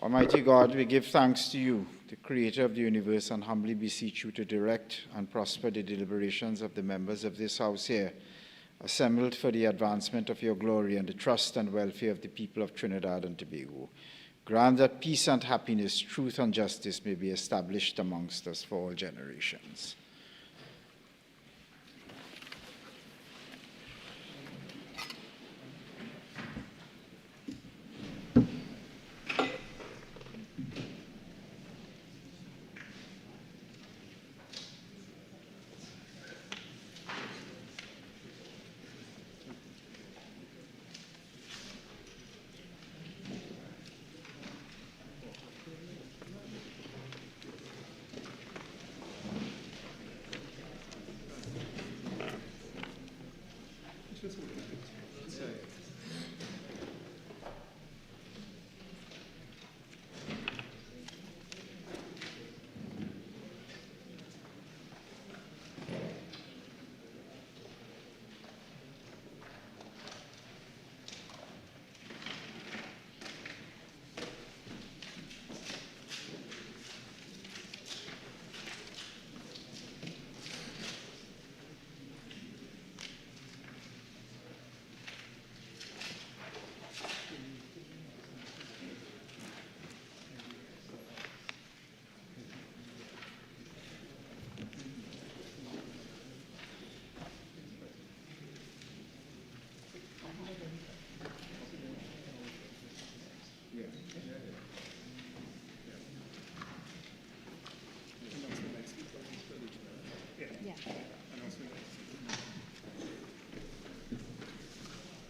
Almighty God, we give thanks to you, the creator of the universe, and humbly beseech you to direct and prosper the deliberations of the members of this house here, assembled for the advancement of your glory and the trust and welfare of the people of Trinidad and Tobago. Grant that peace and happiness, truth and justice may be established amongst us for all generations.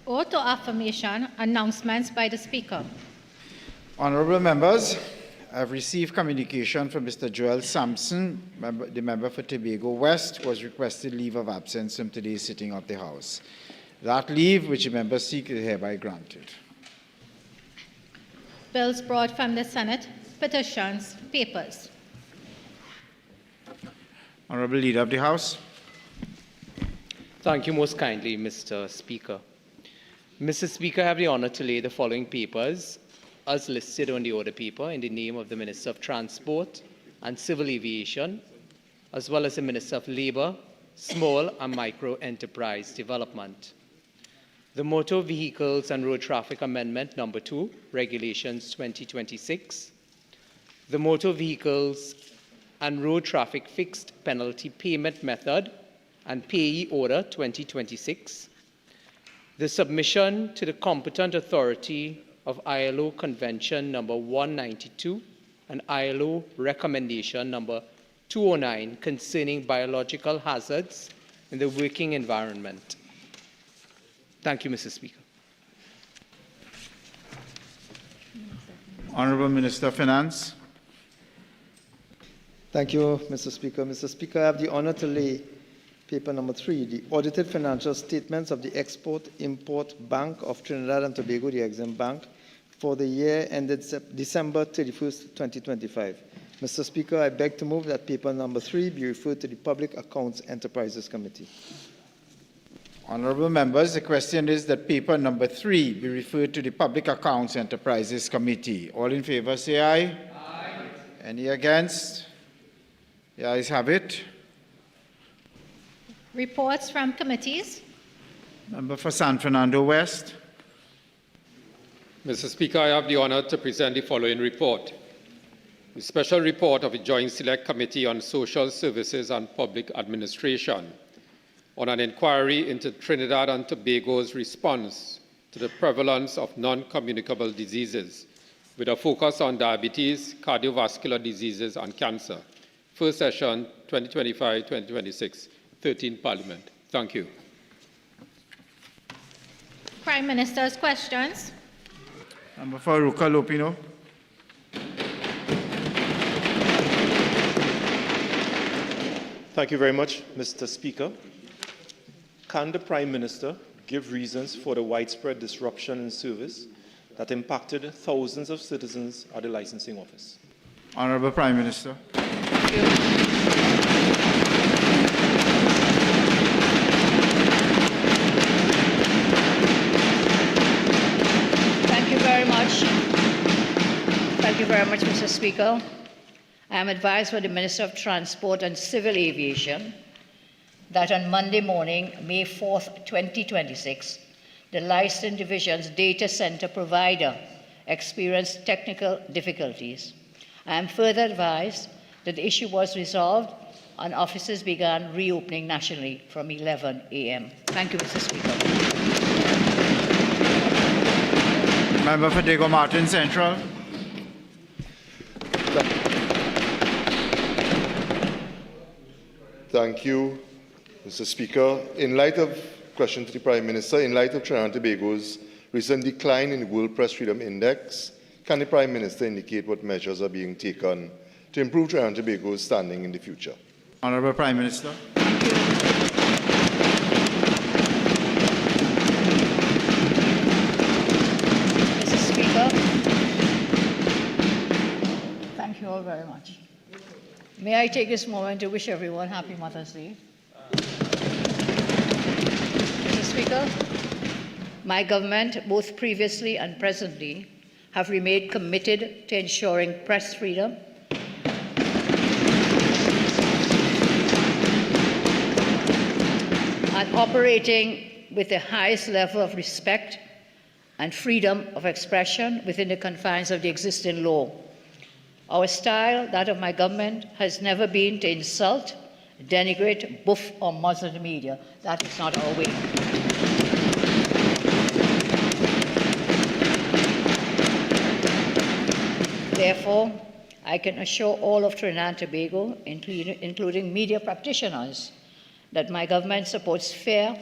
Oath or affirmation, announcements by the Speaker. Honorable members, I have received communication from Mr. Joel Sampson, the member for Tobago West, who has requested leave of absence from today's sitting of the House. That leave, which the member seeks, is hereby granted. Bills brought from the Senate, petitions, papers. Honorable Leader of the House. Thank you most kindly, Mr. Speaker. Mr. Speaker, I have the honor to lay the following papers as listed on the order paper in the name of the Minister of Transport and Civil Aviation, as well as the Minister of Labour, Small and Micro Enterprise Development. The Motor Vehicles and Road Traffic Amendment Number 2, Regulations 2026. The Motor Vehicles and Road Traffic Fixed Penalty Payment Method and Payee Order 2026. The submission to the competent authority of ILO Convention number 192 and ILO Recommendation number 209 concerning biological hazards in the working environment. Thank you, Mr. Speaker. Honorable Minister of Finance. Thank you, Mr. Speaker. Mr. Speaker, I have the honor to lay paper number 3, the audited financial statements of the Export-Import Bank of Trinidad and Tobago, the Exim Bank, for the year ended December 31st, 2025. Mr. Speaker, I beg to move that paper number 3 be referred to the Public Accounts Enterprises Committee. Honorable members, the question is that paper number 3 be referred to the Public Accounts Enterprises Committee. All in favor say aye. Aye. Any against? The ayes have it. Reports from committees. Member for San Fernando West. Mr. Speaker, I have the honor to present the following report. The special report of the Joint Select Committee on Social Services and Public Administration on an inquiry into Trinidad and Tobago's response to the prevalence of non-communicable diseases, with a focus on diabetes, cardiovascular diseases, and cancer. First session, 2025-2026. 13th Parliament. Thank you. Prime Minister's questions. Member for Ruka Lopino. Thank you very much, Mr. Speaker. Can the Prime Minister give reasons for the widespread disruption in service that impacted thousands of citizens at the licensing office? Honorable Prime Minister. Thank you. Thank you Mr. Speaker. I am advised by the Minister of Transport and Civil Aviation that on Monday morning, May 4th, 2026, the Licensed Division's data center provider experienced technical difficulties. I am further advised that the issue was resolved and offices began reopening nationally from 11 a.m. Thank you, Mr. Speaker. Member for Diego Martin Central. Thank you, Mr. Speaker. In light of question to the Prime Minister, in light of Trinidad and Tobago's recent decline in the World Press Freedom Index, can the Prime Minister indicate what measures are being taken to improve Trinidad and Tobago's standing in the future? Honourable Prime Minister. Mr. Speaker, thank you all very much. May I take this moment to wish everyone Happy Mother's Day? Mr. Speaker, my government, both previously and presently, have remained committed to ensuring press freedom and operating with the highest level of respect and freedom of expression within the confines of the existing law. Our style, that of my government, has never been to insult, denigrate, buff, or muzzle the media. That is not our way. Therefore, I can assure all of Trinidad and Tobago, including media practitioners, that my government supports fair,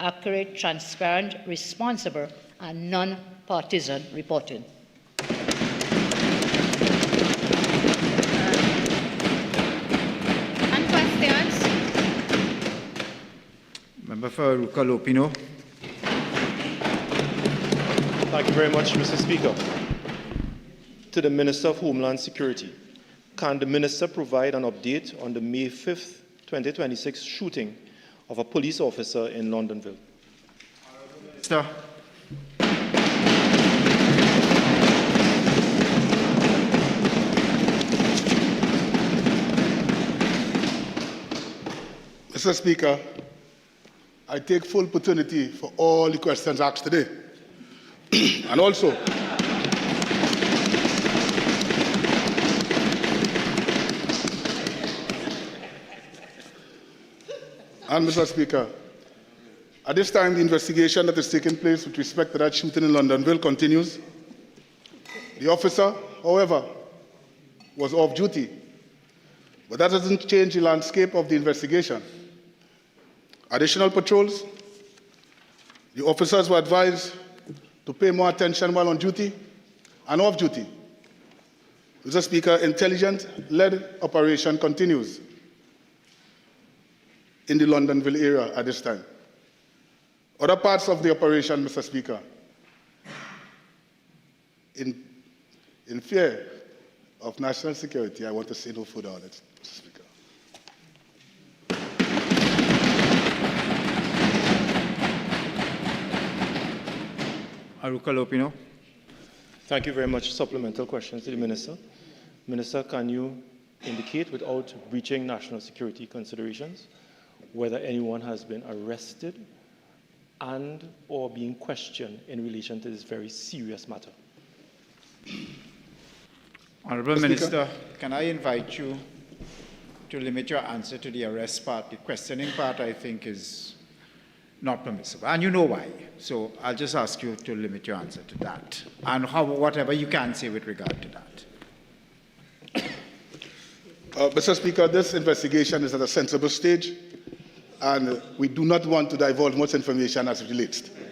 accurate, transparent, responsible, and non-partisan reporting. And questions? Member for Ruka Lopino. Thank you very much, Mr. Speaker. To the Minister of Homeland Security, can the Minister provide an update on the May 5th, 2026 shooting of a police officer in Londonville? Minister. Mr. Speaker, I take full opportunity for all the questions asked today. And also, Mr. Speaker, at this time, the investigation that is taking place with respect to that shooting in Londonville continues. The officer, however, was off duty, but that doesn't change the landscape of the investigation. Additional patrols, the officers were advised to pay more attention while on duty and off duty. Mr. Speaker, intelligence-led operation continues in the Londonville area at this time. Other parts of the operation, Mr. Speaker, in fear of national security, I want to say no further on it, Mr. Speaker. Aruka Lopino. Thank you very much. Supplemental questions to the Minister. Minister, can you indicate, without breaching national security considerations, whether anyone has been arrested and or being questioned in relation to this very serious matter? Honourable Minister, can I invite you to limit your answer to the arrest part? The questioning part, I think, is not permissible, and you know why. So I'll just ask you to limit your answer to that, and whatever you can say with regard to that. Mr. Speaker, this investigation is at a sensible stage, and we do not want to divulge much information as it relates. Thank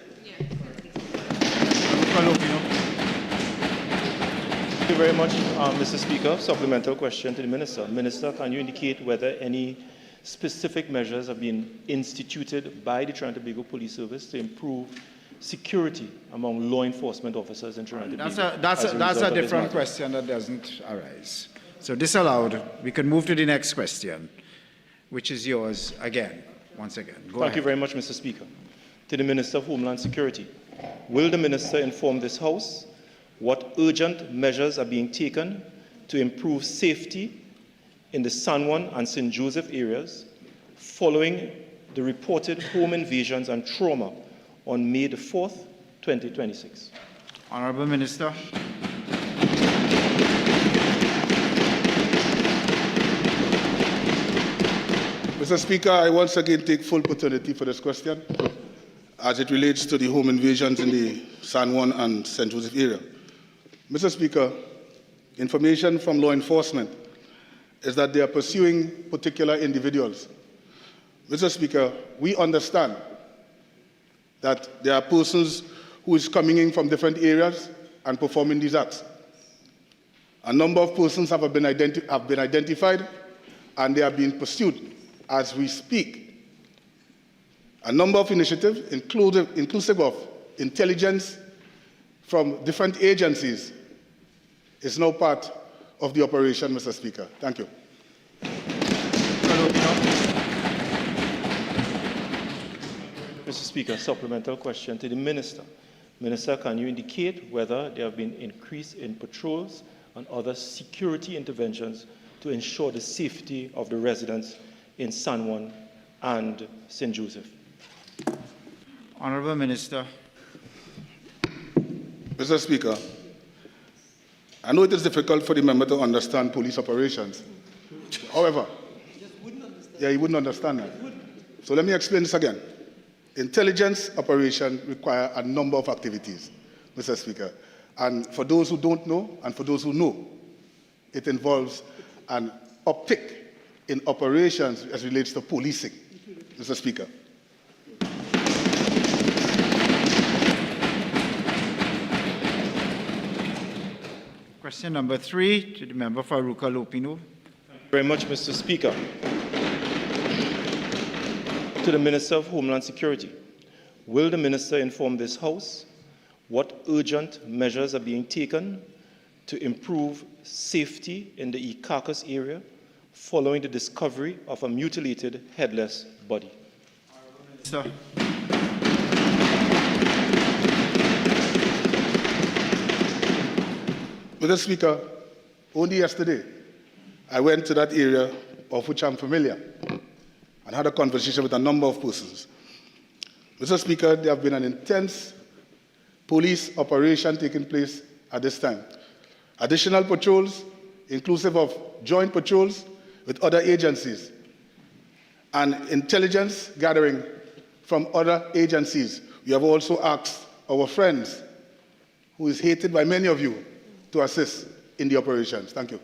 you very much, Mr. Speaker. Supplemental question to the Minister. Minister, can you indicate whether any specific measures have been instituted by the Trinidad and Tobago Police Service to improve security among law enforcement officers in Trinidad and Tobago? That's a different question that doesn't arise. So disallowed. We can move to the next question, which is yours again, once again. Go ahead. Thank you very much, Mr. Speaker. To the Minister of Homeland Security, will the Minister inform this House what urgent measures are being taken to improve safety in the San Juan and St. Joseph areas following the reported home invasions and trauma on May the 4th, 2026. Honourable Minister. Mr. Speaker, I once again take full paternity for this question as it relates to the home invasions in the San Juan and St. Joseph area. Mr. Speaker, information from law enforcement is that they are pursuing particular individuals. Mr. Speaker, we understand that there are persons who is coming in from different areas and performing these acts. A number of persons have been identified and they are being pursued as we speak. A number of initiatives, inclusive of intelligence from different agencies, is now part of the operation, Mr. Speaker. Thank you. Mr. Speaker, supplemental question to the Minister. Minister, can you indicate whether there have been increase in patrols and other security interventions to ensure the safety of the residents in San Juan and St. Joseph? Honourable Minister. Mr. Speaker, I know it is difficult for the member to understand police operations. However, he wouldn't understand that. So let me explain this again. Intelligence operations require a number of activities, Mr. Speaker. And for those who don't know, and for those who know, it involves an uptick in operations as relates to policing, Mr. Speaker. Question number 3 to the member for Aruka Lopino. Thank you very much, Mr. Speaker. To the Minister of Homeland Security, will the Minister inform this House what urgent measures are being taken to improve safety in the Ikakas area following the discovery of a mutilated headless body? Sir. Mr. Speaker, only yesterday, I went to that area of which I'm familiar and had a conversation with a number of persons. Mr. Speaker, there have been an intense police operation taking place at this time. Additional patrols, inclusive of joint patrols with other agencies, and intelligence gathering from other agencies. We have also asked our friends, who is hated by many of you, to assist in the operations. Thank you.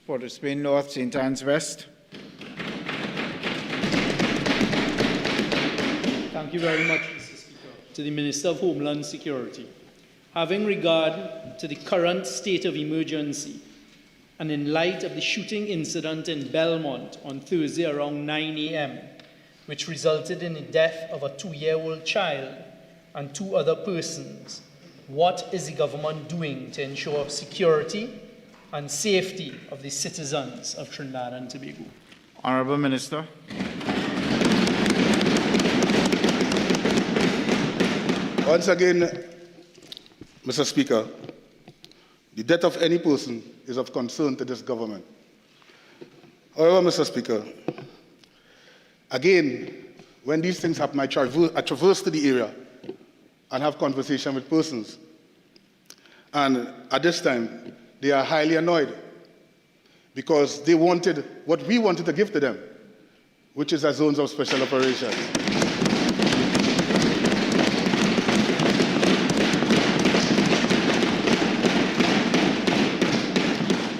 Port of Spain North, St. Anne's West. Thank you very much, Mr. Speaker. To the Minister of Homeland Security. Having regard to the current state of emergency, and in light of the shooting incident in Belmont on Thursday around 9 a.m., which resulted in the death of a 2-year-old child and 2 other persons, what is the government doing to ensure security and safety of the citizens of Trinidad and Tobago? Honourable Minister. Once again, Mr. Speaker, the death of any person is of concern to this government. However, Mr. Speaker, again, when these things happen, I traverse to the area and have conversation with persons. And at this time, they are highly annoyed because they wanted what we wanted to give to them, which is a zones of special operations.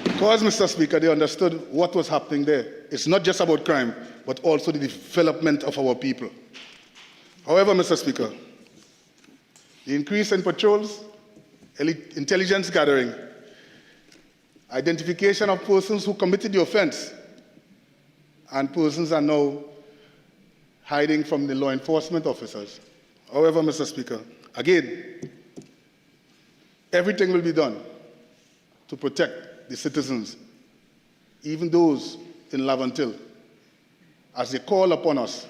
Because, Mr. Speaker, they understood what was happening there. It's not just about crime, but also the development of our people. However, Mr. Speaker, the increase in patrols, intelligence gathering, identification of persons who committed the offense, and persons are now hiding from the law enforcement officers. However, Mr. Speaker, again, everything will be done to protect the citizens, even those in Lavantil, as they call upon us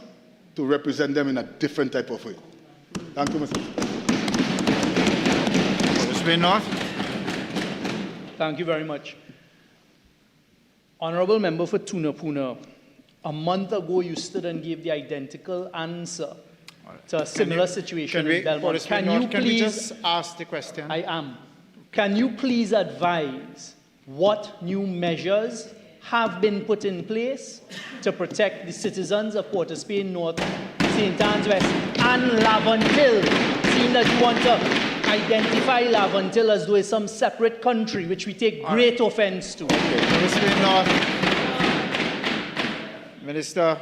to represent them in a different type of way. Thank you, Mr. Speaker. Thank you very much. Honorable Member for Tunapuna, a month ago you stood and gave the identical answer to a similar situation in Belmont. Can we just ask the question? I am. Can you please advise what new measures have been put in place to protect the citizens of Port of Spain North, St. Anne's West, and Laventille, seeing that you want to identify Laventille as though it's some separate country, which we take great offense to? Okay, Port of Spain North. Minister.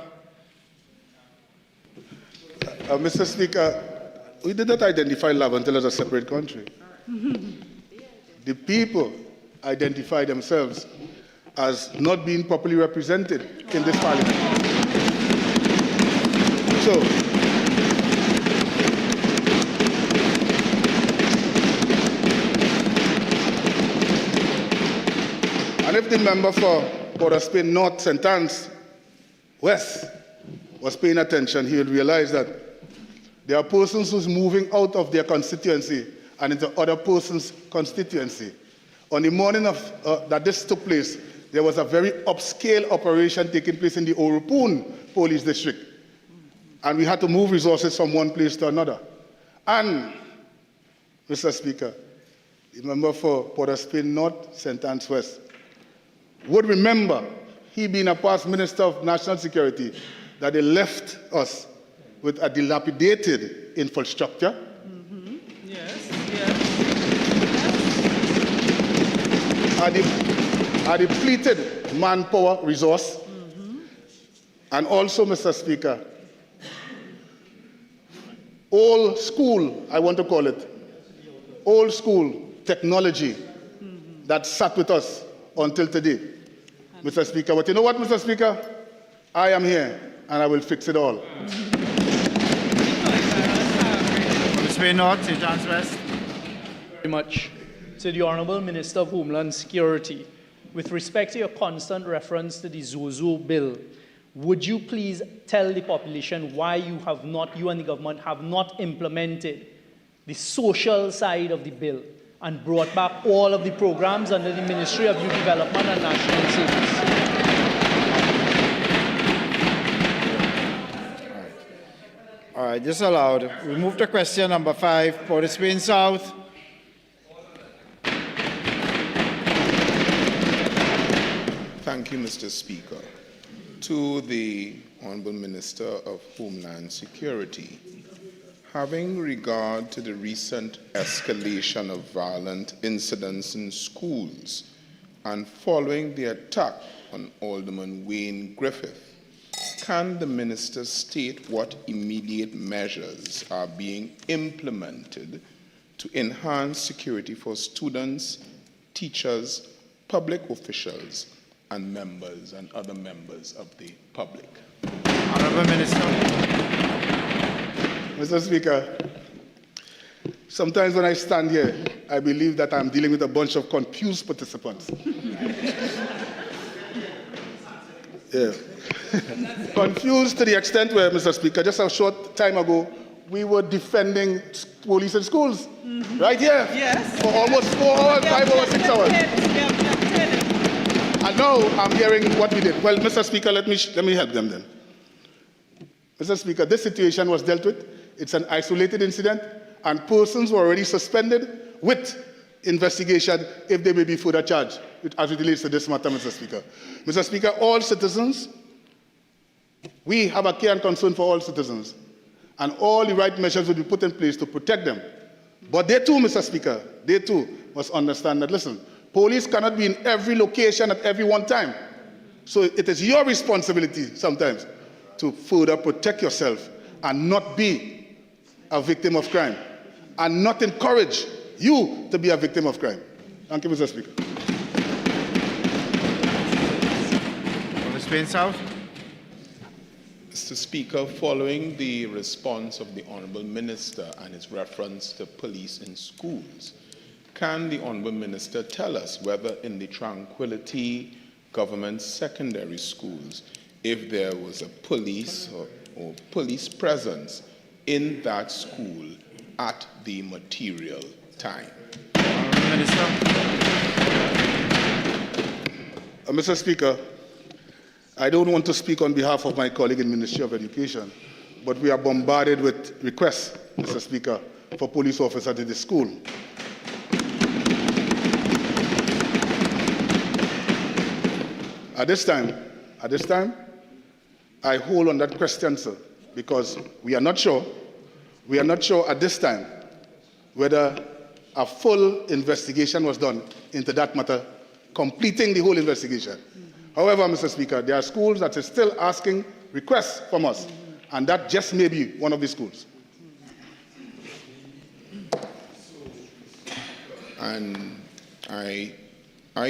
Mr. Speaker, we did not identify Laventille as a separate country. The people identify themselves as not being properly represented in this parliament. So, and if the member for Port of Spain North, St. Anne's West was paying attention, he would realize that there are persons who's moving out of their constituency and into other persons' constituency. On the morning of that this took place, there was a very upscale operation taking place in the Orupun police district. And we had to move resources from one place to another. And, Mr. Speaker, the member for Port of Spain North, St. Anne's West, would remember, he being a past Minister of National Security, that they left us with a dilapidated infrastructure. Mm-hmm. Yes. A depleted manpower resource, and also, Mr. Speaker, old school, I want to call it, old school technology that sat with us until today, Mr. Speaker. But you know what, Mr. Speaker? I am here, and I will fix it all. Spain North, St. John's West. Very much. To the Honourable Minister of Homeland Security, with respect to your constant reference to the Zozo bill, would you please tell the population why you and the government have not implemented the social side of the bill and brought back all of the programs under the Ministry of Youth Development and National Service? All right, disallowed. We move to question number 5, Port of Spain South. Thank you, Mr. Speaker. To the Honourable Minister of Homeland Security, having regard to the recent escalation of violent incidents in schools and following the attack on Alderman Wayne Griffith, can the Minister state what immediate measures are being implemented to enhance security for students, teachers, public officials, and members and other members of the public? Honourable Minister. Mr. Speaker, sometimes when I stand here, I believe that I'm dealing with a bunch of confused participants. Yeah. Confused to the extent where, Mr. Speaker, just a short time ago, we were defending police in schools, right here, for almost 4 hours, 5 hours, 6 hours. And now I'm hearing what we did. Well, Mr. Speaker, let me help them then. Mr. Speaker, this situation was dealt with. It's an isolated incident, and persons were already suspended with investigation if they may be further charged as it relates to this matter, Mr. Speaker. Mr. Speaker, all citizens, we have a care and concern for all citizens, and all the right measures will be put in place to protect them. But they too, Mr. Speaker, they too must understand that, listen, police cannot be in every location at every one time. So it is your responsibility sometimes to further protect yourself and not be a victim of crime and not encourage you to be a victim of crime. Thank you, Mr. Speaker. Port of Spain South. Mr. Speaker, following the response of the Honourable Minister and his reference to police in schools, can the Honourable Minister tell us whether in the Tranquility Government Secondary Schools, if there was a police or or police presence in that school at the material time? Minister. Mr. Speaker, I don't want to speak on behalf of my colleague in Ministry of Education, but we are bombarded with requests, Mr. Speaker, for police officers in the school. At this time, I hold on that question, sir, because we are not sure at this time whether a full investigation was done into that matter, completing the whole investigation. However, Mr. Speaker, there are schools that are still asking requests from us, and that just may be one of the schools. And I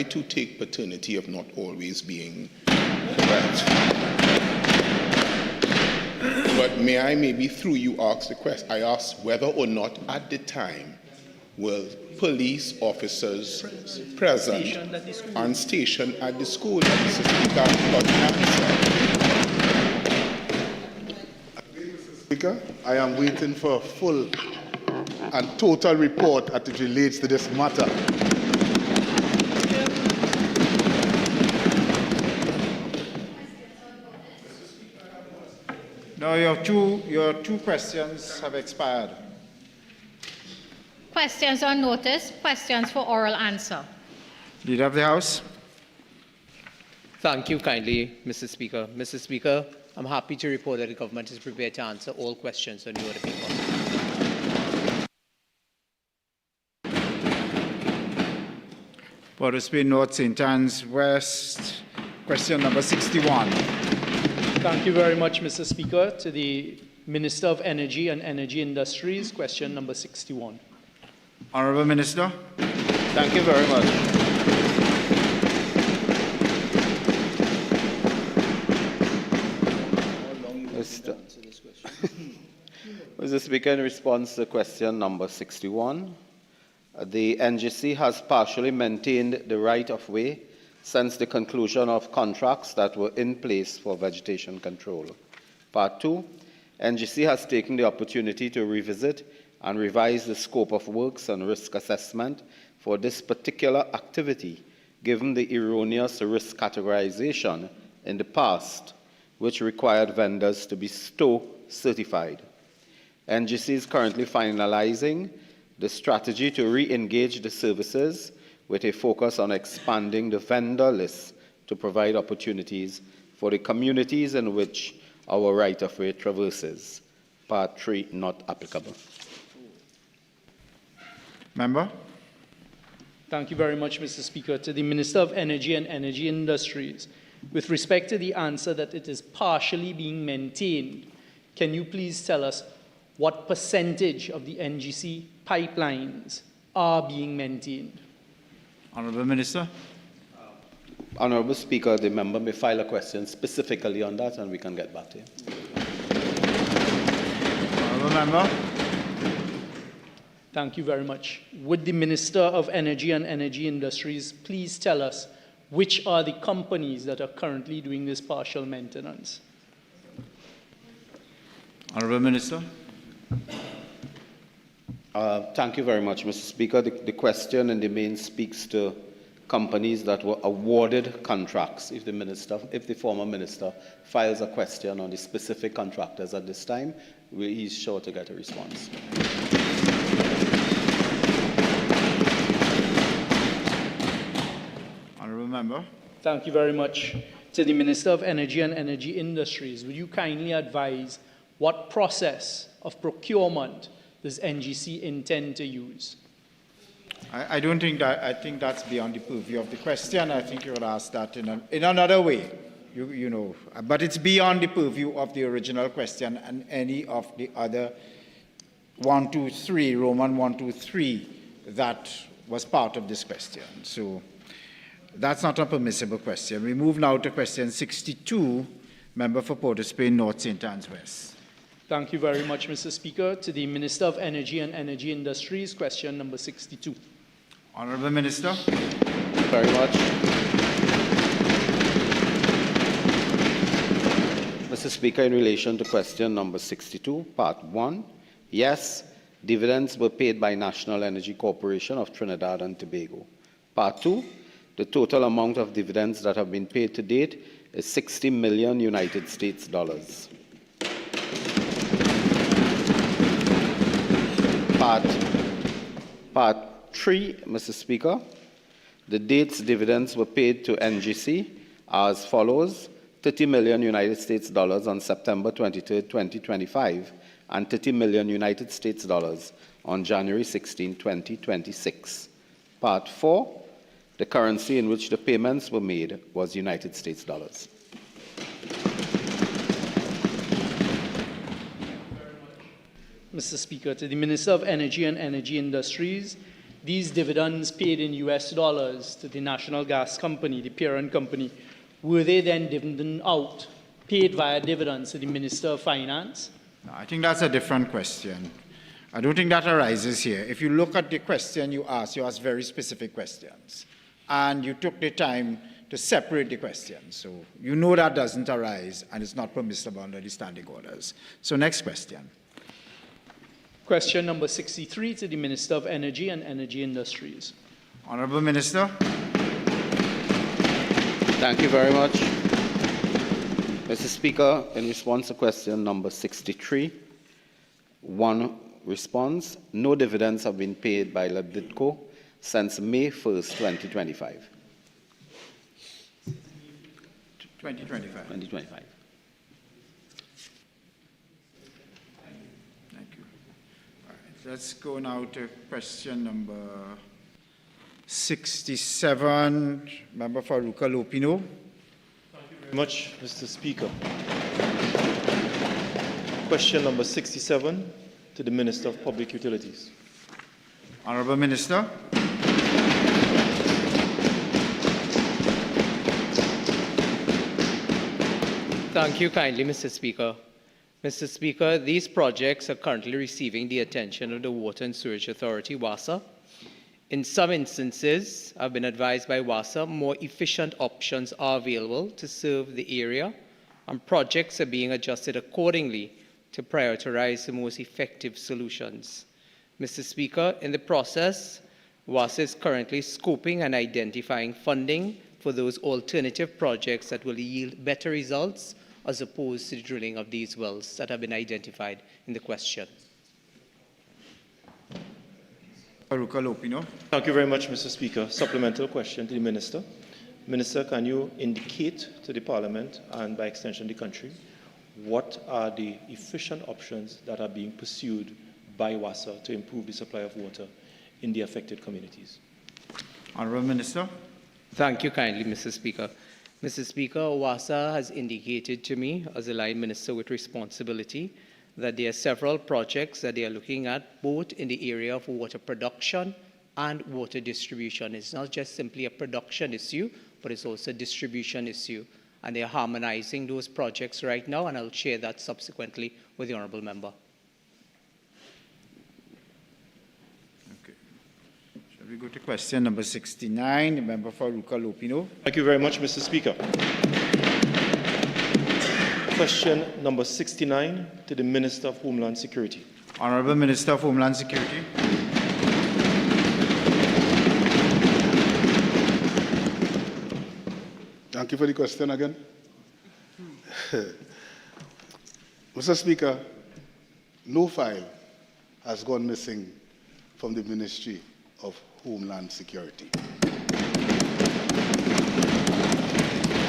too take paternity of not always being correct. But may I maybe through you ask the question? I asked whether or not at the time were police officers present and stationed at the school. And Mr. Speaker, got answer. Speaker, I am waiting for a full and total report as it relates to this matter. No, your two questions have expired. Questions on notice, questions for oral answer. Leader of the House. Thank you kindly, Mr. Speaker. Mr. Speaker, I'm happy to report that the government is prepared to answer all questions on the order paper. Port of Spain North, St. Anne's West, question number 61. Thank you very much, Mr. Speaker. To the Minister of Energy and Energy Industries, question number 61. Honourable Minister. Thank you very much. Mr. Speaker, in response to question number 61, the NGC has partially maintained the right-of-way since the conclusion of contracts that were in place for vegetation control. Part 2, NGC has taken the opportunity to revisit and revise the scope of works and risk assessment for this particular activity, given the erroneous risk categorization in the past, which required vendors to be STO certified. NGC is currently finalizing the strategy to re-engage the services with a focus on expanding the vendor list to provide opportunities for the communities in which our right-of-way traverses. Part 3 not applicable. Member. Thank you very much, Mr. Speaker. To the Minister of Energy and Energy Industries, with respect to the answer that it is partially being maintained, can you please tell us what percentage of the NGC pipelines are being maintained? Honourable Minister. Honourable Speaker, the member may file a question specifically on that and we can get back to you. Honourable Member. Thank you very much. Would the Minister of Energy and Energy Industries please tell us which are the companies that are currently doing this partial maintenance? Honourable Minister. Thank you very much, Mr. Speaker. The question in the main speaks to companies that were awarded contracts. If the former minister files a question on the specific contractors at this time, he's sure to get a response. Honourable Member. Thank you very much. To the Minister of Energy and Energy Industries, would you kindly advise what process of procurement does NGC intend to use? I don't think that, I think that's beyond the purview of the question. I think you would ask that in another way, you know. But it's beyond the purview of the original question and any of the other 1, 2, 3, Roman 1, 2, 3, that was part of this question. So that's not a permissible question. We move now to question 62, member for Port of Spain North, St. Anne's West. Thank you very much, Mr. Speaker. To the Minister of Energy and Energy Industries, question number 62. Honourable Minister. Very much. Mr. Mr. Speaker, in relation to question number 62, part 1, yes, dividends were paid by National Energy Corporation of Trinidad and Tobago. Part 2, the total amount of dividends that have been paid to date is 60 million United States dollars. Part 3, Mr. Speaker, the dates dividends were paid to NGC are as follows: 30 million United States dollars on September 23, 2025, and 30 million United States dollars on January 16, 2026. Part 4, the currency in which the payments were made was United States dollars. Mr. Speaker, to the Minister of Energy and Energy Industries, these dividends paid in US dollars to the National Gas Company, the parent company, were they then dividend out, paid via dividends to the Minister of Finance? No, I think that's a different question. I don't think that arises here. If you look at the question you asked very specific questions, and you took the time to separate the questions. So you know that doesn't arise, and it's not permissible under the standing orders. So next question. Question number 63 to the Minister of Energy and Energy Industries. Honourable Minister. Thank you very much. Mr. Speaker, in response to question number 63, one response: no dividends have been paid by LADITCO since May 1st, 2025. 2025. 2025. Thank you. All right, let's go now to question number 67. Member for Ruka Lopino. Thank you very much, Mr. Speaker. Question number 67 to the Minister of Public Utilities. Honourable Minister. Thank you kindly, Mr. Speaker. Mr. Speaker, these projects are currently receiving the attention of the Water and Sewerage Authority, WASA. In some instances, I've been advised by WASA more efficient options are available to serve the area, and projects are being adjusted accordingly to prioritize the most effective solutions. Mr. Speaker, in the process, WASA is currently scoping and identifying funding for those alternative projects that will yield better results as opposed to the drilling of these wells that have been identified in the question. Thank you very much, Mr. Speaker. Supplemental question to the Minister. Minister, can you indicate to the Parliament and by extension the country what are the efficient options that are being pursued by WASA to improve the supply of water in the affected communities? Honourable Minister. Thank you kindly, Mr. Speaker. Mr. Speaker, WASA has indicated to me, as a line minister with responsibility, that there are several projects that they are looking at, both in the area of water production and water distribution. It's not just simply a production issue, but it's also a distribution issue. And they are harmonizing those projects right now, and I'll share that subsequently with the Honourable Member. Okay. Shall we go to question number 69, the member for Ruka Lopino. Thank you very much, Mr. Speaker. Question number 69 to the Minister of Homeland Security. Honourable Minister of Homeland Security. Thank you for the question again. Mr. Speaker, no file has gone missing from the Ministry of Homeland Security.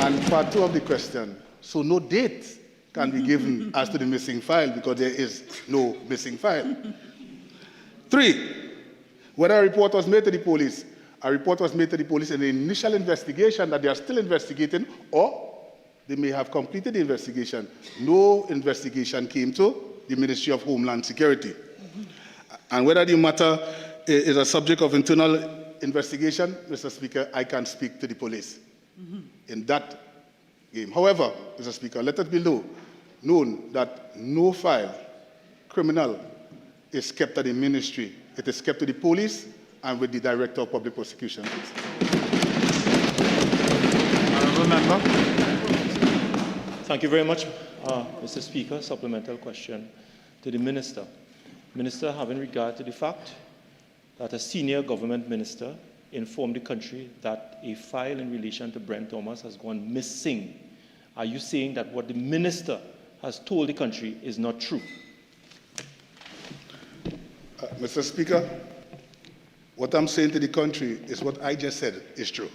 And part 2 of the question, so no date can be given as to the missing file because there is no missing file. 3, whether a report was made to the police, a report was made to the police in the initial investigation that they are still investigating, or they may have completed the investigation. No investigation came to the Ministry of Homeland Security. And whether the matter is a subject of internal investigation, Mr. Speaker, I can speak to the police in that game. However, Mr. Speaker, let it be known that no file criminal is kept at the ministry. It is kept to the police and with the Director of Public Prosecution. Honourable Member. Thank you very much, Mr. Speaker, supplemental question to the Minister. Minister, having regard to the fact that a senior government minister informed the country that a file in relation to Brent Thomas has gone missing, are you saying that what the minister has told the country is not true? Mr. Speaker, what I'm saying to the country is what I just said is true.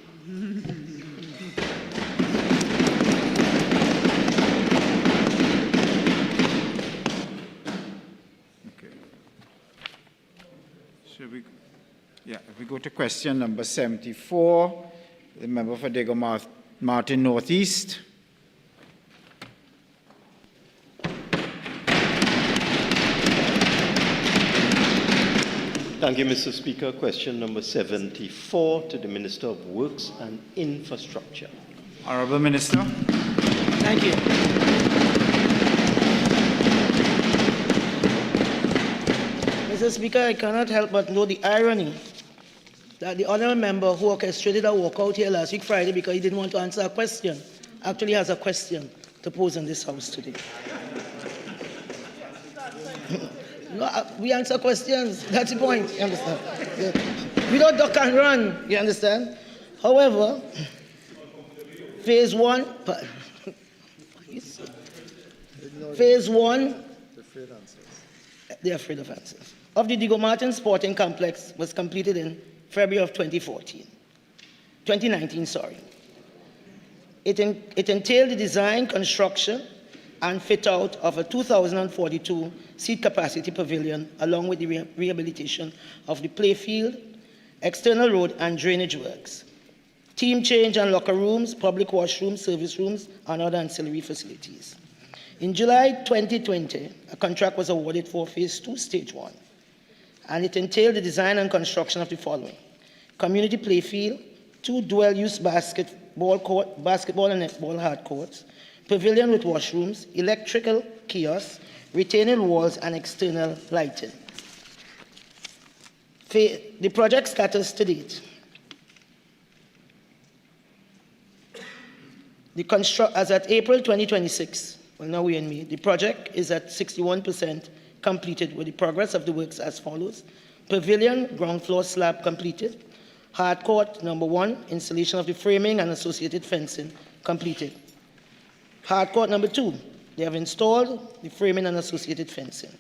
If we go to question number 74, the member for Diego Martin Northeast. Thank you, Mr. Speaker. Question number 74 to the Minister of Works and Infrastructure. Honourable Minister. Thank you. Mr. Speaker, I cannot help but know the irony that the honourable member who orchestrated a walkout here last week Friday because he didn't want to answer a question actually has a question to pose in this House today. No, we answer questions. That's the point. You understand? We don't duck and run. You understand? However, phase one, they're afraid of answers, of the Diego Martin Sporting Complex was completed in February of 2019. It entailed the design, construction, and fit out of a 2,042 seat capacity pavilion, along with the rehabilitation of the playfield, external road and drainage works, team change and locker rooms, public washrooms, service rooms, and other ancillary facilities. In July 2020, a contract was awarded for phase 2, stage 1, and it entailed the design and construction of the following: community playfield, 2 dual-use basketball and netball hard courts, pavilion with washrooms, electrical kiosks, retaining walls, and external lighting. The project status to date. As at April 2026, well, now we're in May, the project is at 61% completed, with the progress of the works as follows: pavilion, ground floor slab completed; hard court number 1, installation of the framing and associated fencing completed; hard court number 2, they have installed the framing and associated fencing;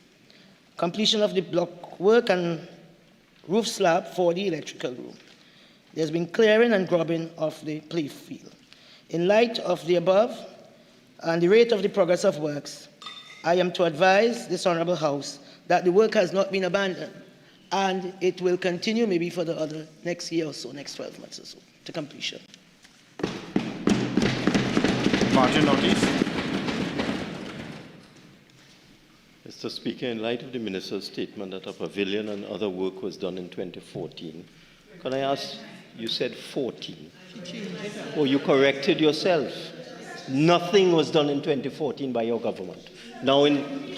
completion of the block work and roof slab for the electrical room. There's been clearing and grubbing of the play field. In light of the above and the rate of the progress of works, I am to advise this Honourable House that the work has not been abandoned, and it will continue maybe for the other next year or so, next 12 months or so, to completion. Martin Northeast. Mr. Speaker, in light of the Minister's statement that a pavilion and other work was done in 2014, can I ask, you said 14? Oh, you corrected yourself. Nothing was done in 2014 by your government. Now,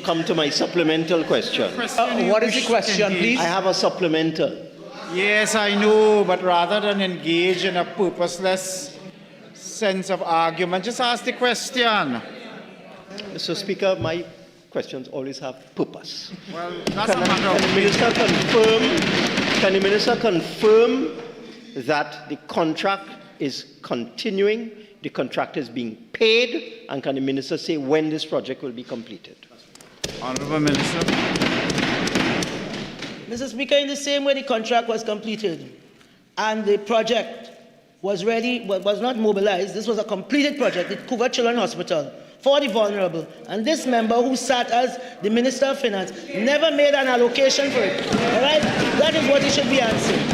come to my supplemental question. What is the question, please? I have a supplemental. Yes, I know, but rather than engage in a purposeless sense of argument, just ask the question. Mr. Speaker, my questions always have purpose. Well, that's a matter of Can the Minister confirm that the contract is continuing, the contract is being paid, and can the Minister say when this project will be completed? Honourable Minister. Mr. Speaker, in the same way the contract was completed and the project was ready, was not mobilized, this was a completed project, the Cougar Children's Hospital for the vulnerable, and this member who sat as the Minister of Finance never made an allocation for it. All right? That is what he should be answering.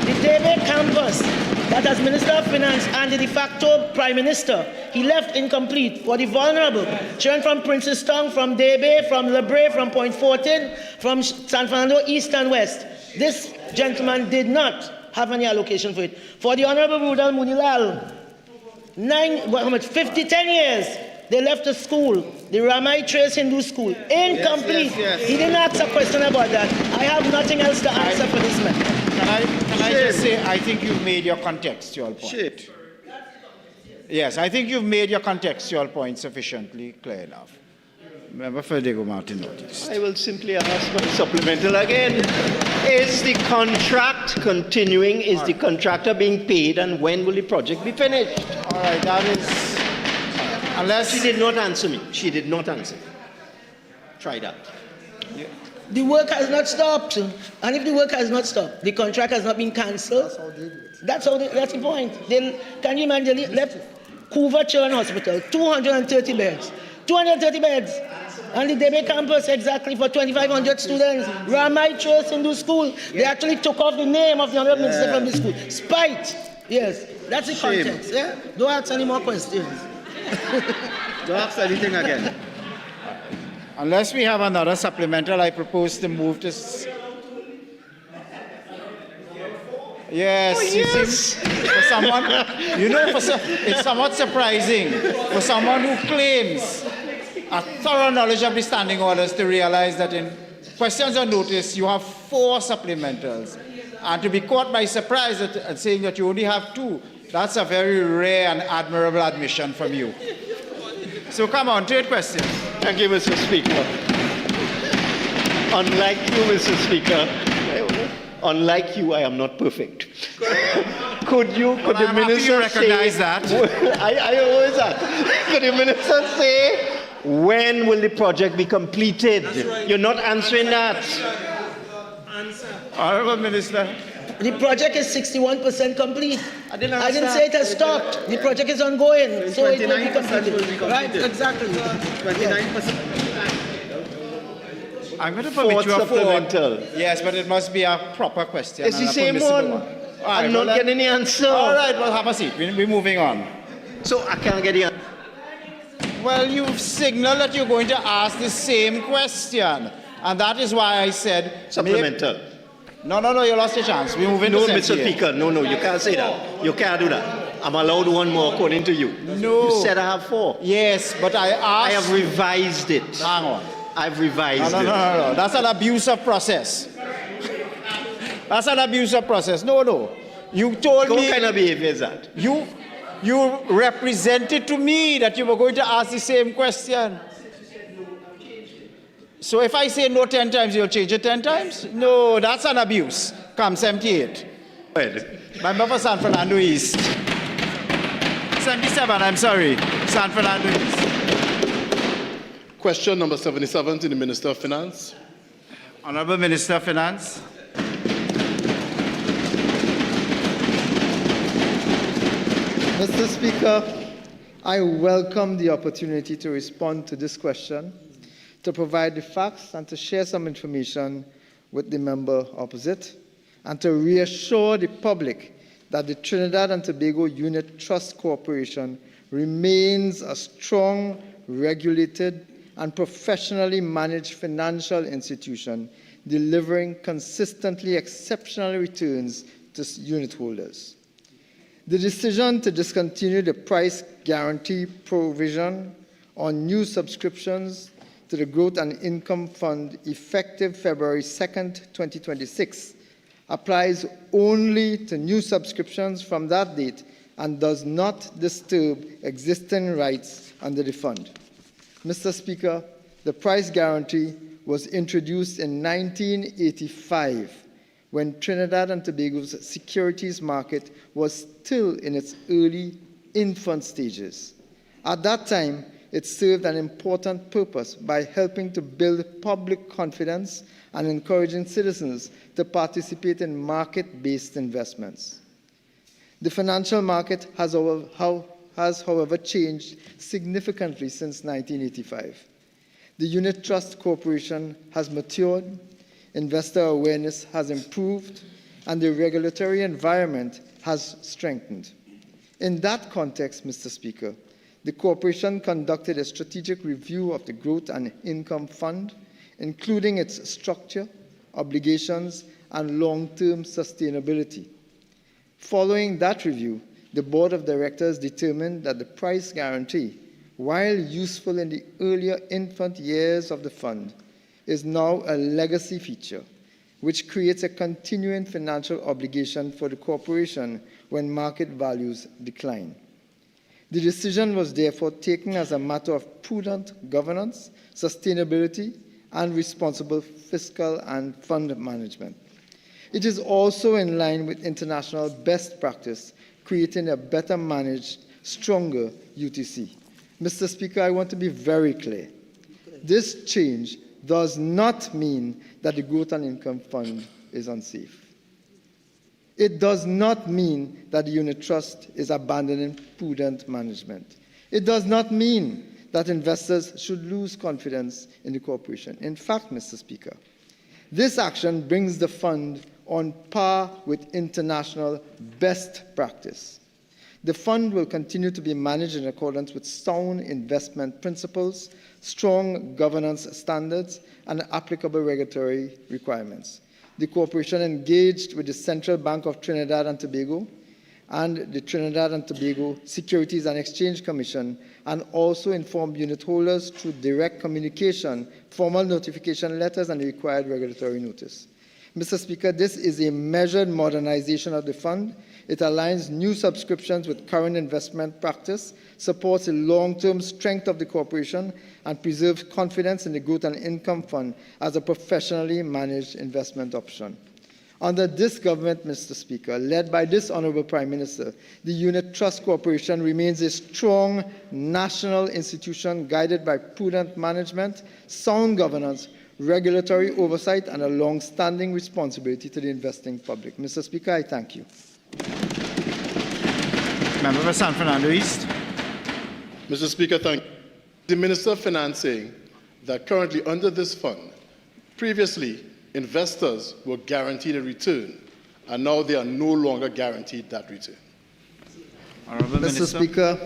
The Debe campus, that as Minister of Finance and the de facto Prime Minister, he left incomplete for the vulnerable. Children from Princestown, from Debe, from Lebre, from Point Fortin, from San Fernando East and West. This gentleman did not have any allocation for it. For the Honorable Rudal Munilal, 10 years, they left the school, the Ramai Trace Hindu School, incomplete. Yes. He didn't ask a question about that. I have nothing else to answer for this man. Can I just say, I think you've made your contextual point. Yes, I think you've made your contextual point sufficiently clear enough. Member for Diego Martin Northeast. I will simply ask my supplemental again. Is the contract continuing? Is the contractor being paid? And when will the project be finished? All right, that is... Unless... She did not answer me. She did not answer me. Try that. The work has not stopped. And if the work has not stopped, the contract has not been cancelled. That's the point. Can you imagine? Hoover Children's Hospital, 230 beds. 230 beds. And the Debe campus exactly for 2,500 students. Ramai Church Hindu School. They actually took off the name of the Honorable Minister from the school. Spite. Yes. That's the context. Yeah? Don't ask any more questions. Don't ask anything again. Unless we have another supplemental, I propose to move to... Yes, Oh, you yes. see, for someone, it's somewhat surprising for someone who claims a thorough knowledge of the standing orders to realize that in questions on notice, you have 4 supplementals. And to be caught by surprise at saying that you only have 2, that's a very rare and admirable admission from you. So come on, 3rd question. Thank you, Mr. Speaker. Unlike you, Mr. Speaker, unlike you, I am not perfect. Could the minister recognize say, that? I always ask. Could the minister say, when will the project be completed? Right. You're not answering that. Honorable Minister. The project is 61% complete. I didn't say it has stopped. The project is ongoing. So it will be 29% will be completed. Right, completed. exactly. 29%. I'm going to permit you a supplemental. Yes, but it must be a proper question. It's the and a same permissible one. All right, I'm not getting the answer. All right, well, have a seat. We're moving on. So I can't get the answer. Well, you've signaled that you're going to ask the same question. And that is why I said... Supplemental. No, you lost your chance. We're moving No, to Mr. 78. Speaker, no, you can't say that. You can't do that. I'm allowed 1 more according to you. No. You said I have 4. Yes, but I asked... I have revised it. Hang on. I've revised No. it. That's an abuse of process. That's an abuse of process. No. You told me... What kind of behavior is that? You represented to me that you were going to ask the same question. So if I say no 10 times, you'll change it 10 times? No, that's an abuse. Come, 78. Member for San Fernando East. 77, I'm sorry. San Fernando East. Question number 77 to the Minister of Finance. Honorable Minister of Finance. Mr. Speaker, I welcome the opportunity to respond to this question, to provide the facts and to share some information with the member opposite, and to reassure the public that the Trinidad and Tobago Unit Trust Corporation remains a strong, regulated, and professionally managed financial institution delivering consistently exceptional returns to unit holders. The decision to discontinue the price guarantee provision on new subscriptions to the Growth and Income Fund effective February 2nd, 2026 applies only to new subscriptions from that date and does not disturb existing rights under the fund. Mr. Speaker, the price guarantee was introduced in 1985 when Trinidad and Tobago's securities market was still in its early infant stages. At that time, it served an important purpose by helping to build public confidence and encouraging citizens to participate in market-based investments. The financial market has, however, changed significantly since 1985. The Unit Trust Corporation has matured, investor awareness has improved, and the regulatory environment has strengthened. In that context, Mr. Speaker, the corporation conducted a strategic review of the Growth and Income Fund, including its structure, obligations, and long-term sustainability. Following that review, the Board of Directors determined that the price guarantee, while useful in the earlier infant years of the fund, is now a legacy feature, which creates a continuing financial obligation for the corporation when market values decline. The decision was therefore taken as a matter of prudent governance, sustainability, and responsible fiscal and fund management. It is also in line with international best practice, creating a better managed, stronger UTC. Mr. Speaker, I want to be very clear. This change does not mean that the Growth and Income Fund is unsafe. It does not mean that the unit trust is abandoning prudent management. It does not mean that investors should lose confidence in the corporation. In fact, Mr. Speaker, this action brings the fund on par with international best practice. The fund will continue to be managed in accordance with sound investment principles, strong governance standards, and applicable regulatory requirements. The corporation engaged with the Central Bank of Trinidad and Tobago and the Trinidad and Tobago Securities and Exchange Commission, and also informed unit holders through direct communication, formal notification letters, and the required regulatory notice. Mr. Speaker, this is a measured modernization of the fund. It aligns new subscriptions with current investment practice, supports the long-term strength of the corporation, and preserves confidence in the Growth and Income Fund as a professionally managed investment option. Under this government, Mr. Speaker, led by this Honourable Prime Minister, the Unit Trust Corporation remains a strong national institution guided by prudent management, sound governance, regulatory oversight, and a long-standing responsibility to the investing public. Mr. Speaker, I thank you. Member for San Fernando East. Mr. Speaker, thank you. The Minister of Finance saying that currently under this fund, previously investors were guaranteed a return, and now they are no longer guaranteed that return. Mr. Speaker,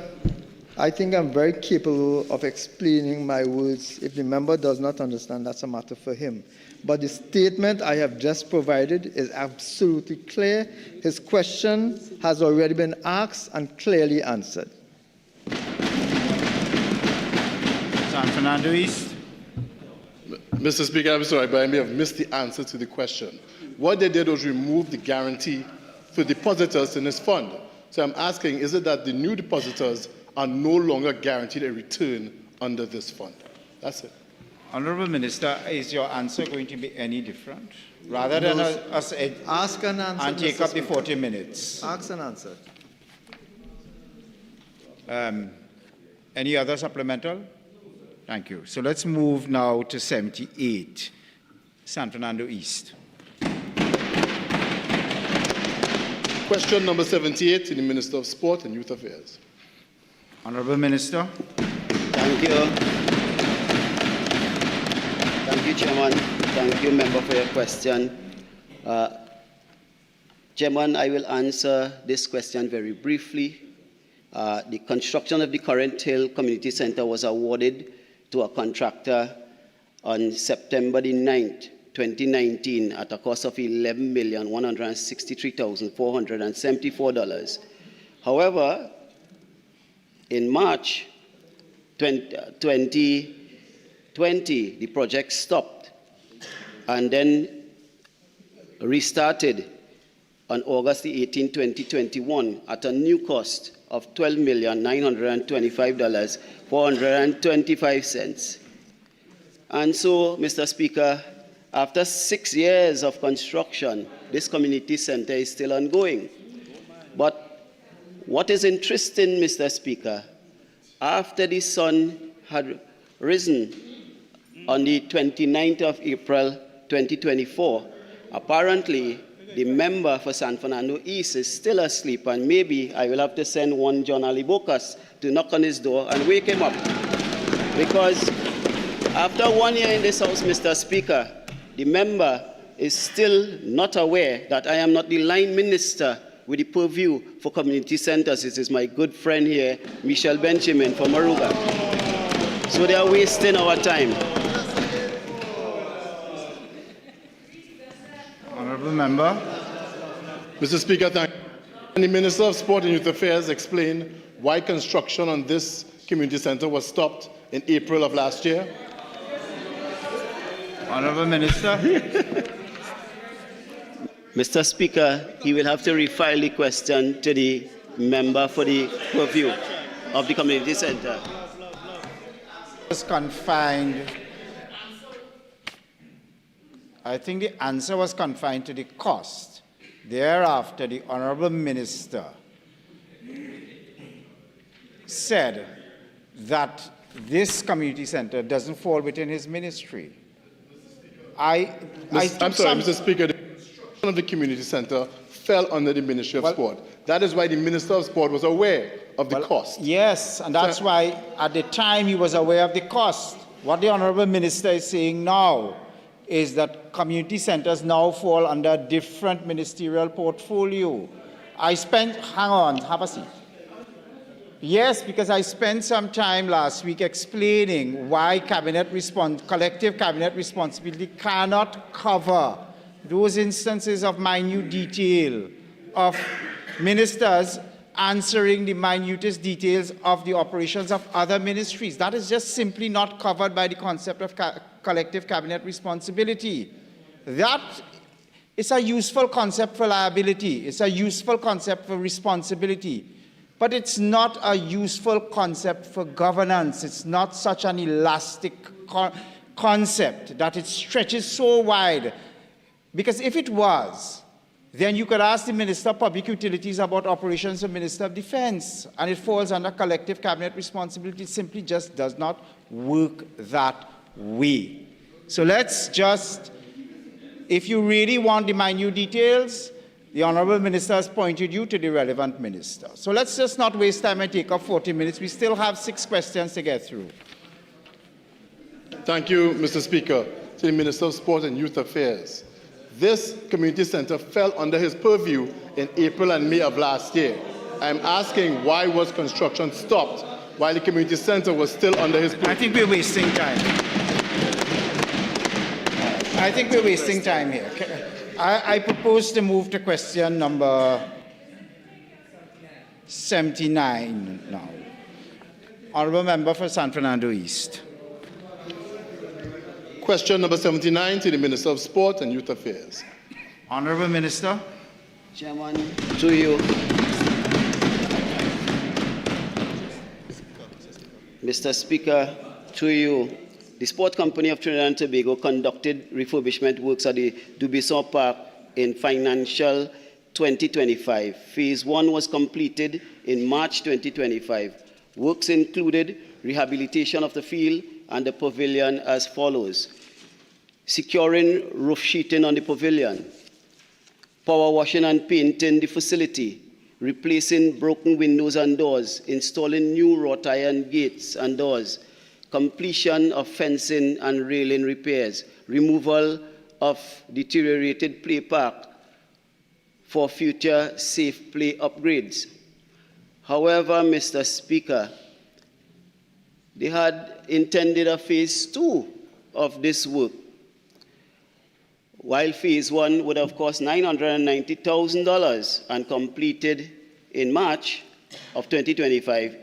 I think I'm very capable of explaining my words. If the member does not understand, that's a matter for him. But the statement I have just provided is absolutely clear. His question has already been asked and clearly answered. San Fernando East. Mr. Speaker, I'm sorry, but I may have missed the answer to the question. What they did was remove the guarantee for depositors in this fund. So I'm asking, is it that the new depositors are no longer guaranteed a return under this fund? That's it. Honourable Minister, is your answer going to be any different? Rather than us ask and answer and take up the 40 minutes. Ask and answer. Any other supplemental? Thank you. So let's move now to 78, San Fernando East. Question number 78 to the Minister of Sport and Youth Affairs. Honourable Minister. Thank you. Thank you, Chairman. Thank you, Member, for your question. Chairman, I will answer this question very briefly. The construction of the current Hill Community Centre was awarded to a contractor on September the 9th, 2019 at a cost of $11,163,474. However, in March 2020, the project stopped and then restarted on August 18, 2021 at a new cost of $12,925,425. And so, Mr. Speaker, after 6 years of construction, this community center is still ongoing. But what is interesting, Mr. Speaker, after the sun had risen on the 29th of April 2024, apparently the member for San Fernando East is still asleep, and maybe I will have to send one John Ali Bocas to knock on his door and wake him up. Because after 1 year in this House, Mr. Speaker, the member is still not aware that I am not the line minister with the purview for community centers. It is my good friend here, Michelle Benjamin from Maruga. So they are wasting our time. Honourable Member. Mr. Speaker, thank you. And the Minister of Sport and Youth Affairs explained why construction on this community centre was stopped in April of last year. Honourable Minister. Mr. Speaker, he will have to refile the question to the member for the purview. of the community center. Was confined. I think the answer was confined to the cost. Thereafter, the Honorable Minister said that this community center doesn't fall within his ministry. I'm sorry, Mr. Speaker, the construction of the community center fell under the Ministry of Sport. That is why the Minister of Sport was aware of the cost. Yes, and that's why at the time he was aware of the cost. What the Honorable Minister is saying now is that community centers now fall under a different ministerial portfolio. hang on, have a seat. Yes, because I spent some time last week explaining why collective cabinet responsibility cannot cover those instances of minute detail of ministers answering the minutest details of the operations of other ministries. That is just simply not covered by the concept of collective cabinet responsibility. That is a useful concept for liability. It's a useful concept for responsibility. But it's not a useful concept for governance. It's not such an elastic concept that it stretches so wide. Because if it was, then you could ask the Minister of Public Utilities about operations of Minister of Defense, and it falls under collective cabinet responsibility. It simply just does not work that way. So let's just, if you really want the minute details, the Honorable Minister has pointed you to the relevant minister. So let's just not waste time and take up 40 minutes. We still have 6 questions to get through. Thank you, Mr. Speaker. To the Minister of Sport and Youth Affairs. This community center fell under his purview in April and May of last year. I'm asking, why was construction stopped while the community center was still under his purview? I think we're wasting time. I think we're wasting time here. I propose to move to question number 79 now. Honourable Member for San Fernando East. Question number 79 to the Minister of Sport and Youth Affairs. Honourable Minister. Chairman, to you. Mr. Speaker, to you. The Sport Company of Trinidad and Tobago conducted refurbishment works at the Dubuisson Park in financial 2025. Phase 1 was completed in March 2025. Works included rehabilitation of the field and the pavilion as follows: securing roof sheeting on the pavilion, power washing and painting the facility, replacing broken windows and doors, installing new wrought iron gates and doors, completion of fencing and railing repairs, removal of deteriorated play park for future safe play upgrades. However, Mr. Speaker, they had intended a phase 2 of this work, while phase 1 would have cost $990,000 and completed in March of 2025.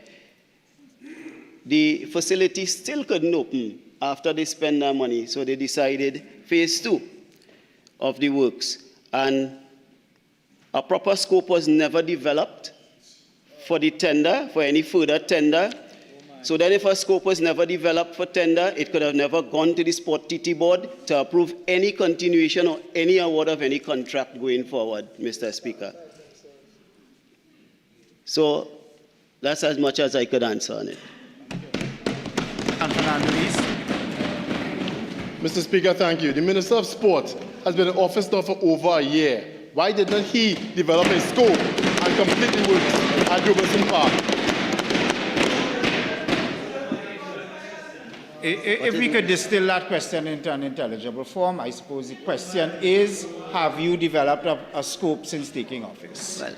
The facility still couldn't open after they spent their money, so they decided phase 2 of the works. And a proper scope was never developed for the tender, for any further tender. So then if a scope was never developed for tender, it could have never gone to the Sport TT Board to approve any continuation or any award of any contract going forward, Mr. Speaker. So that's as much as I could answer on it. Mr. Speaker, thank you. The Minister of Sport has been in office now for over a year. Why did not he develop a scope and complete the work at Dubuisson Park? If we could distill that question into an intelligible form, I suppose the question is, have you developed a scope since taking office? Well,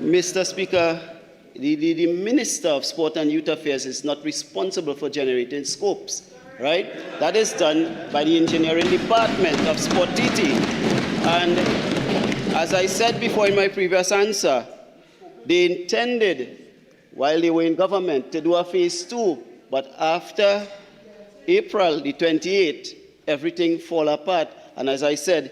Mr. Speaker, the Minister of Sport and Youth Affairs is not responsible for generating scopes, right? That is done by the engineering department of Sport TT. And as I said before in my previous answer, they intended, while they were in government, to do a phase 2, but after April the 28th, everything fall apart. And as I said,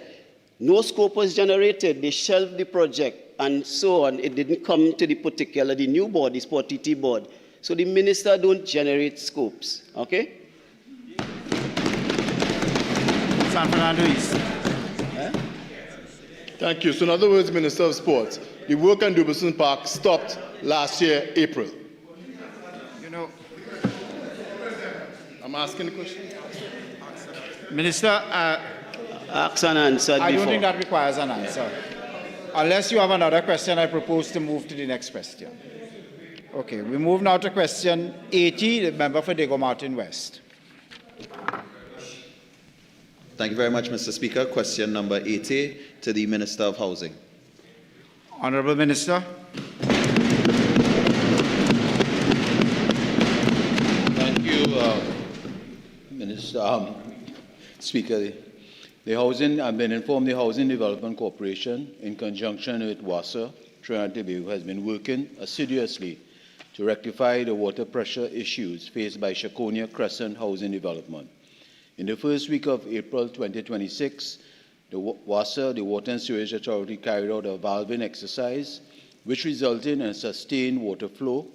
no scope was generated. They shelved the project and so on. It didn't come to the new board, the Sport TT board. So the minister don't generate scopes, okay? San Fernando East. Thank you. So in other words, Minister of Sports, the work on Duberson Park stopped last year, April. You know, I'm asking the question. Minister, Ask and answered I before. don't think that requires an answer. Unless you have another question, I propose to move to the next question. Okay, we move now to question 80, the member for Diego Martin West. Thank you very much, Mr. Speaker. Question number 80 to the Minister of Housing. Honourable Minister. Thank you, Minister. Speaker. I've been informed the Housing Development Corporation, in conjunction with WASA, Trinidad and Tobago, has been working assiduously to rectify the water pressure issues faced by Shakonia Crescent Housing Development. In the first week of April 2026, the WASA, the Water and Sewage Authority, carried out a valving exercise which resulted in a sustained water flow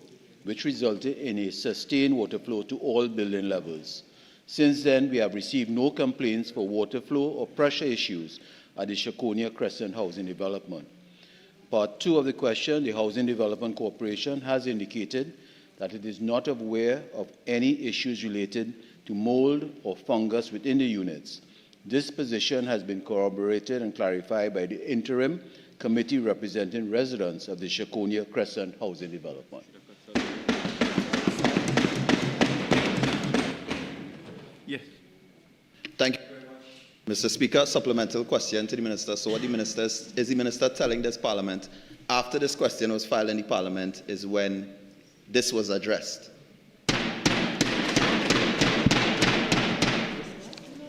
to all building levels. Since then, we have received no complaints for water flow or pressure issues at the Shakonia Crescent Housing Development. Part 2 of the question, the Housing Development Corporation has indicated that it is not aware of any issues related to mold or fungus within the units. This position has been corroborated and clarified by the interim committee representing residents of the Shakonia Crescent Housing Development. Yes. Thank you. Mr. Speaker, supplemental question to the Minister. So what is the Minister telling this Parliament after this question was filed in the Parliament is when this was addressed?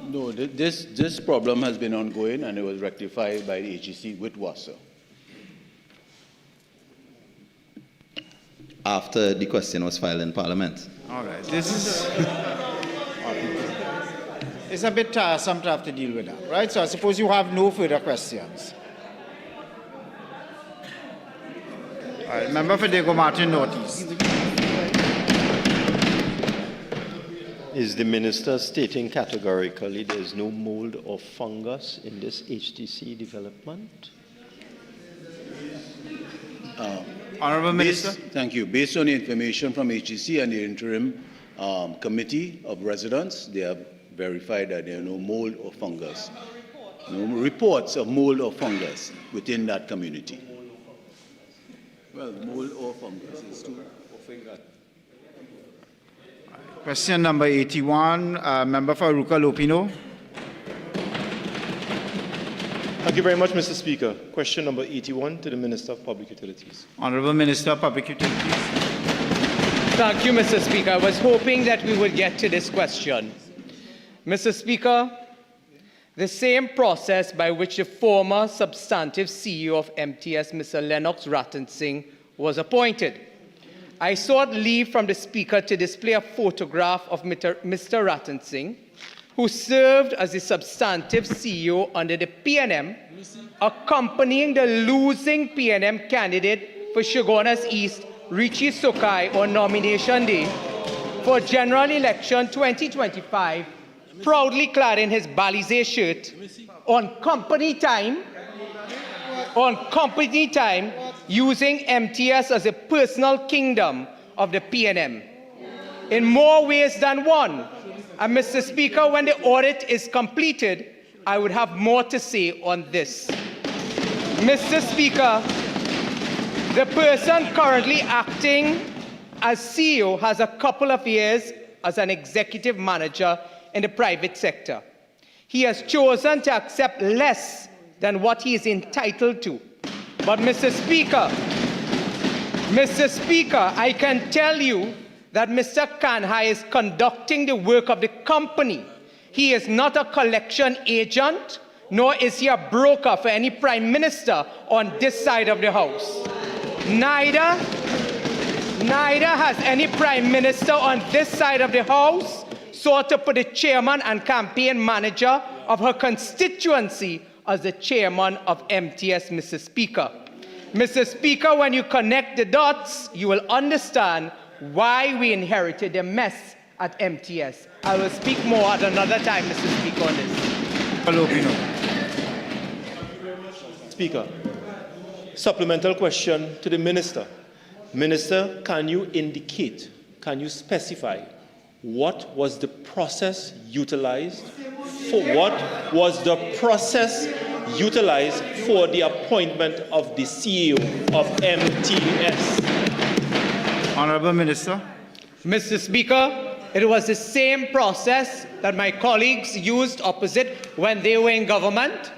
No, this problem has been ongoing and it was rectified by the HEC with WASA. After the question was filed in Parliament? All right. This is... It's a bit tiresome to have to deal with that, right? So I suppose you have no further questions. All right, member for Diego Martin Northeast. Is the minister stating categorically there is no mold or fungus in this HTC development? Honourable Minister. Thank you. Based on the information from HEC and the interim committee of residents, they have verified that there are no mold or fungus. No reports of mold or fungus within that community. Well, mold or fungus is two. Question number 81, member for Aruca Lopino. Thank you very much, Mr. Speaker. Question number 81 to the Minister of Public Utilities. Honourable Minister of Public Utilities. Thank you, Mr. Speaker. I was hoping that we would get to this question. Mr. Speaker, the same process by which the former substantive CEO of MTS, Mr. Lennox Rattensingh, was appointed. I sought leave from the Speaker to display a photograph of Mr. Rattensingh, who served as the substantive CEO under the PNM, accompanying the losing PNM candidate for Chaguanas East, Richie Sokai, on nomination day for general election 2025, proudly clad in his Balize shirt on company time, using MTS as a personal kingdom of the PNM in more ways than one. And Mr. Speaker, when the audit is completed, I would have more to say on this. Mr. Speaker, the person currently acting as CEO has a couple of years as an executive manager in the private sector. He has chosen to accept less than what he is entitled to. But Mr. Speaker, I can tell you that Mr. Kanhai is conducting the work of the company. He is not a collection agent, nor is he a broker for any prime minister on this side of the house. Neither has any prime minister on this side of the house sought to put the chairman and campaign manager of her constituency as the chairman of MTS, Mr. Speaker. Mr. Speaker, when you connect the dots, you will understand why we inherited the mess at MTS. I will speak more at another time, Mr. Speaker, on this. Speaker, supplemental question to the Minister. Minister, can you indicate, can you specify what was the process utilized for the appointment of the CEO of MTS? Honourable Minister. Mr. Speaker, it was the same process that my colleagues used opposite when they were in government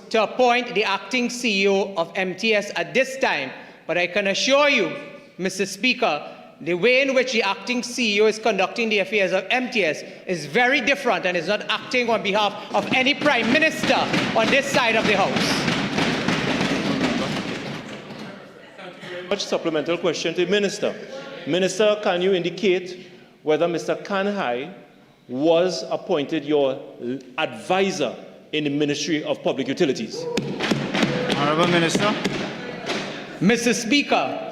to appoint the acting CEO of MTS at this time. But I can assure you, Mr. Speaker, the way in which the acting CEO is conducting the affairs of MTS is very different and is not acting on behalf of any Prime Minister on this side of the House. Much supplemental question to the Minister. Minister, can you indicate whether Mr. Kanhai was appointed your advisor in the Ministry of Public Utilities? Honourable Minister. Mr. Speaker,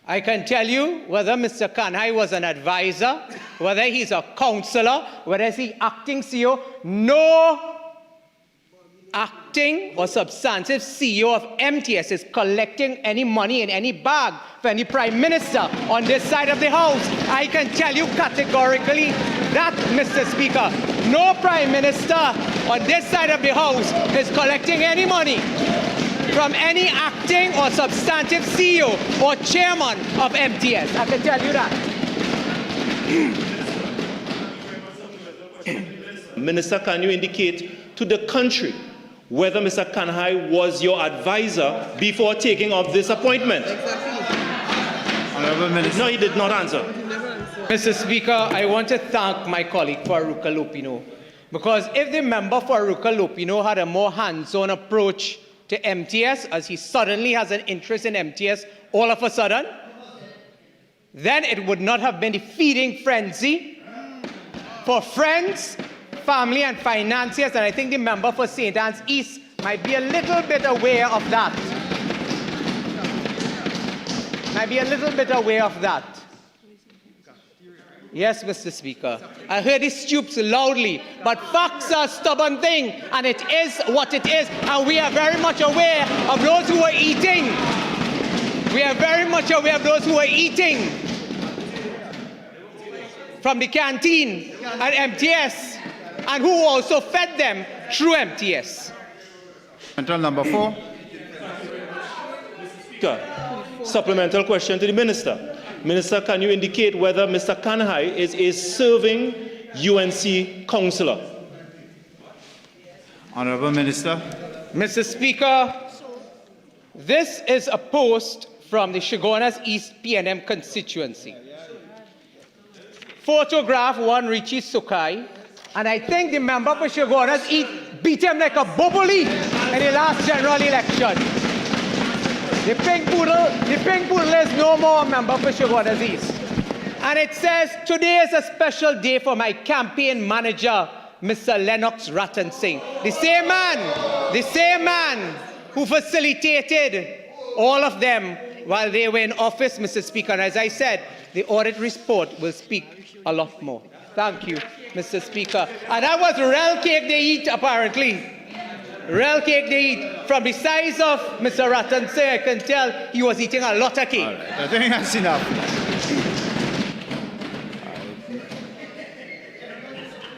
I can tell you whether Mr. Kanhai was an advisor, whether he's a councillor, whether he's acting CEO. No acting or substantive CEO of MTS is collecting any money in any bag for any Prime Minister on this side of the House. I can tell you categorically that, Mr. Speaker, no Prime Minister on this side of the House is collecting any money from any acting or substantive CEO or chairman of MTS. I can tell you that. Minister, can you indicate to the country whether Mr. Kanhai was your advisor before taking up this appointment? Honourable Minister. No, he did not answer. Mr. Speaker, I want to thank my colleague Faruqa Lupino, because if the member Faruqa Lupino had a more hands-on approach to MTS, as he suddenly has an interest in MTS all of a sudden, then it would not have been the feeding frenzy for friends, family and financiers, and I think the member for St. Anne's East might be a little bit aware of that. Yes, Mr. Speaker. I heard he stoops loudly, but facts are a stubborn thing, and it is what it is, and we are very much aware of those who are eating. We are very much aware of those who are eating from the canteen at MTS, and who also fed them through MTS. Number 4. Supplemental question to the Minister. Minister, can you indicate whether Mr. Kanhai is a serving UNC councillor? Honourable Minister. Mr. Speaker, this is a post from the Chaguanas East PNM constituency. Photograph one Richie Sukai, and I think the member for Chaguanas East beat him like a bubbly in the last general election. The pink poodle is no more a member for Chaguanas East. And it says, today is a special day for my campaign manager, Mr. Lennox Ratan Singh. The same man who facilitated all of them while they were in office, Mr. Speaker. And as I said, the audit report will speak a lot more. Thank you, Mr. Speaker. And that was real cake they eat, apparently. Real cake they eat. From the size of Mr. Ratan Singh, I can tell he was eating a lot of cake. All right. I think that's enough.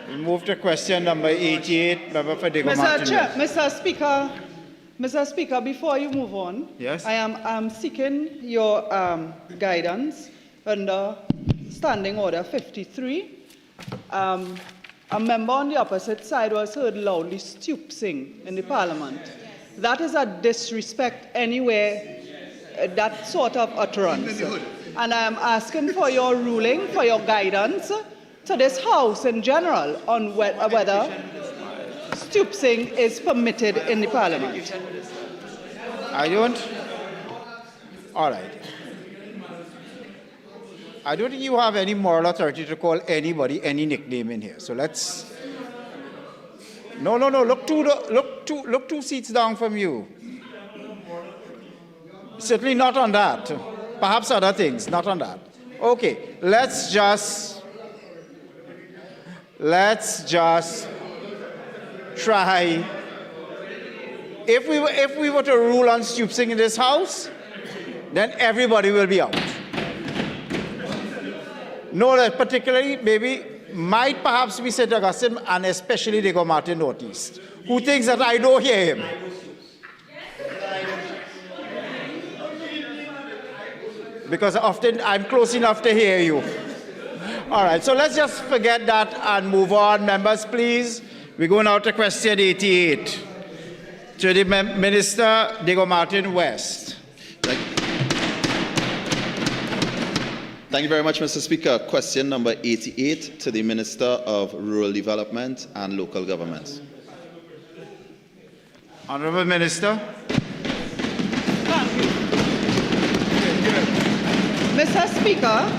We move to question number 88, Member for Diego Martinez. Mr. Speaker, before you move on, yes? I am seeking your guidance under Standing Order 53. A member on the opposite side was heard loudly stoop-sing in the Parliament. That is a disrespect anywhere, that sort of utterance. And I am asking for your ruling, for your guidance to this House in general on whether stoop-sing is permitted in the Parliament. All right. I don't think you have any moral authority to call anybody any nickname in here. So let's. No. Look two seats down from you. Certainly not on that. Perhaps other things, not on that. Okay, let's just try. If we were to rule on stooping in this house, then everybody will be out. No, that particularly maybe might perhaps be St. Augustine and especially Diego Martin Northeast, who thinks that I don't hear him. Because often I'm close enough to hear you. All right, so let's just forget that and move on. Members, please. We go now to question 88. To the Minister, Diego Martin West. Thank you very much, Mr. Speaker. Question number 88 to the Minister of Rural Development and Local Governments. Honourable Minister. Mr. Speaker,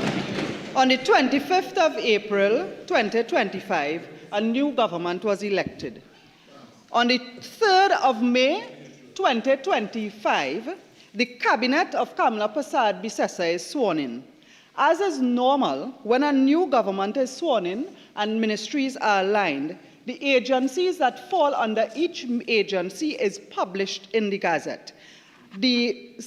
on the 25th of April 2025, a new government was elected. On the 3rd of May 2025, the cabinet of Kamla Prasad Bisesa is sworn in. As is normal, when a new government is sworn in and ministries are aligned, the agencies that fall under each agency is published in the Gazette. The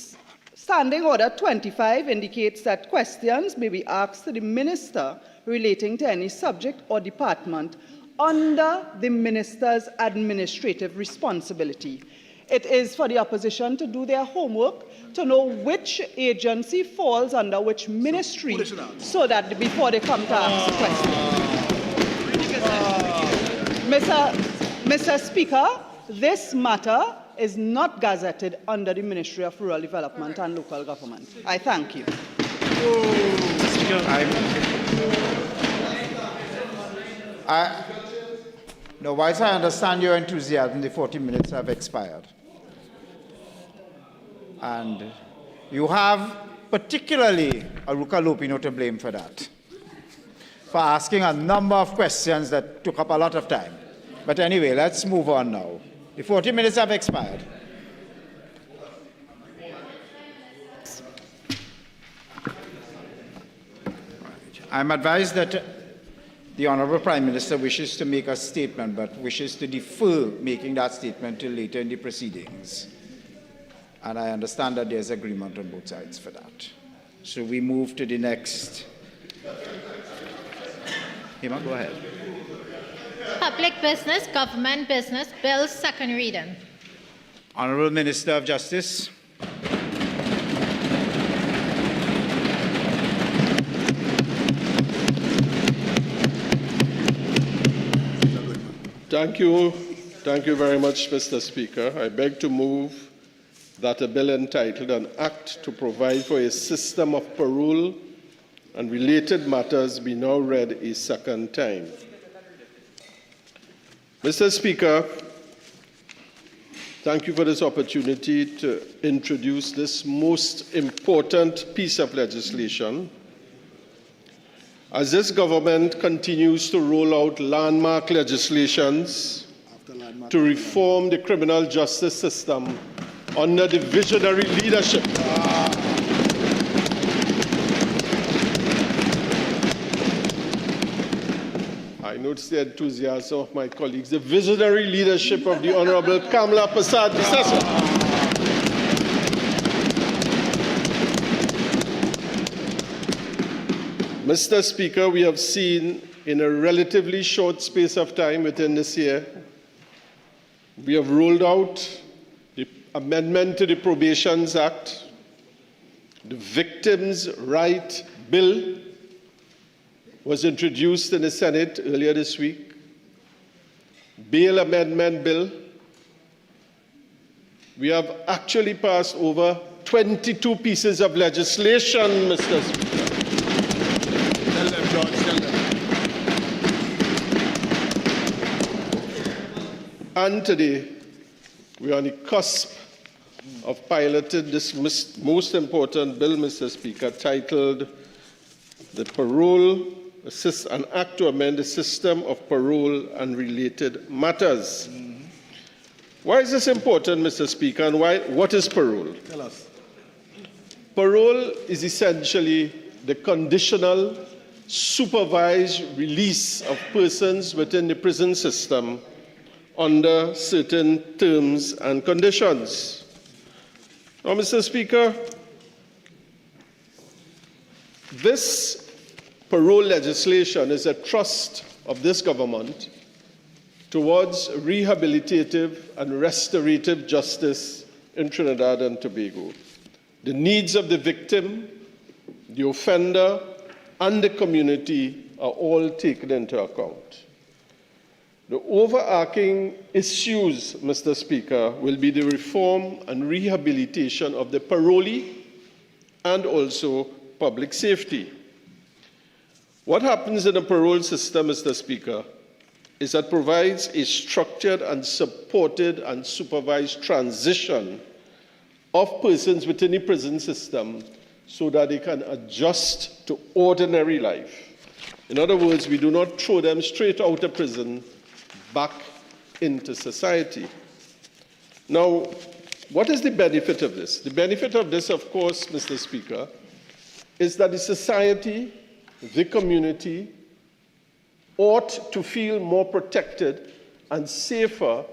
Standing Order 25 indicates that questions may be asked to the minister relating to any subject or department under the minister's administrative responsibility. It is for the opposition to do their homework to know which agency falls under which ministry so that before they come to ask the question. Mr. Speaker, this matter is not gazetted under the Ministry of Rural Development and Local Government. I thank you. No, whilst I understand your enthusiasm, the 40 minutes have expired. And you have particularly Aruka Lupino to blame for that, for asking a number of questions that took up a lot of time. But anyway, let's move on now. The 40 minutes have expired. I'm advised that the Honourable Prime Minister wishes to make a statement, but wishes to defer making that statement till later in the proceedings. And I understand that there's agreement on both sides for that. So we move to the next. Hima, go ahead. Public business, government business, bills, second reading. Honourable Minister of Justice. Thank you. Thank you very much, Mr. Speaker. I beg to move that a bill entitled An Act to Provide for a System of Parole and Related Matters be now read a second time. Mr. Speaker, thank you for this opportunity to introduce this most important piece of legislation. As this government continues to roll out landmark legislations to reform the criminal justice system under the visionary leadership I notice the enthusiasm of my colleagues, the visionary leadership of the Honourable Kamla Prasad Bisesa. Mr. Speaker, we have seen in a relatively short space of time within this year, we have rolled out the amendment to the Probations Act, the Victims' Right Bill was introduced in the Senate earlier this week, Bail Amendment Bill. We have actually passed over 22 pieces of legislation, Mr. Speaker. Tell them, George, tell them. And today, we are on the cusp of piloting this most important bill, Mr. Speaker, titled the Parole an Act to Amend the System of Parole and Related Matters. Why is this important, Mr. Speaker, and what is parole? Tell us. Parole is essentially the conditional supervised release of persons within the prison system under certain terms and conditions. Now, Mr. Speaker, this parole legislation is a thrust of this government towards rehabilitative and restorative justice in Trinidad and Tobago. The needs of the victim, the offender, and the community are all taken into account. The overarching issues, Mr. Speaker, will be the reform and rehabilitation of the parolee and also public safety. What happens in the parole system, Mr. Speaker, is that provides a structured and supported and supervised transition of persons within the prison system so that they can adjust to ordinary life. In other words, we do not throw them straight out of prison back into society. Now, what is the benefit of this? The benefit of this, of course, Mr. Speaker, is that the society, the community, ought to feel more protected and safer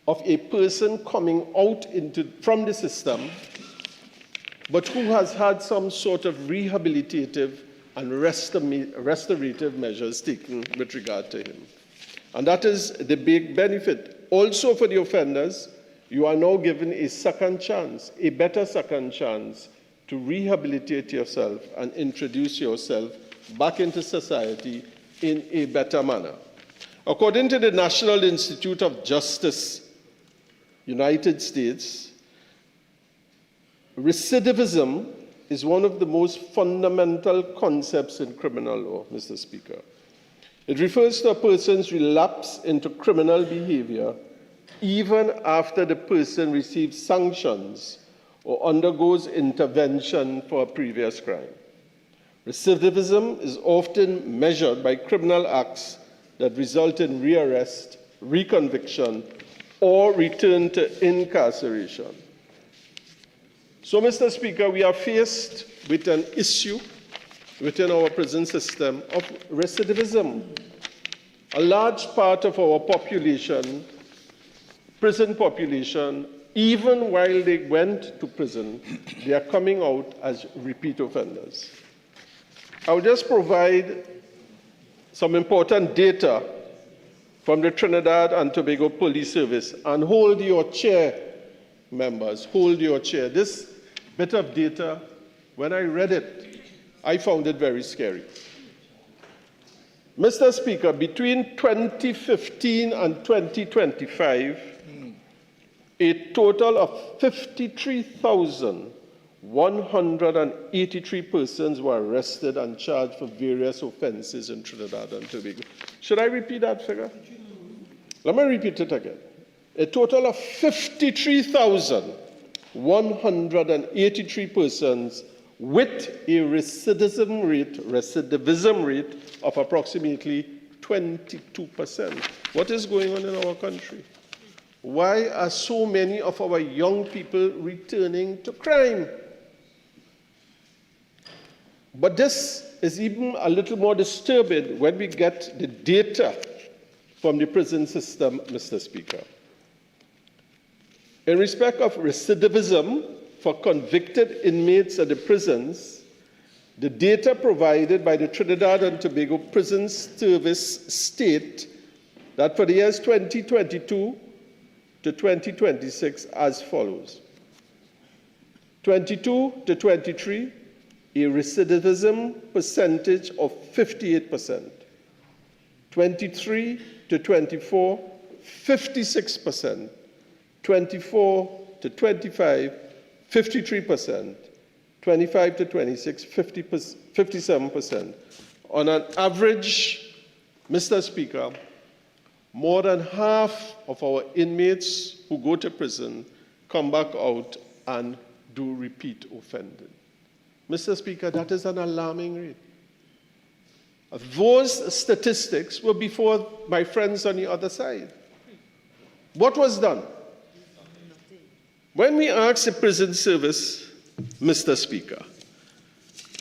of a person coming out from the system, but who has had some sort of rehabilitative and restorative measures taken with regard to him. And that is the big benefit. Also for the offenders, you are now given a second chance, a better second chance to rehabilitate yourself and introduce yourself back into society in a better manner. According to the National Institute of Justice, United States, recidivism is one of the most fundamental concepts in criminal law, Mr. Speaker. It refers to a person's relapse into criminal behavior even after the person receives sanctions or undergoes intervention for a previous crime. Recidivism is often measured by criminal acts that result in rearrest, reconviction, or return to incarceration. So, Mr. Speaker, we are faced with an issue within our prison system of recidivism. A large part of our population, prison population, even while they went to prison, they are coming out as repeat offenders. I'll just provide some important data from the Trinidad and Tobago Police Service, and hold your chair, members, hold your chair. This bit of data, when I read it, I found it very scary. Mr. Speaker, between 2015 and 2025, a total of 53,183 persons were arrested and charged for various offenses in Trinidad and Tobago. Should I repeat that figure? Let me repeat it again. A total of 53,183 persons with a recidivism rate of approximately 22%. What is going on in our country? Why are so many of our young people returning to crime? But this is even a little more disturbing when we get the data from the prison system, Mr. Speaker. In respect of recidivism for convicted inmates at the prisons, the data provided by the Trinidad and Tobago Prison Service state that for the years 2022 to 2026 as follows. 22 to 23, a recidivism percentage of 58%. 23 to 24, 56%. 24 to 25, 53%. 25 to 26, 57%. On an average, Mr. Speaker, more than half of our inmates who go to prison come back out and do repeat offending. Mr. Speaker, that is an alarming rate. Those statistics were before my friends on the other side. What was done? When we asked the prison service, Mr. Speaker,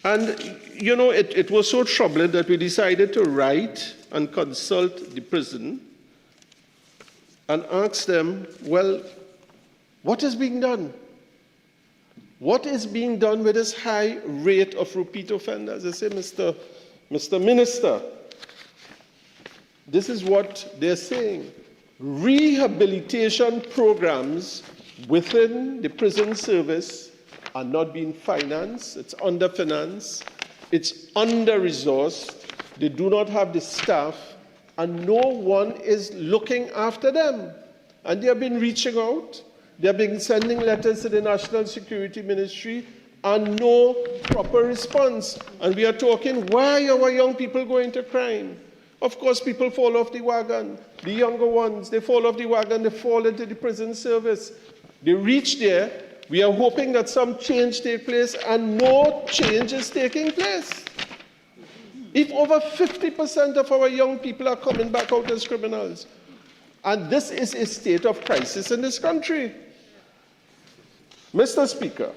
And, you know, it was so troubling that we decided to write and consult the prison and ask them, well, what is being done? What is being done with this high rate of repeat offenders? I say, Mr. Minister, this is what they're saying. Rehabilitation programs within the prison service are not being financed. It's underfinanced. It's under-resourced. They do not have the staff, and no one is looking after them. And they have been reaching out. They have been sending letters to the National Security Ministry, and no proper response. And we are talking, why are our young people going to crime? Of course, people fall off the wagon. The younger ones, they fall off the wagon, they fall into the prison service. They reach there. We are hoping that some change takes place, and no change is taking place. If over 50% of our young people are coming back out as criminals, and this is a state of crisis in this country. Mr. Speaker,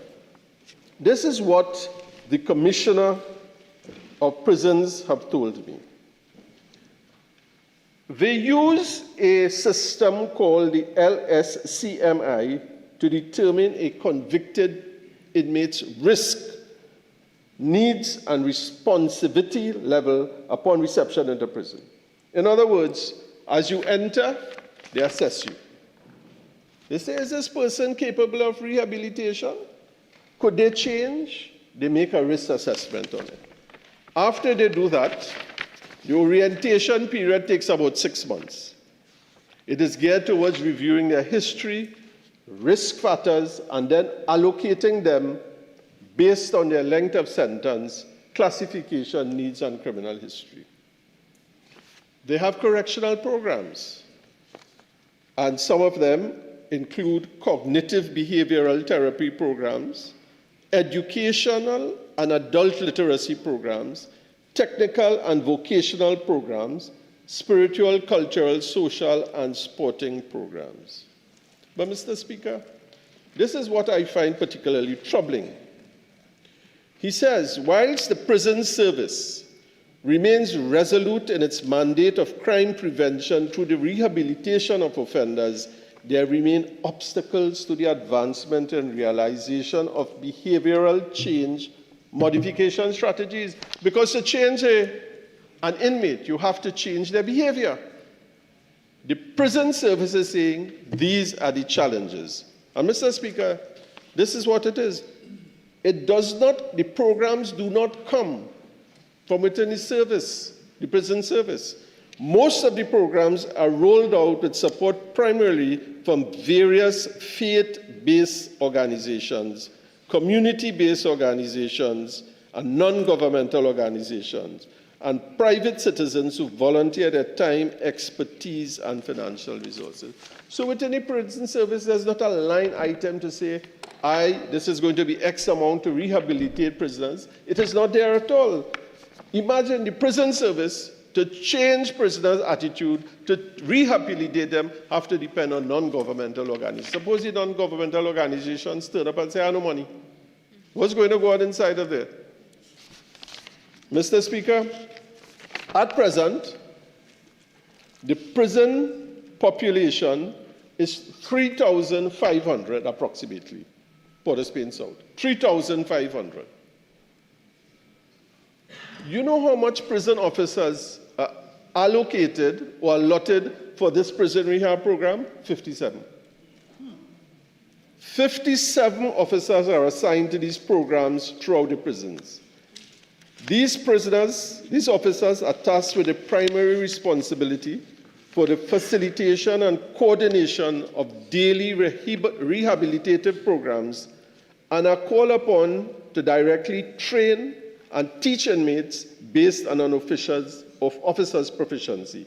this is what the Commissioner of Prisons have told me. They use a system called the LSCMI to determine a convicted inmate's risk, needs, and responsibility level upon reception into prison. In other words, as you enter, they assess you. They say, is this person capable of rehabilitation? Could they change? They make a risk assessment on it. After they do that, the orientation period takes about 6 months. It is geared towards reviewing their history, risk factors, and then allocating them based on their length of sentence, classification, needs, and criminal history. They have correctional programs, and some of them include cognitive behavioral therapy programs, educational and adult literacy programs, technical and vocational programs, spiritual, cultural, social, and sporting programs. But, Mr. Speaker, this is what I find particularly troubling. He says, whilst the prison service remains resolute in its mandate of crime prevention through the rehabilitation of offenders, there remain obstacles to the advancement and realization of behavioral change modification strategies. Because to change an inmate, you have to change their behavior. The prison service is saying these are the challenges. And Mr. Speaker, this is what it is. It does not, the programs do not come from within the service, the prison service. Most of the programs are rolled out with support primarily from various faith-based organizations, community-based organizations, and non-governmental organizations, and private citizens who volunteer their time, expertise, and financial resources. So within the prison service, there's not a line item to say, this is going to be X amount to rehabilitate prisoners. It is not there at all. Imagine the prison service, to change prisoners' attitude, to rehabilitate them, have to depend on non-governmental organizations. Suppose the non-governmental organizations turn up and say, I have no money. What's going to go on inside of there? Mr. Speaker, at present, the prison population is 3,500 approximately, Port-au-Spain South. 3,500. You know how much prison officers are allocated or allotted for this prison rehab program? 57. 57 officers are assigned to these programs throughout the prisons. These officers are tasked with the primary responsibility for the facilitation and coordination of daily rehabilitative programs and are called upon to directly train and teach inmates based on an officer's proficiency.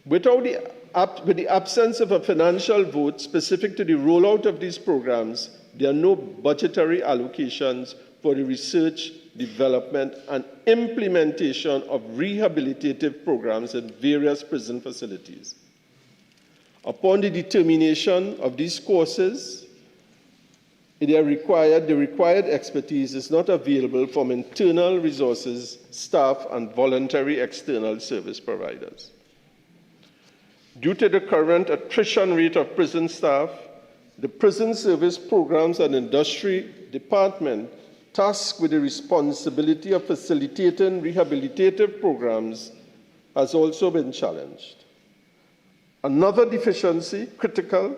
With the absence of a financial vote specific to the rollout of these programs, there are no budgetary allocations for the research, development, and implementation of rehabilitative programs in various prison facilities. Upon the determination of these courses the required expertise is not available from internal resources, staff, and voluntary external service providers. Due to the current attrition rate of prison staff, the Prison Service Programs and Industry Department, tasked with the responsibility of facilitating rehabilitative programs, has also been challenged. Another deficiency, critical,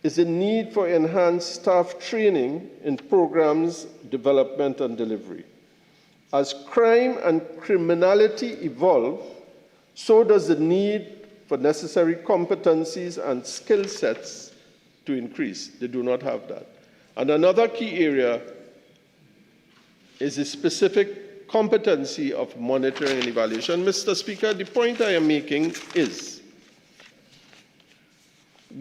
is the need for enhanced staff training in programs development and delivery. As crime and criminality evolve, so does the need for necessary competencies and skill sets to increase. They do not have that. And another key area is the specific competency of monitoring and evaluation. Mr. Speaker, the point I am making is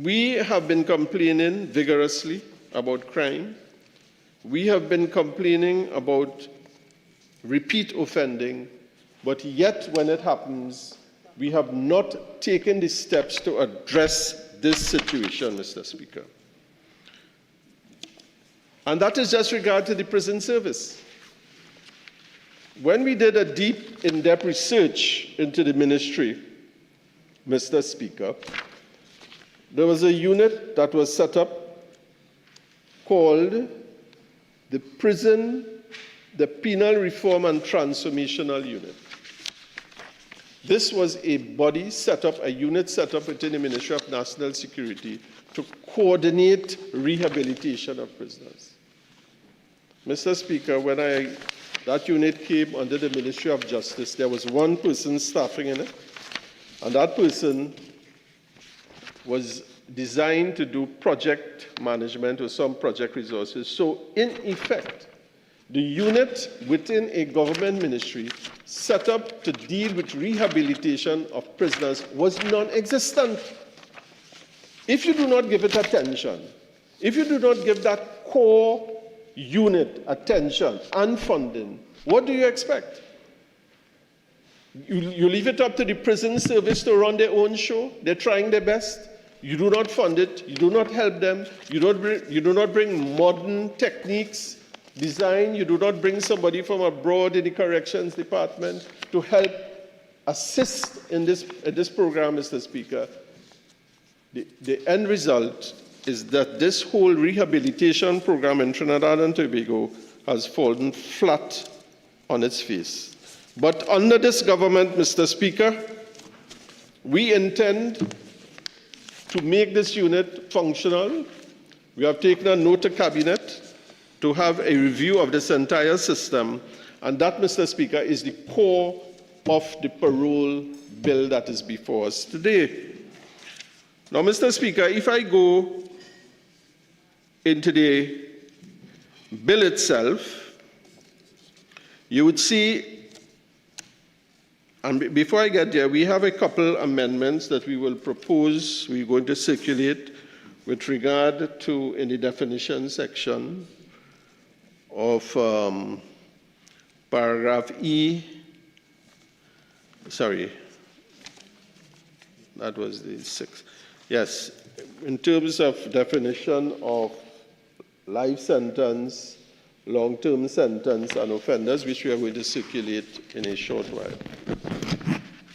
we have been complaining vigorously about crime. We have been complaining about repeat offending, but yet when it happens, we have not taken the steps to address this situation, Mr. Speaker. And that is just regard to the prison service. When we did a deep, in-depth research into the ministry, Mr. Speaker, there was a unit that was set up called the Penal Reform and Transformational Unit. This was a body set up, a unit set up within the Ministry of National Security to coordinate rehabilitation of prisoners. Mr. Speaker, when that unit came under the Ministry of Justice, there was one person staffing in it, and that person was designed to do project management with some project resources. So, in effect, the unit within a government ministry set up to deal with rehabilitation of prisoners was non-existent. If you do not give it attention, if you do not give that core unit attention and funding, what do you expect? You leave it up to the prison service to run their own show. They're trying their best. You do not fund it. You do not help them. You do not bring modern techniques, design. You do not bring somebody from abroad in the corrections department to help assist in this program, Mr. Speaker. The end result is that this whole rehabilitation program in Trinidad and Tobago has fallen flat on its face. But under this government, Mr. Speaker, we intend to make this unit functional. We have taken a note to Cabinet to have a review of this entire system, and that, Mr. Speaker, is the core of the parole bill that is before us today. Now, Mr. Speaker, if I go into the bill itself, you would see, and before I get there, we have a couple amendments that we will propose, we're going to circulate with regard to, in the definition section of paragraph E, sorry, that was the 6th. Yes, in terms of definition of life sentence, long-term sentence, and offenders, which we are going to circulate in a short while.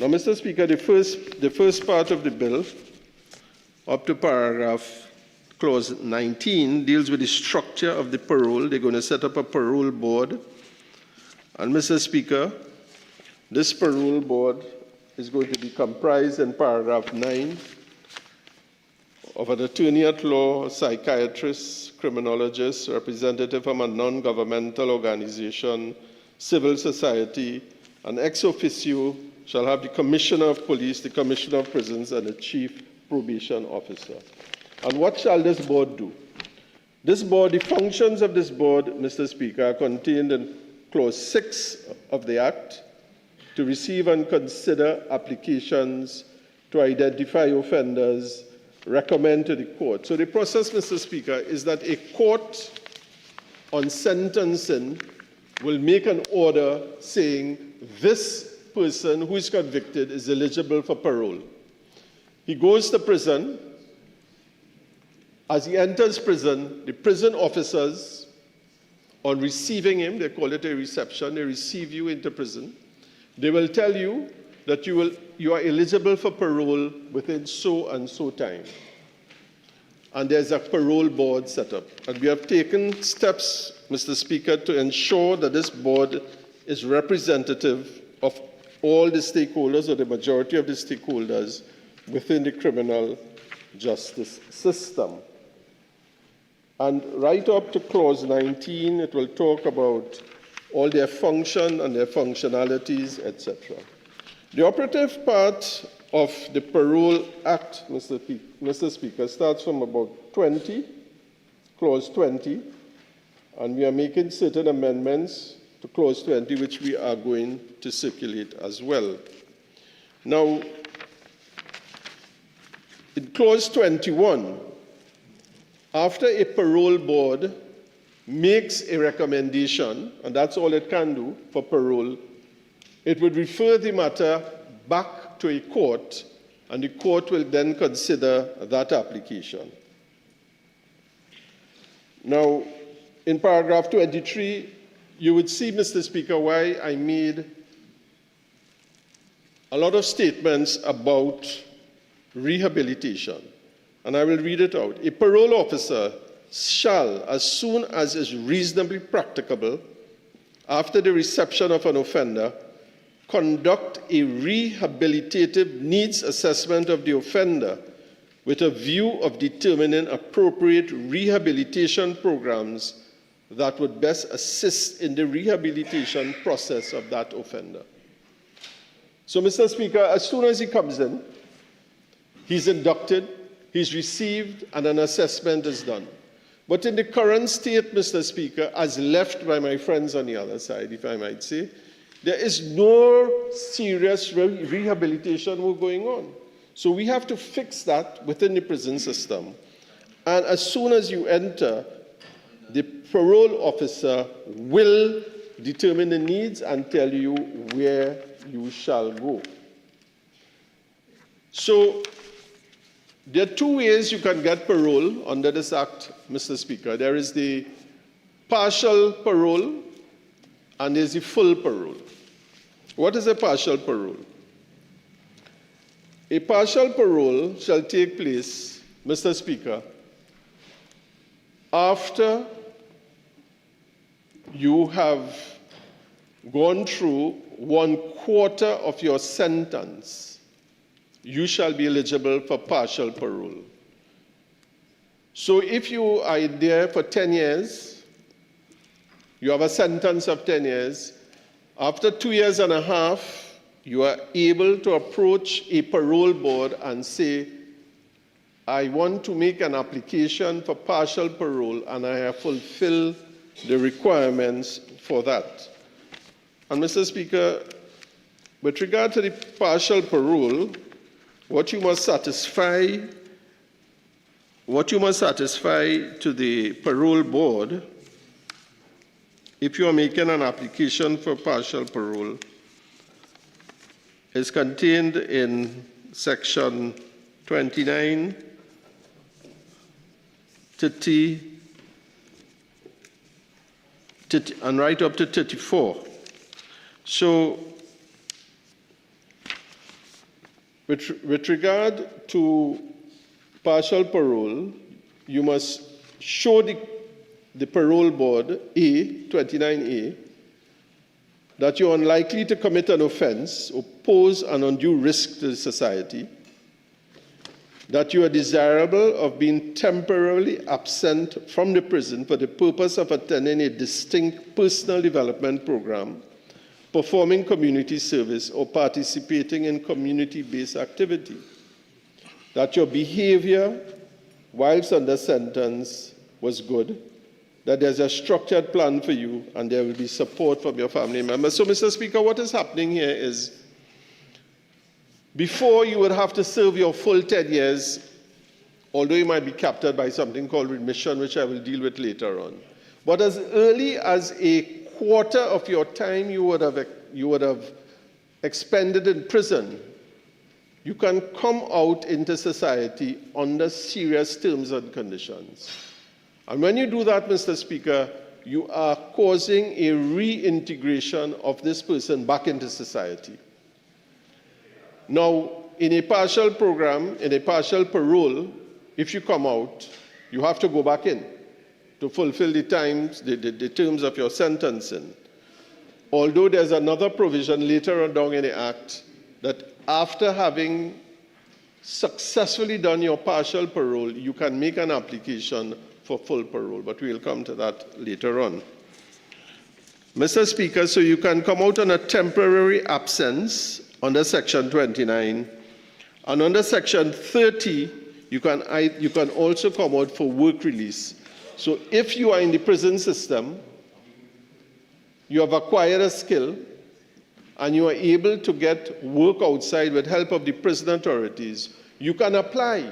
Now, Mr. Speaker, the first part of the bill, up to paragraph clause 19, deals with the structure of the parole. They're going to set up a parole board. And, Mr. Speaker, this parole board is going to be comprised in paragraph 9 of an attorney at law, psychiatrist, criminologist, representative from a non-governmental organization, civil society, and ex officio shall have the Commissioner of Police, the Commissioner of Prisons, and the Chief Probation Officer. And what shall this board do? This board, the functions of this board, Mr. Speaker, are contained in clause 6 of the Act, to receive and consider applications, to identify offenders, recommend to the court. So the process, Mr. Speaker, is that a court on sentencing will make an order saying this person who is convicted is eligible for parole. He goes to prison, As he enters prison, the prison officers, on receiving him, they call it a reception, they receive you into prison, they will tell you that you are eligible for parole within so and so time. And there's a parole board set up. And we have taken steps, Mr. Speaker, to ensure that this board is representative of all the stakeholders, or the majority of the stakeholders, within the criminal justice system. And right up to clause 19, it will talk about all their function and their functionalities, etc. The operative part of the Parole Act, Mr. Speaker, starts from about 20, clause 20, and we are making certain amendments to clause 20, which we are going to circulate as well. Now, in clause 21, after a parole board makes a recommendation, and that's all it can do for parole, it would refer the matter back to a court, and the court will then consider that application. Now, in paragraph 23, you would see, Mr. Speaker, why I made a lot of statements about rehabilitation. And I will read it out. A parole officer shall, as soon as is reasonably practicable, after the reception of an offender, conduct a rehabilitative needs assessment of the offender with a view of determining appropriate rehabilitation programs that would best assist in the rehabilitation process of that offender. So, Mr. Speaker, as soon as he comes in, he's inducted, he's received, and an assessment is done. But in the current state, Mr. Speaker, as left by my friends on the other side, if I might say, there is no serious rehabilitation work going on. So we have to fix that within the prison system. And as soon as you enter, the parole officer will determine the needs and tell you where you shall go. So there are two ways you can get parole under this act, Mr. Speaker. There is the partial parole and there's the full parole. What is a partial parole? A partial parole shall take place, Mr. Speaker, after you have gone through 1/4 of your sentence. You shall be eligible for partial parole. So if you are there for 10 years, you have a sentence of 10 years, after 2.5 years, you are able to approach a parole board and say, I want to make an application for partial parole and I have fulfilled the requirements for that. And Mr. Speaker, with regard to the partial parole, what you must satisfy to the parole board, if you are making an application for partial parole, is contained in section 29, 30, and right up to 34. So, with regard to partial parole, you must show the parole board, A, 29A, that you are unlikely to commit an offense or pose an undue risk to the society, that you are desirable of being temporarily absent from the prison for the purpose of attending a distinct personal development program, performing community service, or participating in community-based activity, that your behavior whilst under sentence was good, that there's a structured plan for you, and there will be support from your family members. So, Mr. Speaker, what is happening here is, before you would have to serve your full 10 years, although you might be captured by something called remission, which I will deal with later on. But as early as 1/4 of your time you would have expended in prison, you can come out into society under serious terms and conditions. And when you do that, Mr. Speaker, you are causing a reintegration of this person back into society. Now, in a partial program, in a partial parole, if you come out, you have to go back in to fulfill the terms of your sentencing. Although there's another provision later on down in the Act that after having successfully done your partial parole, you can make an application for full parole, but we'll come to that later on. Mr. Speaker, so you can come out on a temporary absence under Section 29, and under Section 30, you can also come out for work release. So if you are in the prison system, you have acquired a skill, and you are able to get work outside with help of the prison authorities, you can apply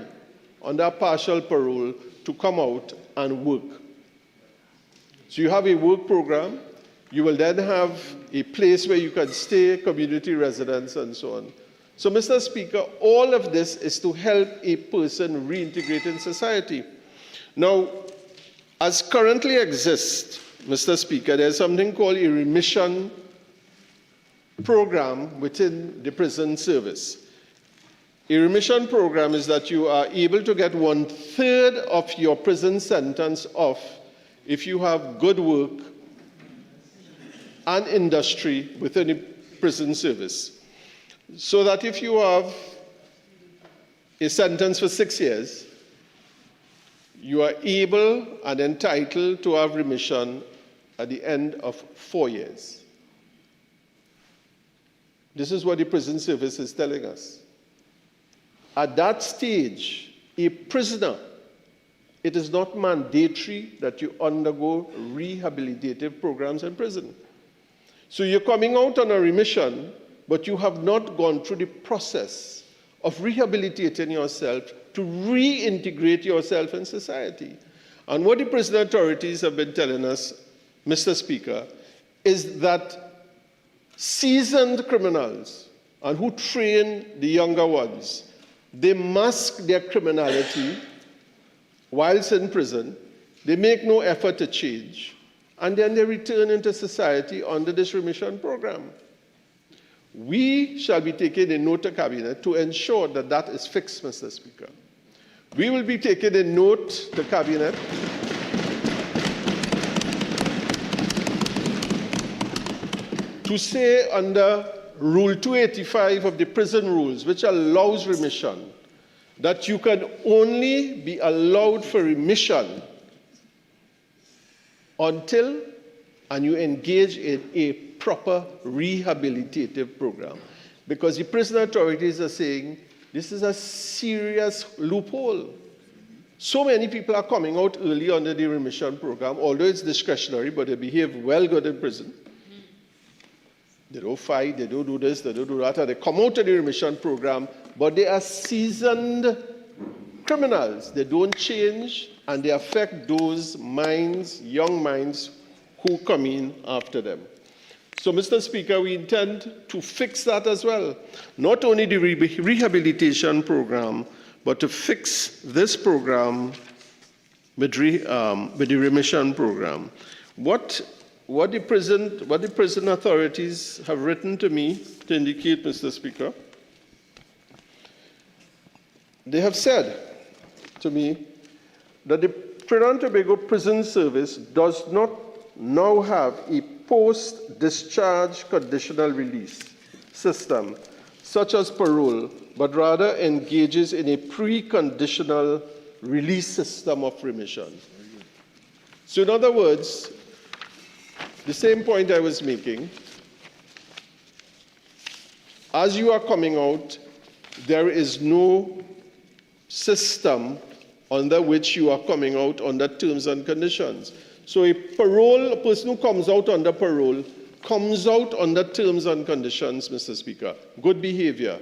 under partial parole to come out and work. So you have a work program, you will then have a place where you can stay, community residence, and so on. So, Mr. Speaker, all of this is to help a person reintegrate in society. Now, as currently exists, Mr. Speaker, there's something called a remission program within the prison service. A remission program is that you are able to get 1/3 of your prison sentence off if you have good work and industry within the prison service. So that if you have a sentence for 6 years, you are able and entitled to have remission at the end of 4 years. This is what the prison service is telling us. At that stage, a prisoner, it is not mandatory that you undergo rehabilitative programs in prison. So you're coming out on a remission, but you have not gone through the process of rehabilitating yourself to reintegrate yourself in society. And what the prison authorities have been telling us, Mr. Speaker, is that seasoned criminals and who train the younger ones, they mask their criminality whilst in prison. They make no effort to change, and then they return into society under this remission program. We shall be taking a note to Cabinet to ensure that that is fixed, Mr. Speaker. We will be taking a note to Cabinet to say under Rule 285 of the prison rules, which allows remission, that you can only be allowed for remission until and you engage in a proper rehabilitative program. Because the prison authorities are saying this is a serious loophole. So many people are coming out early under the remission program, although it's discretionary, but they behave well good in prison. They don't fight, they don't do this, they don't do that, and they come out of the remission program, but they are seasoned criminals. They don't change, and they affect those minds, young minds, who come in after them. So, Mr. Speaker, we intend to fix that as well. Not only the rehabilitation program, but to fix this program with the remission program. What the prison authorities have written to me to indicate, Mr. Speaker, they have said to me that the Trinidad and Tobago Prison Service does not now have a post-discharge conditional release system, such as parole, but rather engages in a preconditional release system of remission. So in other words, the same point I was making, as you are coming out, there is no system under which you are coming out under terms and conditions. So a person who comes out under parole comes out under terms and conditions, Mr. Speaker. Good behavior.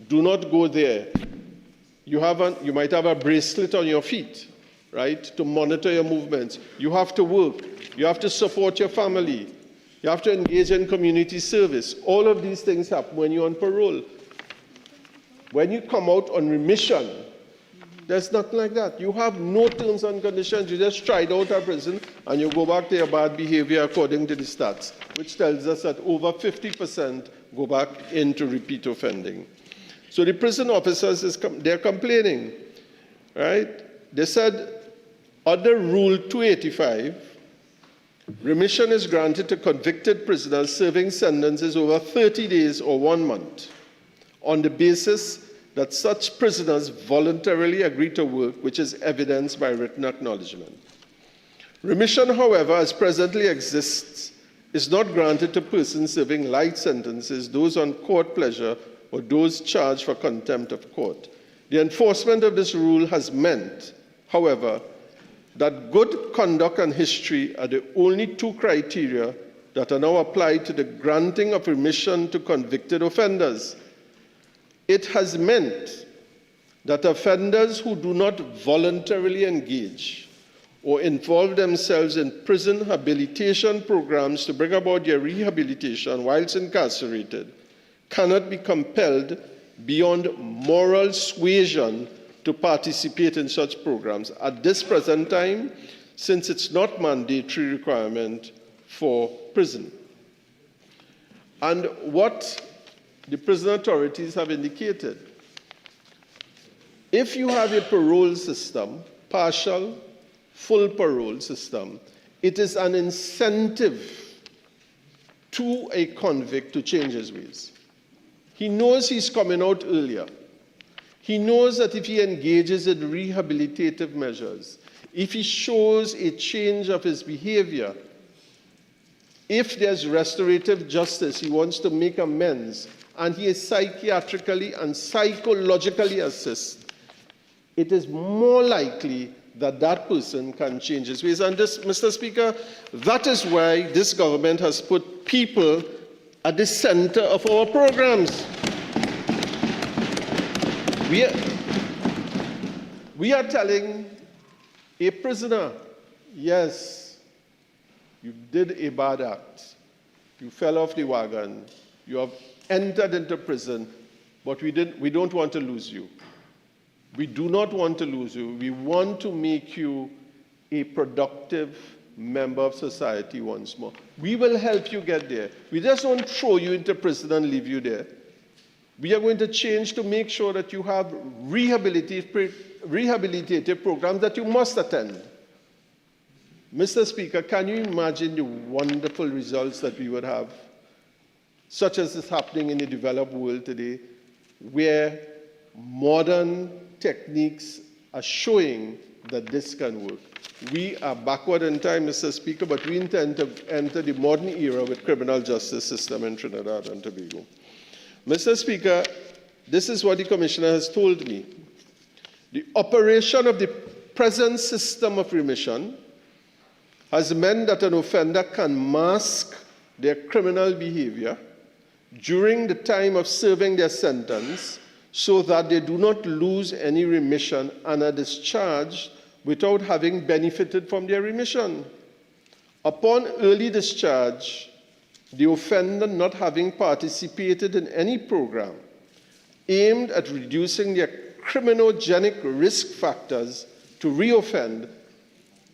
Do not go there. You might have a bracelet on your feet, right, to monitor your movements. You have to work. You have to support your family. You have to engage in community service. All of these things happen when you're on parole. when you come out on remission, there's nothing like that. You have no terms and conditions. You just tried out of prison and you go back to your bad behavior according to the stats, which tells us that over 50% go back into repeat offending. So the prison officers, they're complaining, right? They said under Rule 285, remission is granted to convicted prisoners serving sentences over 30 days or 1 month on the basis that such prisoners voluntarily agree to work, which is evidenced by written acknowledgement. Remission, however, as presently exists, is not granted to persons serving light sentences, those on court pleasure, or those charged for contempt of court. The enforcement of this rule has meant, however, that good conduct and history are the only two criteria that are now applied to the granting of remission to convicted offenders. It has meant that offenders who do not voluntarily engage or involve themselves in prison rehabilitation programs to bring about their rehabilitation whilst incarcerated cannot be compelled beyond moral suasion to participate in such programs at this present time, since it's not mandatory requirement for prison. And what the prison authorities have indicated, if you have a parole system, partial, full parole system, it is an incentive to a convict to change his ways. He knows he's coming out earlier. He knows that if he engages in rehabilitative measures, if he shows a change of his behavior, if there's restorative justice, he wants to make amends, and he is psychiatrically and psychologically assessed, it is more likely that that person can change his ways. And this, Mr. Speaker, that is why this government has put people at the center of our programs. We are telling a prisoner, yes, you did a bad act, you fell off the wagon, you have entered into prison, but we don't want to lose you. We do not want to lose you. We want to make you a productive member of society once more. We will help you get there. We just don't throw you into prison and leave you there. We are going to change to make sure that you have rehabilitative programs that you must attend. Mr. Speaker, can you imagine the wonderful results that we would have, such as is happening in the developed world today, where modern techniques are showing that this can work? We are backward in time, Mr. Speaker, but we intend to enter the modern era with criminal justice system in Trinidad and Tobago. Mr. Speaker, this is what the Commissioner has told me. The operation of the present system of remission has meant that an offender can mask their criminal behavior during the time of serving their sentence so that they do not lose any remission and are discharged without having benefited from their remission. Upon early discharge, the offender not having participated in any program aimed at reducing their criminogenic risk factors to reoffend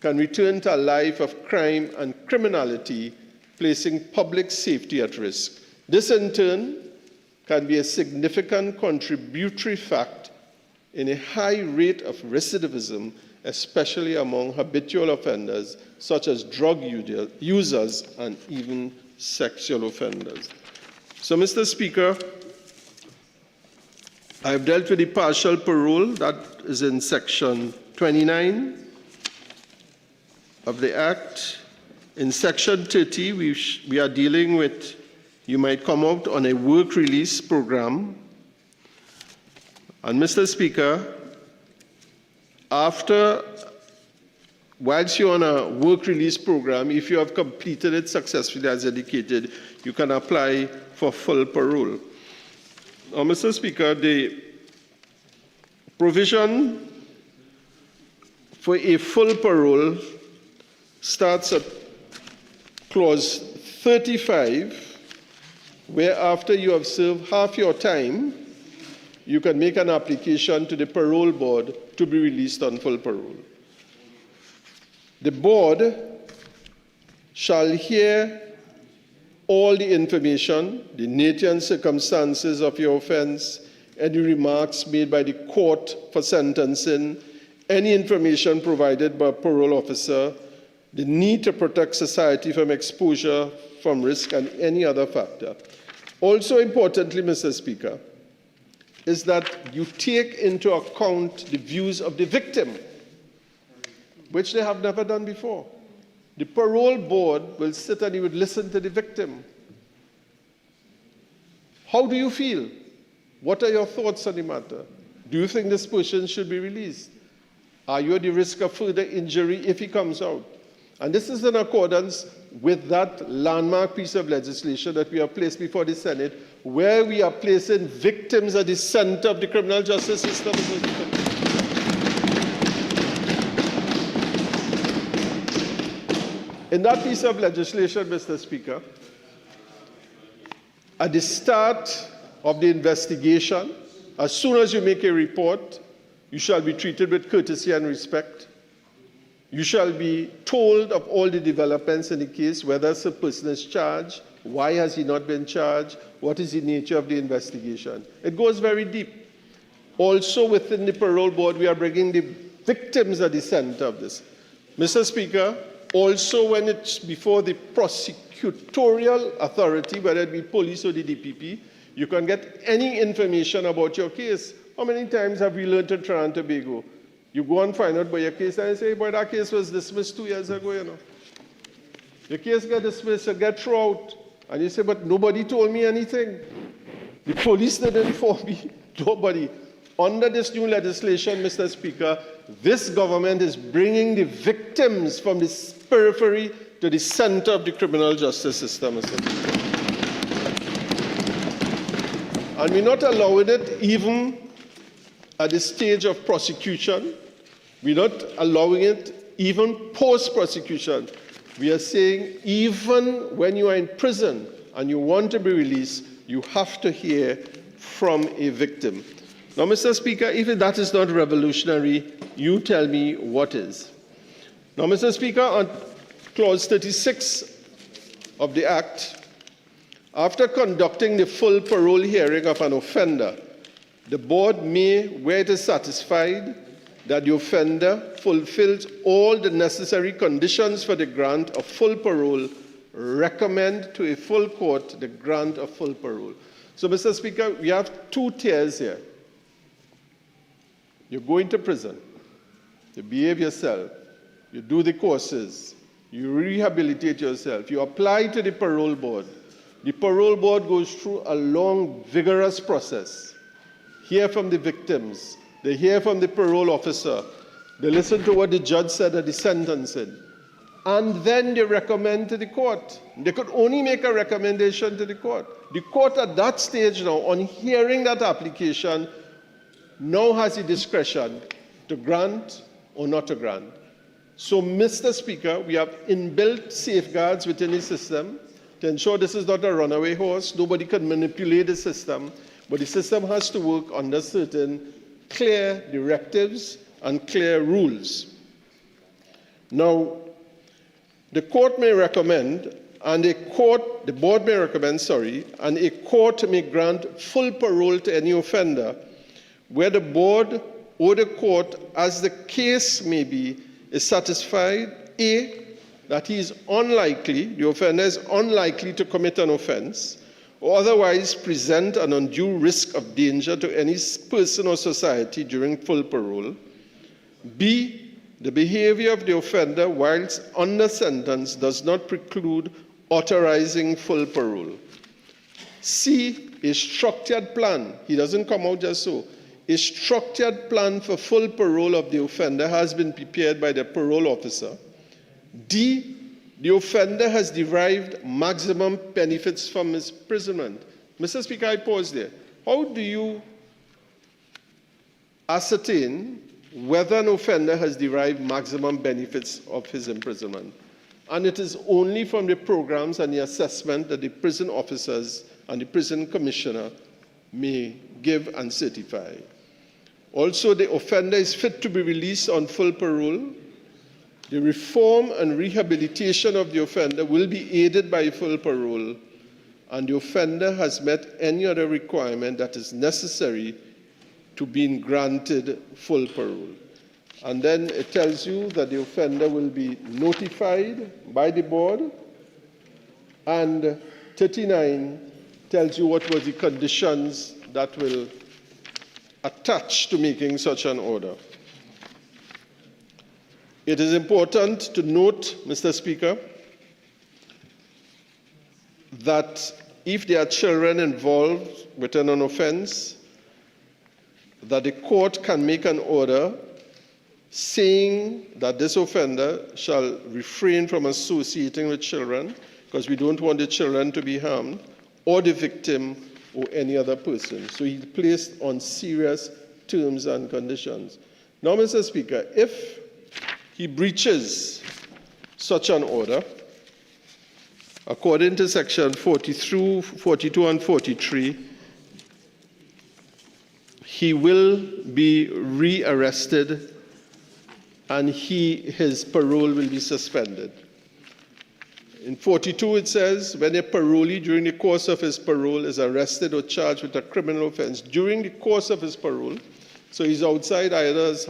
can return to a life of crime and criminality, placing public safety at risk. This, in turn, can be a significant contributory fact in a high rate of recidivism, especially among habitual offenders, such as drug users and even sexual offenders. So, Mr. Speaker, I've dealt with the partial parole that is in Section 29 of the Act. In Section 30, we are dealing with, you might come out on a work release program. And Mr. Speaker, whilst you're on a work release program, if you have completed it successfully as indicated, you can apply for full parole. Now, Mr. Speaker, the provision for a full parole starts at clause 35, where after you have served half your time, you can make an application to the parole board to be released on full parole. The board shall hear all the information, the nature and circumstances of your offense, any remarks made by the court for sentencing, any information provided by a parole officer, the need to protect society from exposure from risk, and any other factor. Also importantly, Mr. Speaker, is that you take into account the views of the victim, which they have never done before. The parole board will sit and he would listen to the victim. How do you feel? What are your thoughts on the matter? Do you think this person should be released? Are you at the risk of further injury if he comes out? And this is in accordance with that landmark piece of legislation that we have placed before the Senate, where we are placing victims at the center of the criminal justice system. In that piece of legislation, Mr. Speaker, at the start of the investigation, as soon as you make a report, you shall be treated with courtesy and respect. You shall be told of all the developments in the case, whether a person is charged, why has he not been charged, what is the nature of the investigation. It goes very deep. Also within the parole board, we are bringing the victims at the center of this. Mr. Speaker, also when it's before the prosecutorial authority, whether it be police or the DPP, you can get any information about your case. How many times have we learned in Trinidad and Tobago? You go and find out about your case and you say, boy, that case was dismissed 2 years ago, you know. Your case got dismissed, you get thrown out. And you say, but nobody told me anything. The police didn't inform me. Nobody. Under this new legislation, Mr. Speaker, this government is bringing the victims from the periphery to the center of the criminal justice system, Mr. Speaker. And we're not allowing it even at the stage of prosecution. We're not allowing it even post-prosecution. We are saying even when you are in prison and you want to be released, you have to hear from a victim. Now, Mr. Speaker, if that is not revolutionary, you tell me what is. Now, Mr. Speaker, on Clause 36 of the Act, after conducting the full parole hearing of an offender, the board may, where it is satisfied that the offender fulfills all the necessary conditions for the grant of full parole, recommend to a full court the grant of full parole. So, Mr. Speaker, we have two tiers here. You go into prison, you behave yourself, you do the courses, you rehabilitate yourself, you apply to the parole board. The parole board goes through a long, vigorous process. Hear from the victims, they hear from the parole officer, they listen to what the judge said at the sentencing, and then they recommend to the court. They could only make a recommendation to the court. The court at that stage now, on hearing that application, now has the discretion to grant or not to grant. So, Mr. Speaker, we have inbuilt safeguards within the system to ensure this is not a runaway horse. Nobody can manipulate the system, but the system has to work under certain clear directives and clear rules. Now, the court may recommend, and the board may recommend, and a court may grant full parole to any offender, where the board or the court, as the case may be, is satisfied, A, that he is unlikely, the offender is unlikely to commit an offense, or otherwise present an undue risk of danger to any person or society during full parole. B, the behavior of the offender whilst under sentence does not preclude authorizing full parole. C, a structured plan. He doesn't come out just so. A structured plan for full parole of the offender has been prepared by the parole officer. D, the offender has derived maximum benefits from his imprisonment. Mr. Speaker, I pause there. How do you ascertain whether an offender has derived maximum benefits of his imprisonment? And it is only from the programs and the assessment that the prison officers and the prison commissioner may give and certify. Also, the offender is fit to be released on full parole. The reform and rehabilitation of the offender will be aided by full parole, and the offender has met any other requirement that is necessary to being granted full parole. And then it tells you that the offender will be notified by the board, and 39 tells you what were the conditions that will attach to making such an order. It is important to note, Mr. Speaker, that if there are children involved within an offense, that the court can make an order saying that this offender shall refrain from associating with children, because we don't want the children to be harmed, or the victim, or any other person. So he's placed on serious terms and conditions. Now, Mr. Speaker, if he breaches such an order, according to section 42 and 43, he will be rearrested and his parole will be suspended. In 42, it says, when a parolee during the course of his parole is arrested or charged with a criminal offense during the course of his parole, so he's outside either as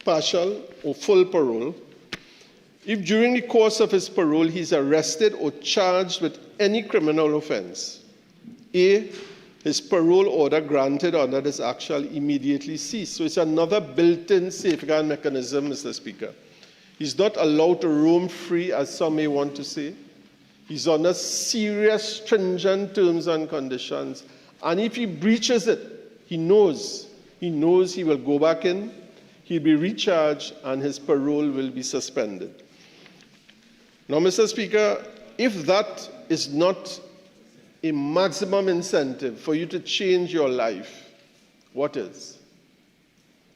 partial or full parole, if during the course of his parole he's arrested or charged with any criminal offense, A, his parole order granted under this act shall immediately cease. So it's another built-in safeguard mechanism, Mr. Speaker. He's not allowed to roam free, as some may want to say. He's under serious, stringent terms and conditions. And if he breaches it, he knows he will go back in, he'll be recharged, and his parole will be suspended. Now, Mr. Speaker, if that is not a maximum incentive for you to change your life, what is?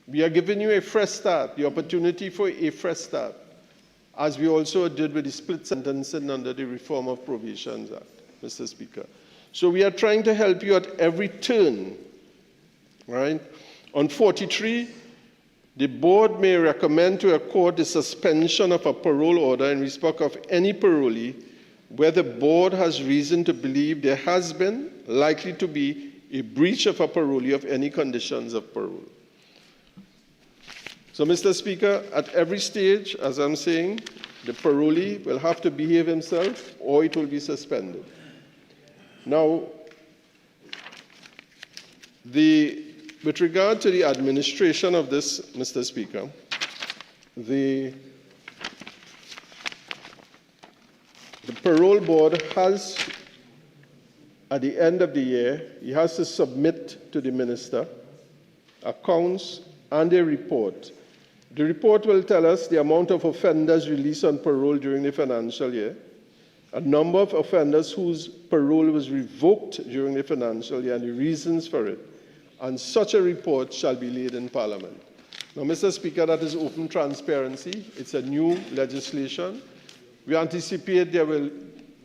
We are giving you a fresh start, the opportunity for a fresh start, as we also did with the split sentencing under the Reform of Probations Act, Mr. Speaker. So we are trying to help you at every turn, right? On 43, the board may recommend to a court the suspension of a parole order in respect of any parolee where the board has reason to believe there has been, likely to be, a breach of a parolee of any conditions of parole. So, Mr. Speaker, at every stage, as I'm saying, the parolee will have to behave himself or it will be suspended. Now, with regard to the administration of this, Mr. Speaker, the parole board has, at the end of the year, he has to submit to the minister accounts and a report. The report will tell us the amount of offenders released on parole during the financial year, a number of offenders whose parole was revoked during the financial year, and the reasons for it. And such a report shall be laid in Parliament. Now, Mr. Speaker, that is open transparency. It's a new legislation. We anticipate there will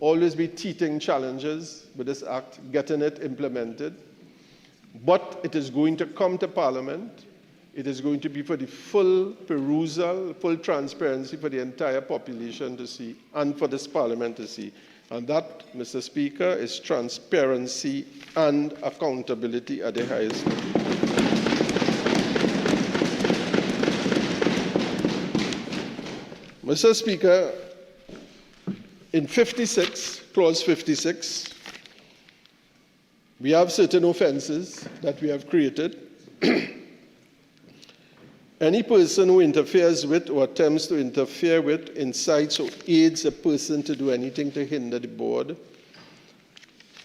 always be teething challenges with this act, getting it implemented. But it is going to come to Parliament. It is going to be for the full perusal, full transparency for the entire population to see and for this Parliament to see. And that, Mr. Speaker, is transparency and accountability at the highest level. Mr. Speaker, in 56, clause 56, we have certain offenses that we have created. Any person who interferes with or attempts to interfere with, incites or aids a person to do anything to hinder the board,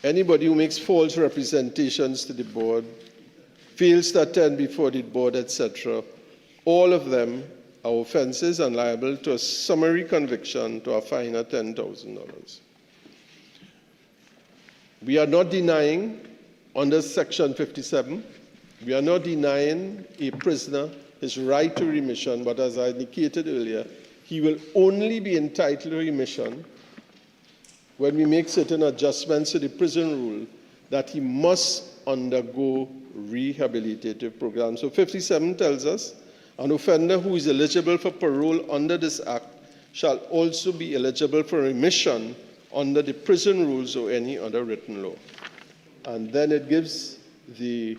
anybody who makes false representations to the board, fails to attend before the board, etc., all of them are offenses and liable to a summary conviction to a fine of $10,000. We are not denying, under Section 57, we are not denying a prisoner his right to remission, but as I indicated earlier, he will only be entitled to remission when we make certain adjustments to the prison rule that he must undergo rehabilitative programs. So 57 tells us an offender who is eligible for parole under this act shall also be eligible for remission under the prison rules or any other written law. And then it gives the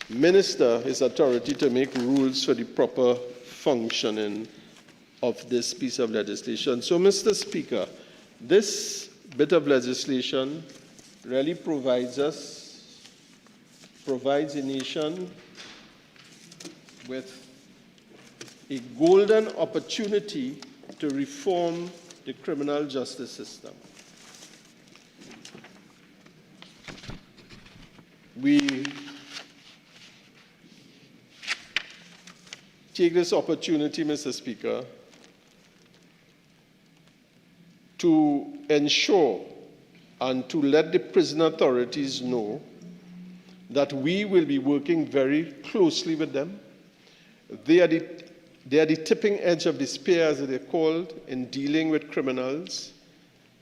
minister his authority to make rules for the proper functioning of this piece of legislation. So, Mr. Speaker, this bit of legislation really provides the nation with a golden opportunity to reform the criminal justice system. We take this opportunity, Mr. Speaker, to ensure and to let the prison authorities know that we will be working very closely with them. They are the tipping edge of the spear, as they're called, in dealing with criminals,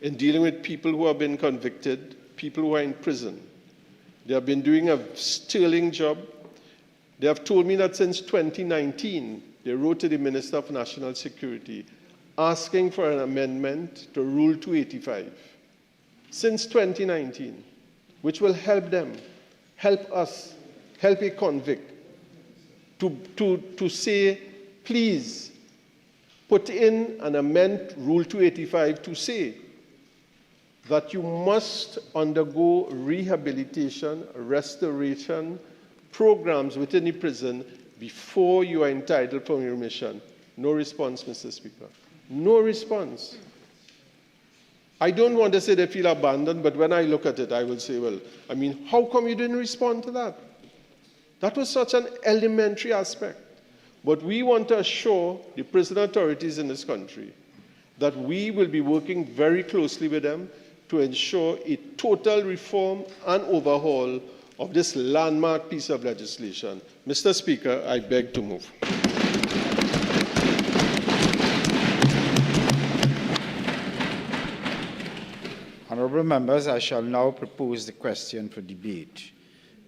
in dealing with people who have been convicted, people who are in prison. They have been doing a sterling job. They have told me that since 2019, they wrote to the Minister of National Security asking for an amendment to Rule 285. Since 2019, which will help them, help us, help a convict to say, please put in and amend Rule 285 to say that you must undergo rehabilitation, restoration programs within the prison before you are entitled for remission. No response, Mr. Speaker. No response. I don't want to say they feel abandoned, but when I look at it, I will say, well, I mean, how come you didn't respond to that? That was such an elementary aspect. But we want to assure the prison authorities in this country that we will be working very closely with them to ensure a total reform and overhaul of this landmark piece of legislation. Mr. Speaker, I beg to move. Honourable members, I shall now propose the question for debate.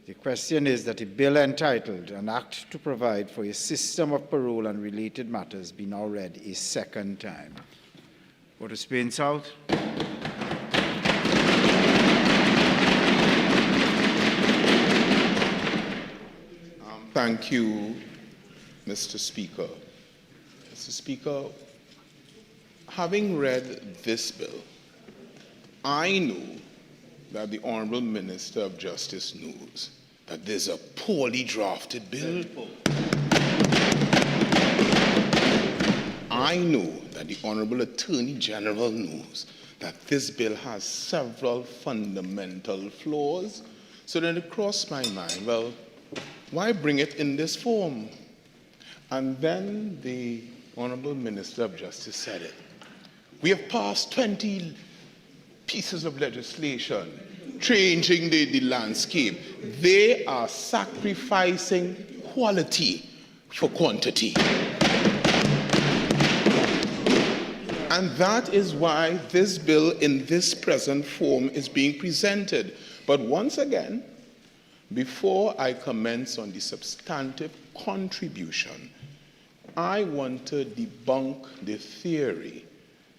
The question is that a bill entitled An Act to Provide for a System of Parole and Related Matters be now read a second time. Go to Spain South. Thank you, Mr. Speaker. Mr. Speaker, having read this bill, I know that the Honourable Minister of Justice knows that there's a poorly drafted bill. I know that the Honourable Attorney General knows that this bill has several fundamental flaws. So then it crossed my mind, well, why bring it in this form? And then the Honourable Minister of Justice said it. We have passed 20 pieces of legislation changing the landscape. They are sacrificing quality for quantity. And that is why this bill in this present form is being presented. But once again, before I commence on the substantive contribution, I want to debunk the theory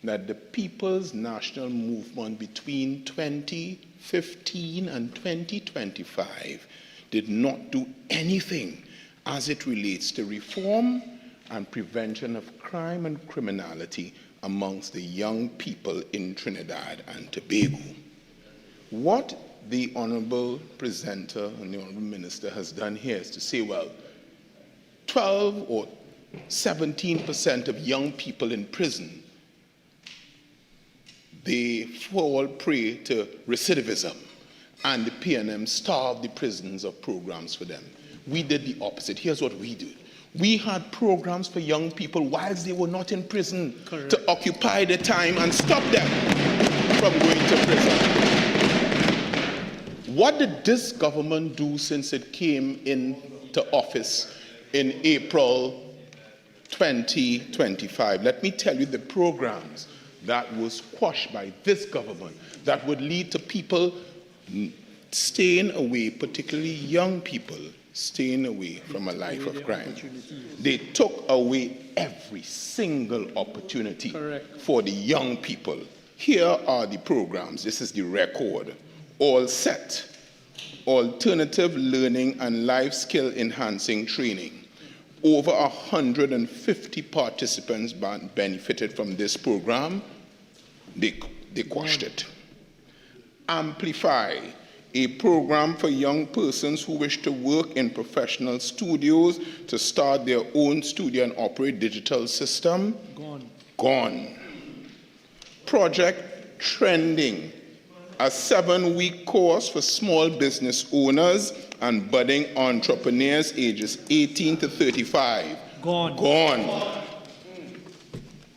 that the People's National Movement between 2015 and 2025 did not do anything as it relates to reform and prevention of crime and criminality amongst the young people in Trinidad and Tobago. What the Honourable Presenter and the Honourable Minister has done here is to say, well, 12 or 17% of young people in prison, they fall prey to recidivism, and the PNM starved the prisons of programs for them. We did the opposite. Here's what we did. We had programs for young people whilst they were not in prison. Correct. To occupy their time and stop them from going to prison. What did this government do since it came into office in April 2025? Let me tell you the programs that was quashed by this government that would lead to people staying away, particularly young people, staying away from a life of crime. They took away every single opportunity for the young people. Here are the programs. This is the record. All set. Alternative learning and life skill enhancing training. Over 150 participants benefited from this program. They quashed it. Amplify, a program for young persons who wish to work in professional studios to start their own studio and operate digital system. Gone. Project Trending, a 7-week course for small business owners and budding entrepreneurs ages 18 to 35. Gone.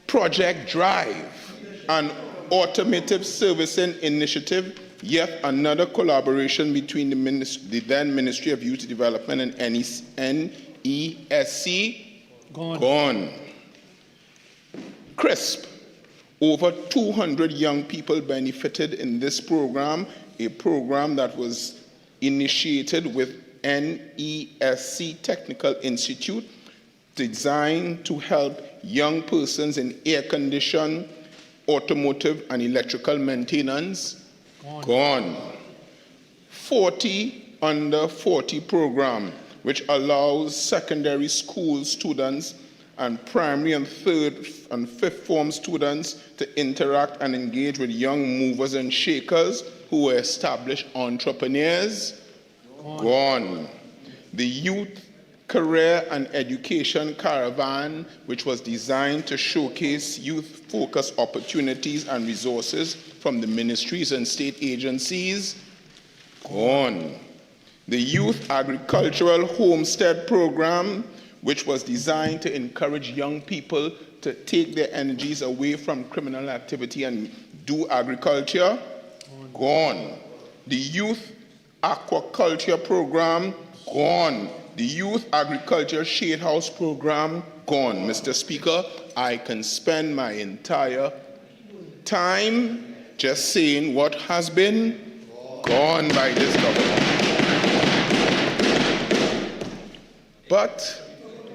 Project Drive, an automotive servicing initiative, yet another collaboration between the then Ministry of Youth Development and NESC. Gone. CRISP, over 200 young people benefited in this program, a program that was initiated with NESC Technical Institute, designed to help young persons in air condition, automotive and electrical maintenance. Gone. 40 under 40 program, which allows secondary school students and primary and third and fifth form students to interact and engage with young movers and shakers who are established entrepreneurs. Gone. The Youth Career and Education Caravan, which was designed to showcase youth-focused opportunities and resources from the ministries and state agencies. Gone. The Youth Agricultural Homestead Program, which was designed to encourage young people to take their energies away from criminal activity and do agriculture. Gone. The Youth Aquaculture Program. Gone. The Youth Agriculture Shade House Program. Gone. Mr. Speaker, I can spend my entire time just saying what has been gone by this government. But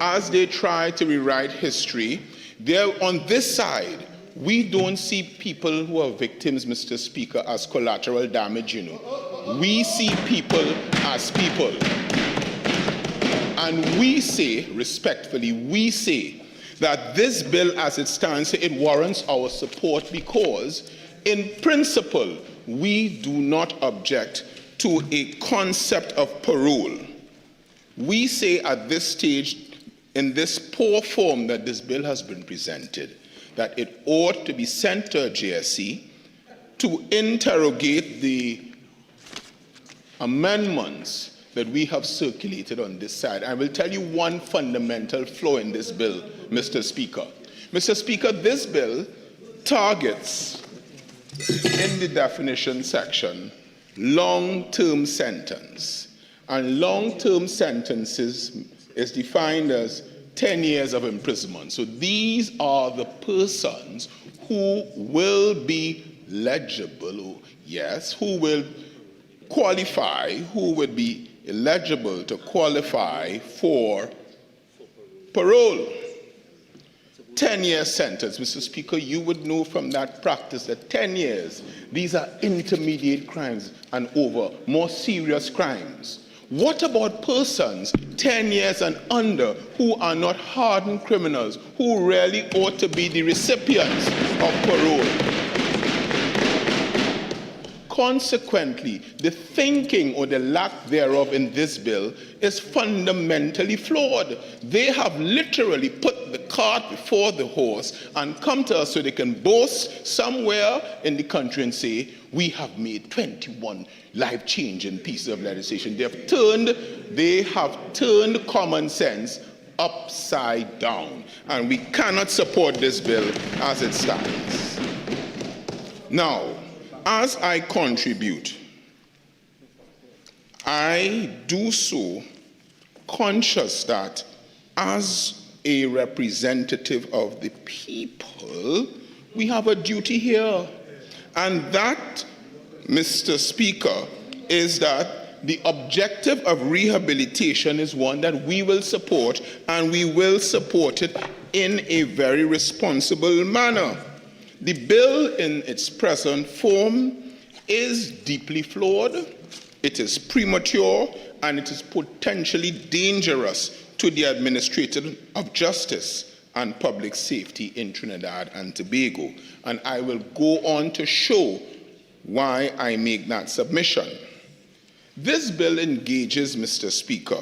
as they try to rewrite history, they're on this side. We don't see people who are victims, Mr. Speaker, as collateral damage, you know. We see people as people. And we say, respectfully, we say that this bill as it stands, it warrants our support because, in principle, we do not object to a concept of parole. We say at this stage, in this poor form that this bill has been presented, that it ought to be sent to a JSC to interrogate the amendments that we have circulated on this side. I will tell you one fundamental flaw in this bill, Mr. Speaker. Mr. Speaker, this bill targets, in the definition section, long-term sentence. And long-term sentences is defined as 10 years of imprisonment. So these are the persons who will be legible, yes, who will qualify, who would be eligible to qualify for parole. 10-year sentence. Mr. Speaker, you would know from that practice that 10 years, these are intermediate crimes and over, more serious crimes. What about persons 10 years and under who are not hardened criminals, who really ought to be the recipients of parole? Consequently, the thinking or the lack thereof in this bill is fundamentally flawed. They have literally put the cart before the horse and come to us so they can boast somewhere in the country and say, we have made 21 life-changing pieces of legislation. They have turned common sense upside down. And we cannot support this bill as it stands. Now, as I contribute, I do so conscious that as a representative of the people, we have a duty here. And that, Mr. Speaker, is that the objective of rehabilitation is one that we will support, and we will support it in a very responsible manner. The bill in its present form is deeply flawed, it is premature, and it is potentially dangerous to the administration of justice and public safety in Trinidad and Tobago. And I will go on to show why I make that submission. This bill engages, Mr. Speaker,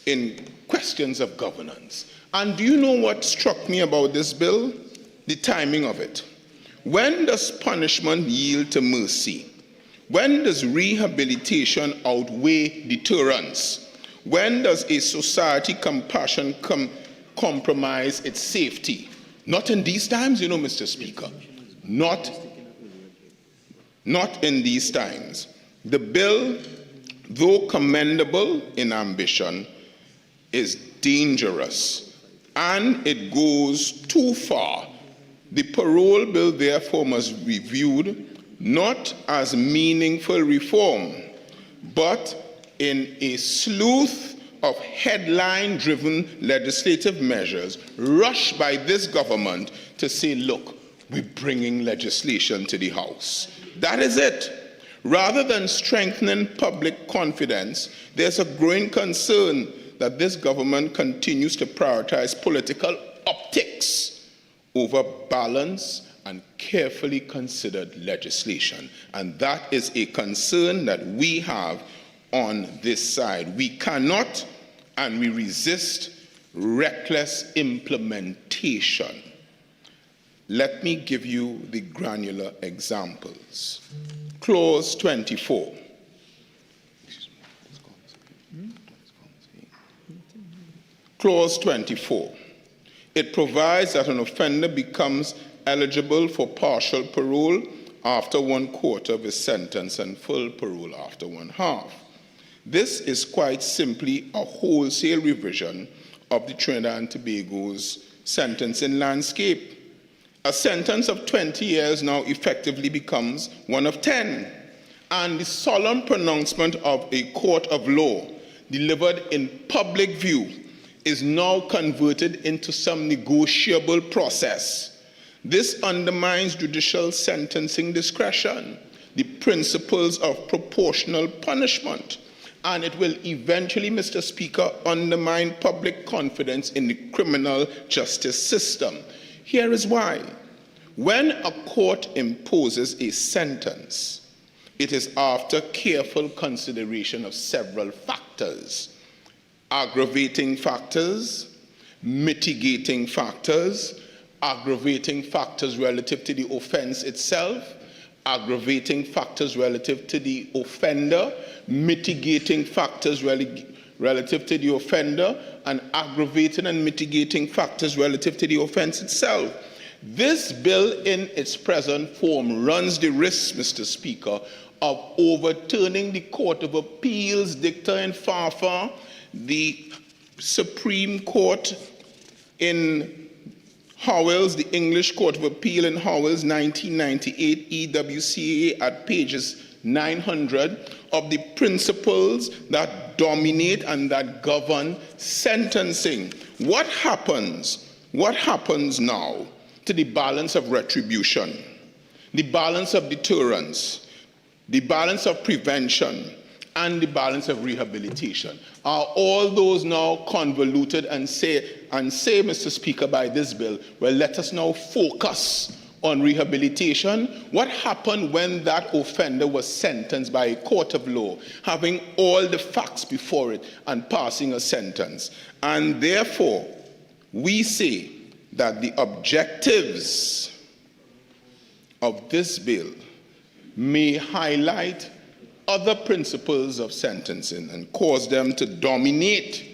in questions of governance. And do you know what struck me about this bill? The timing of it. When does punishment yield to mercy? When does rehabilitation outweigh deterrence? When does a society compassion compromise its safety? Not in these times, you know, Mr. Speaker. Not in these times. The bill, though commendable in ambition, is dangerous, and it goes too far. The Parole Bill, therefore, must be viewed not as meaningful reform, but in a slew of headline-driven legislative measures rushed by this government to say, look, we're bringing legislation to the House. That is it. Rather than strengthening public confidence, there's a growing concern that this government continues to prioritize political optics over balanced and carefully considered legislation. And that is a concern that we have on this side. We cannot and we resist reckless implementation. Let me give you the granular examples. Clause 24. Clause 24. It provides that an offender becomes eligible for partial parole after 1/4 of his sentence and full parole after 1/2. This is quite simply a wholesale revision of the Trinidad and Tobago's sentencing landscape. A sentence of 20 years now effectively becomes one of 10. And the solemn pronouncement of a court of law delivered in public view is now converted into some negotiable process. This undermines judicial sentencing discretion, the principles of proportional punishment, and it will eventually, Mr. Speaker, undermine public confidence in the criminal justice system. Here is why. When a court imposes a sentence, it is after careful consideration of several factors: aggravating factors, mitigating factors, aggravating factors relative to the offense itself, aggravating factors relative to the offender, mitigating factors relative to the offender, and aggravating and mitigating factors relative to the offense itself. This bill in its present form runs the risk, Mr. Speaker, of overturning the Court of Appeals dicta in Fafa, the Supreme Court in Howells, the English Court of Appeal in Howells, 1998, EWCA at pages 900, of the principles that dominate and that govern sentencing. What happens now to the balance of retribution, the balance of deterrence, the balance of prevention, and the balance of rehabilitation? Are all those now convoluted and say, Mr. Speaker, by this bill, well, let us now focus on rehabilitation? What happened when that offender was sentenced by a court of law, having all the facts before it and passing a sentence? And therefore, we say that the objectives of this bill may highlight other principles of sentencing and cause them to dominate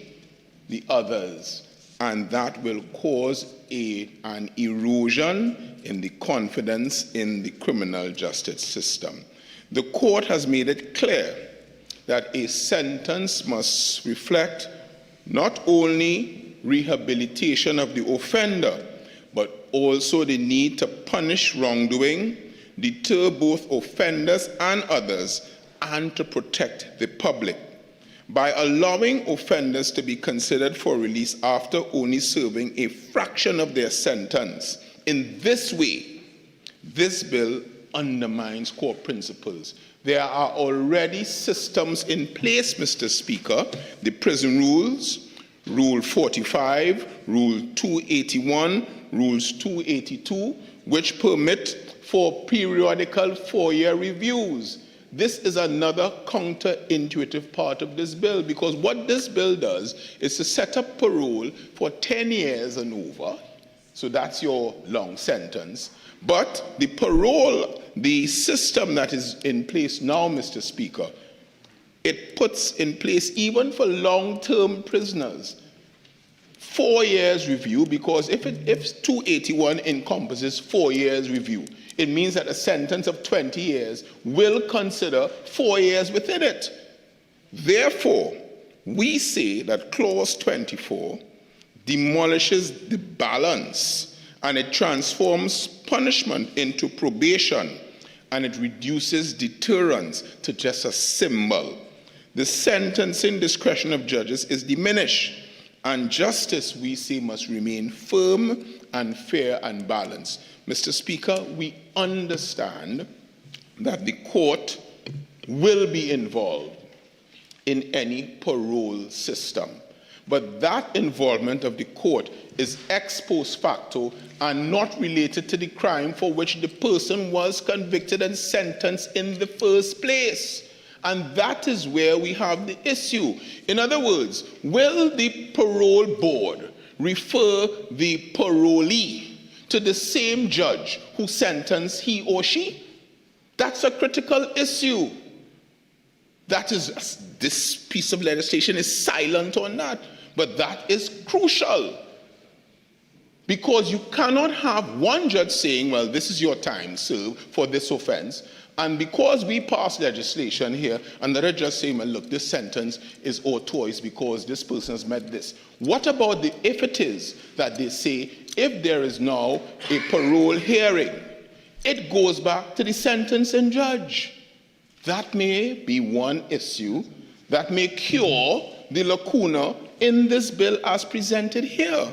the others, and that will cause an erosion in the confidence in the criminal justice system. The court has made it clear that a sentence must reflect not only rehabilitation of the offender, but also the need to punish wrongdoing, deter both offenders and others, and to protect the public. By allowing offenders to be considered for release after only serving a fraction of their sentence, in this way, this bill undermines core principles. There are already systems in place, Mr. Speaker, the prison rules, Rule 45, Rule 281, Rules 282, which permit for periodical 4-year reviews. This is another counterintuitive part of this bill, because what this bill does is to set up parole for 10 years and over, so that's your long sentence. But the parole, the system that is in place now, Mr. Speaker, it puts in place, even for long-term prisoners, 4 years review, because if 281 encompasses 4 years review, it means that a sentence of 20 years will consider 4 years within it. Therefore, we say that Clause 24 demolishes the balance and it transforms punishment into probation, and it reduces deterrence to just a symbol. The sentencing discretion of judges is diminished, and justice, we say, must remain firm and fair and balanced. Mr. Speaker, we understand that the court will be involved in any parole system, but that involvement of the court is ex post facto and not related to the crime for which the person was convicted and sentenced in the first place. And that is where we have the issue. In other words, will the parole board refer the parolee to the same judge who sentenced he or she? That's a critical issue. This piece of legislation is silent on that, but that is crucial. Because you cannot have one judge saying, well, this is your time served for this offense, and because we pass legislation here, another judge saying, well, look, this sentence is twice because this person has met this. What about if it is that they say, if there is now a parole hearing, it goes back to the sentencing judge? That may be one issue that may cure the lacuna in this bill as presented here.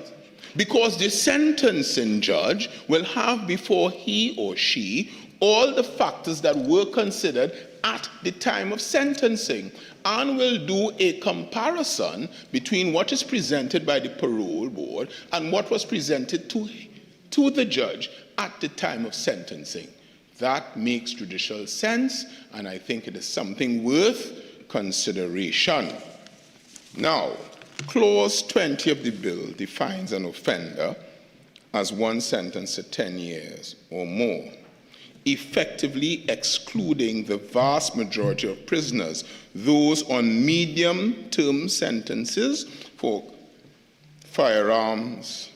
Because the sentencing judge will have before he or she all the factors that were considered at the time of sentencing, and will do a comparison between what is presented by the parole board and what was presented to the judge at the time of sentencing. That makes judicial sense, and I think it is something worth consideration. Now, Clause 20 of the bill defines an offender as one sentenced to 10 years or more, effectively excluding the vast majority of prisoners, those on medium-term sentences for firearms,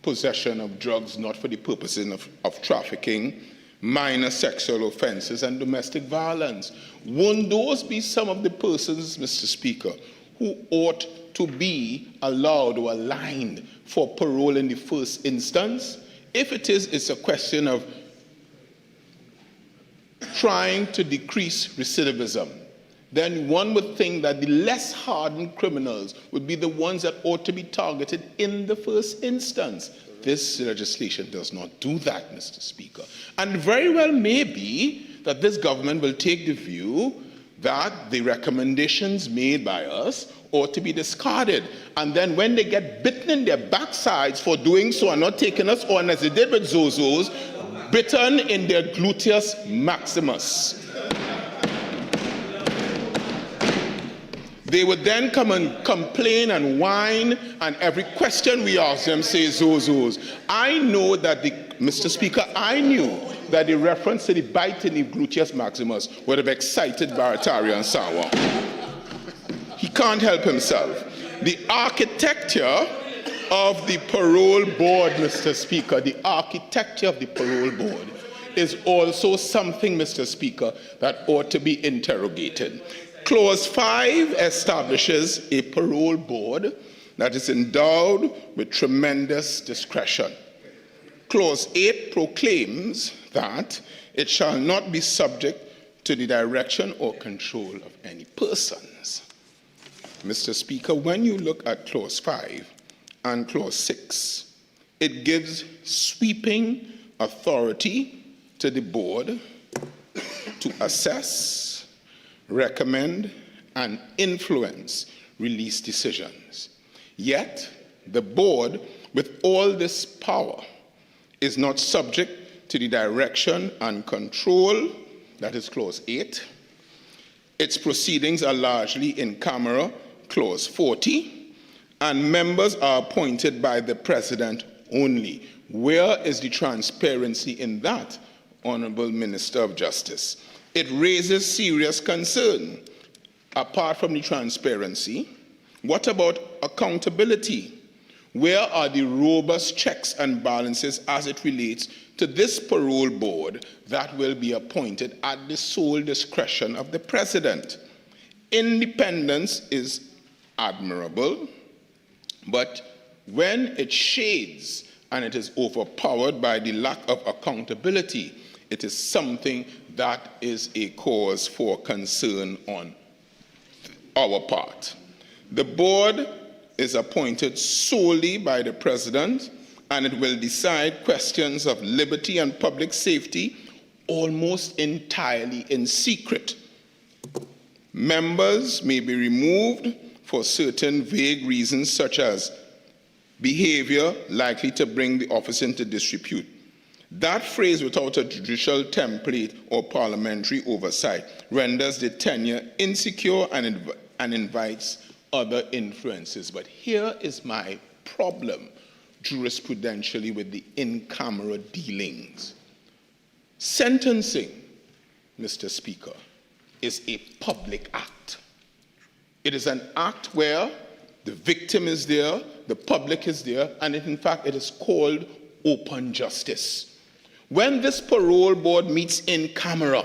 possession of drugs not for the purposes of trafficking, minor sexual offenses, and domestic violence. Won't those be some of the persons, Mr. Speaker, who ought to be allowed or aligned for parole in the first instance? If it is, it's a question of trying to decrease recidivism. Then one would think that the less hardened criminals would be the ones that ought to be targeted in the first instance. This legislation does not do that, Mr. Speaker. And very well may be that this government will take the view that the recommendations made by us ought to be discarded. And then when they get bitten in their backsides for doing so and not taking us on as they did with Zozos, bitten in their gluteus maximus, they would then come and complain and whine, and every question we ask them say Zozos. I know that Mr. Speaker, I knew that the reference to the bite in the gluteus maximus would have excited Barataria and Sawa. He can't help himself. The architecture of the parole board, Mr. Speaker, the architecture of the parole board is also something, Mr. Speaker, that ought to be interrogated. Clause 5 establishes a parole board that is endowed with tremendous discretion. Clause 8 proclaims that it shall not be subject to the direction or control of any persons. Mr. Speaker, when you look at Clause 5 and Clause 6, it gives sweeping authority to the board to assess, recommend, and influence release decisions. Yet, the board, with all this power, is not subject to the direction and control, that is Clause 8. Its proceedings are largely in camera, Clause 40, and members are appointed by the President only. Where is the transparency in that, Honorable Minister of Justice? It raises serious concern. Apart from the transparency, what about accountability? Where are the robust checks and balances as it relates to this parole board that will be appointed at the sole discretion of the President? Independence is admirable, but when it shades and it is overpowered by the lack of accountability, it is something that is a cause for concern on our part. The board is appointed solely by the President, and it will decide questions of liberty and public safety almost entirely in secret. Members may be removed for certain vague reasons, such as behavior likely to bring the office into disrepute. That phrase, without a judicial template or parliamentary oversight, renders the tenure insecure and invites other influences. But here is my problem jurisprudentially with the in-camera dealings. Sentencing, Mr. Speaker, is a public act. It is an act where the victim is there, the public is there, and in fact it is called open justice. When this parole board meets in camera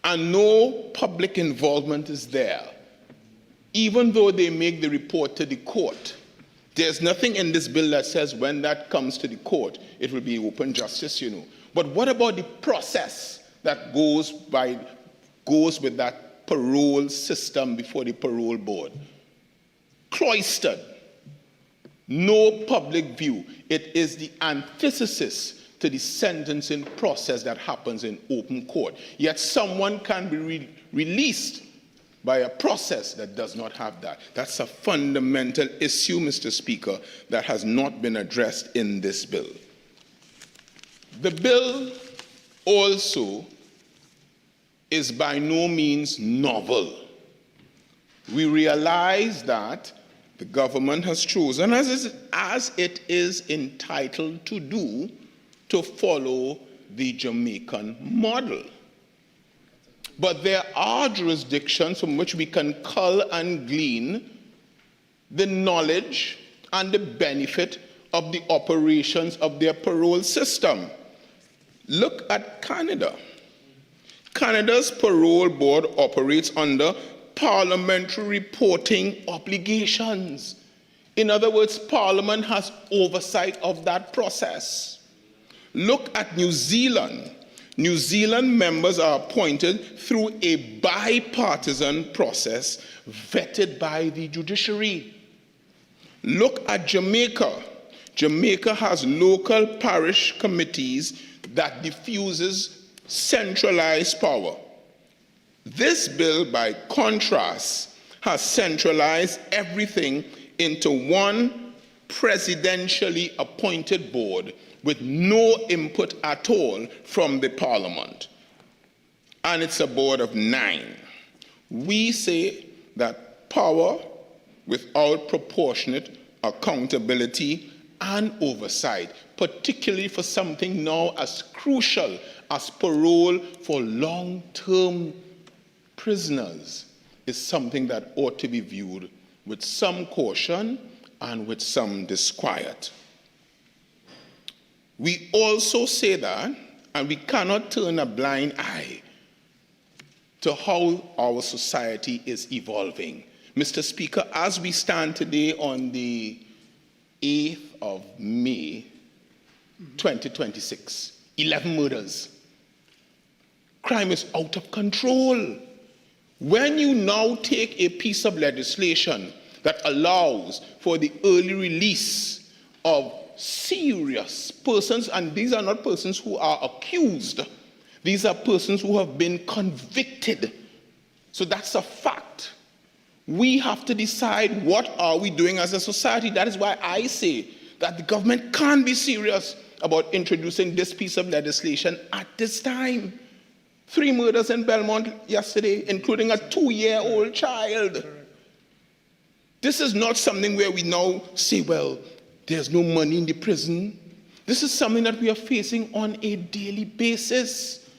and no public involvement is there, even though they make the report to the court, there's nothing in this bill that says when that comes to the court, it will be open justice, you know. But what about the process that goes with that parole system before the parole board? Cloistered, no public view. It is the antithesis to the sentencing process that happens in open court. Yet someone can be released by a process that does not have that. That's a fundamental issue, Mr. Speaker, that has not been addressed in this bill. The bill also is by no means novel. We realize that the government has chosen, as it is entitled to do, to follow the Jamaican model. But there are jurisdictions from which we can cull and glean the knowledge and the benefit of the operations of their parole system. Look at Canada. Canada's parole board operates under parliamentary reporting obligations. In other words, Parliament has oversight of that process. Look at New Zealand. New Zealand members are appointed through a bipartisan process vetted by the judiciary. Look at Jamaica. Jamaica has local parish committees that diffuses centralized power. This bill, by contrast, has centralized everything into one presidentially appointed board with no input at all from the Parliament. And it's a board of 9. We say that power without proportionate accountability and oversight, particularly for something now as crucial as parole for long-term prisoners, is something that ought to be viewed with some caution and with some disquiet. We also say that, and we cannot turn a blind eye to how our society is evolving. Mr. Speaker, as we stand today on the 8th of May, 2026, 11 murders. Crime is out of control. When you now take a piece of legislation that allows for the early release of serious persons, and these are not persons who are accused, these are persons who have been convicted. So that's a fact. We have to decide what are we doing as a society. That is why I say that the government can't be serious about introducing this piece of legislation at this time. 3 murders in Belmont yesterday, including a 2-year-old child. This is not something where we now say, well, there's no money in the prison. This is something that we are facing on a daily basis.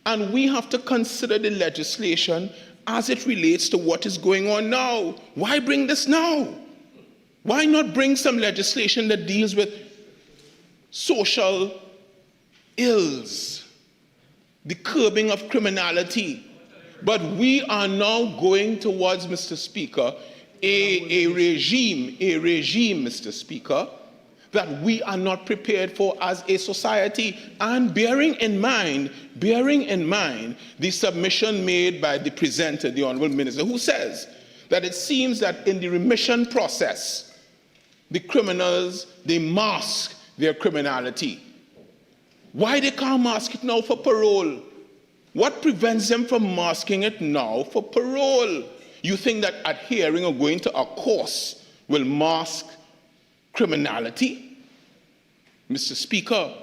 And we have to consider the legislation as it relates to what is going on now. Why bring this now? Why not bring some legislation that deals with social ills, the curbing of criminality? But we are now going towards, Mr. Speaker, a regime, Mr. Speaker, that we are not prepared for as a society. And bearing in mind the submission made by the presenter, the Honorable Minister, who says that it seems that in the remission process, the criminals, they mask their criminality. Why they can't mask it now for parole? What prevents them from masking it now for parole? You think that adhering or going to a course will mask criminality? Mr. Speaker,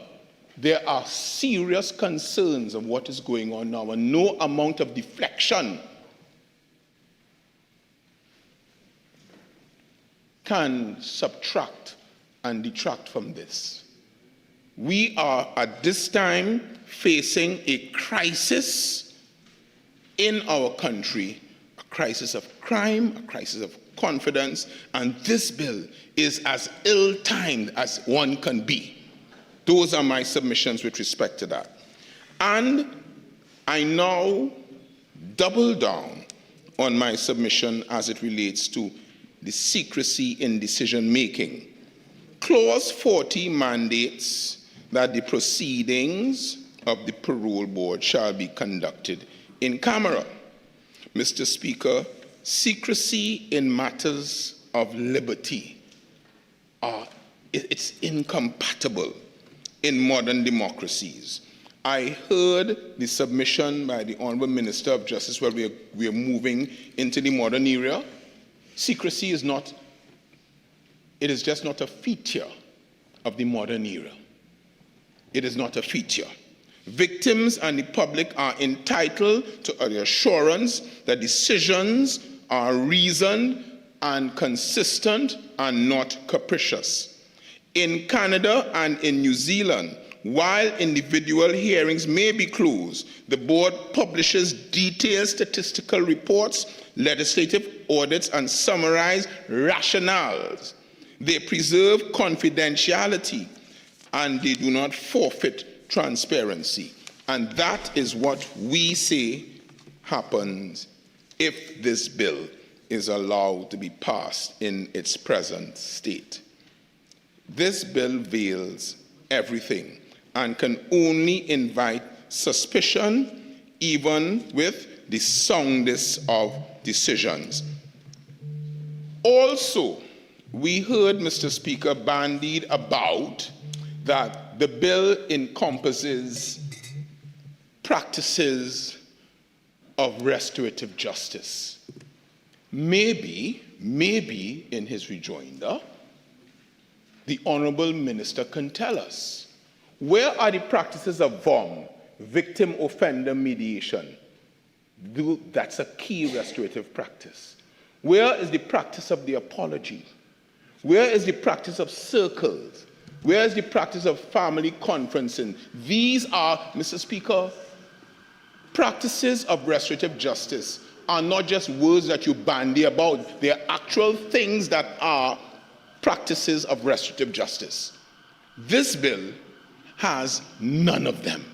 there are serious concerns of what is going on now, and no amount of deflection can subtract and detract from this. We are at this time facing a crisis in our country, a crisis of crime, a crisis of confidence, and this bill is as ill-timed as one can be. Those are my submissions with respect to that. And I now double down on my submission as it relates to the secrecy in decision-making. Clause 40 mandates that the proceedings of the parole board shall be conducted in camera. Mr. Speaker, secrecy in matters of liberty it's incompatible in modern democracies. I heard the submission by the Honorable Minister of Justice where we are moving into the modern era. Secrecy is not, it is just not a feature of the modern era. It is not a feature. Victims and the public are entitled to the assurance that decisions are reasoned and consistent and not capricious. In Canada and in New Zealand, while individual hearings may be closed, the board publishes detailed statistical reports, legislative audits, and summarized rationales. They preserve confidentiality and they do not forfeit transparency. And that is what we say happens if this bill is allowed to be passed in its present state. This bill veils everything and can only invite suspicion, even with the soundest of decisions. Also, we heard, Mr. Speaker, bandied about that the bill encompasses practices of restorative justice. Maybe in his rejoinder, the Honorable Minister can tell us, where are the practices of VOM, victim-offender mediation? That's a key restorative practice. Where is the practice of the apology? Where is the practice of circles? Where is the practice of family conferencing? These are, Mr. Speaker, practices of restorative justice are not just words that you bandy about. They are actual things that are practices of restorative justice. This bill has none of them.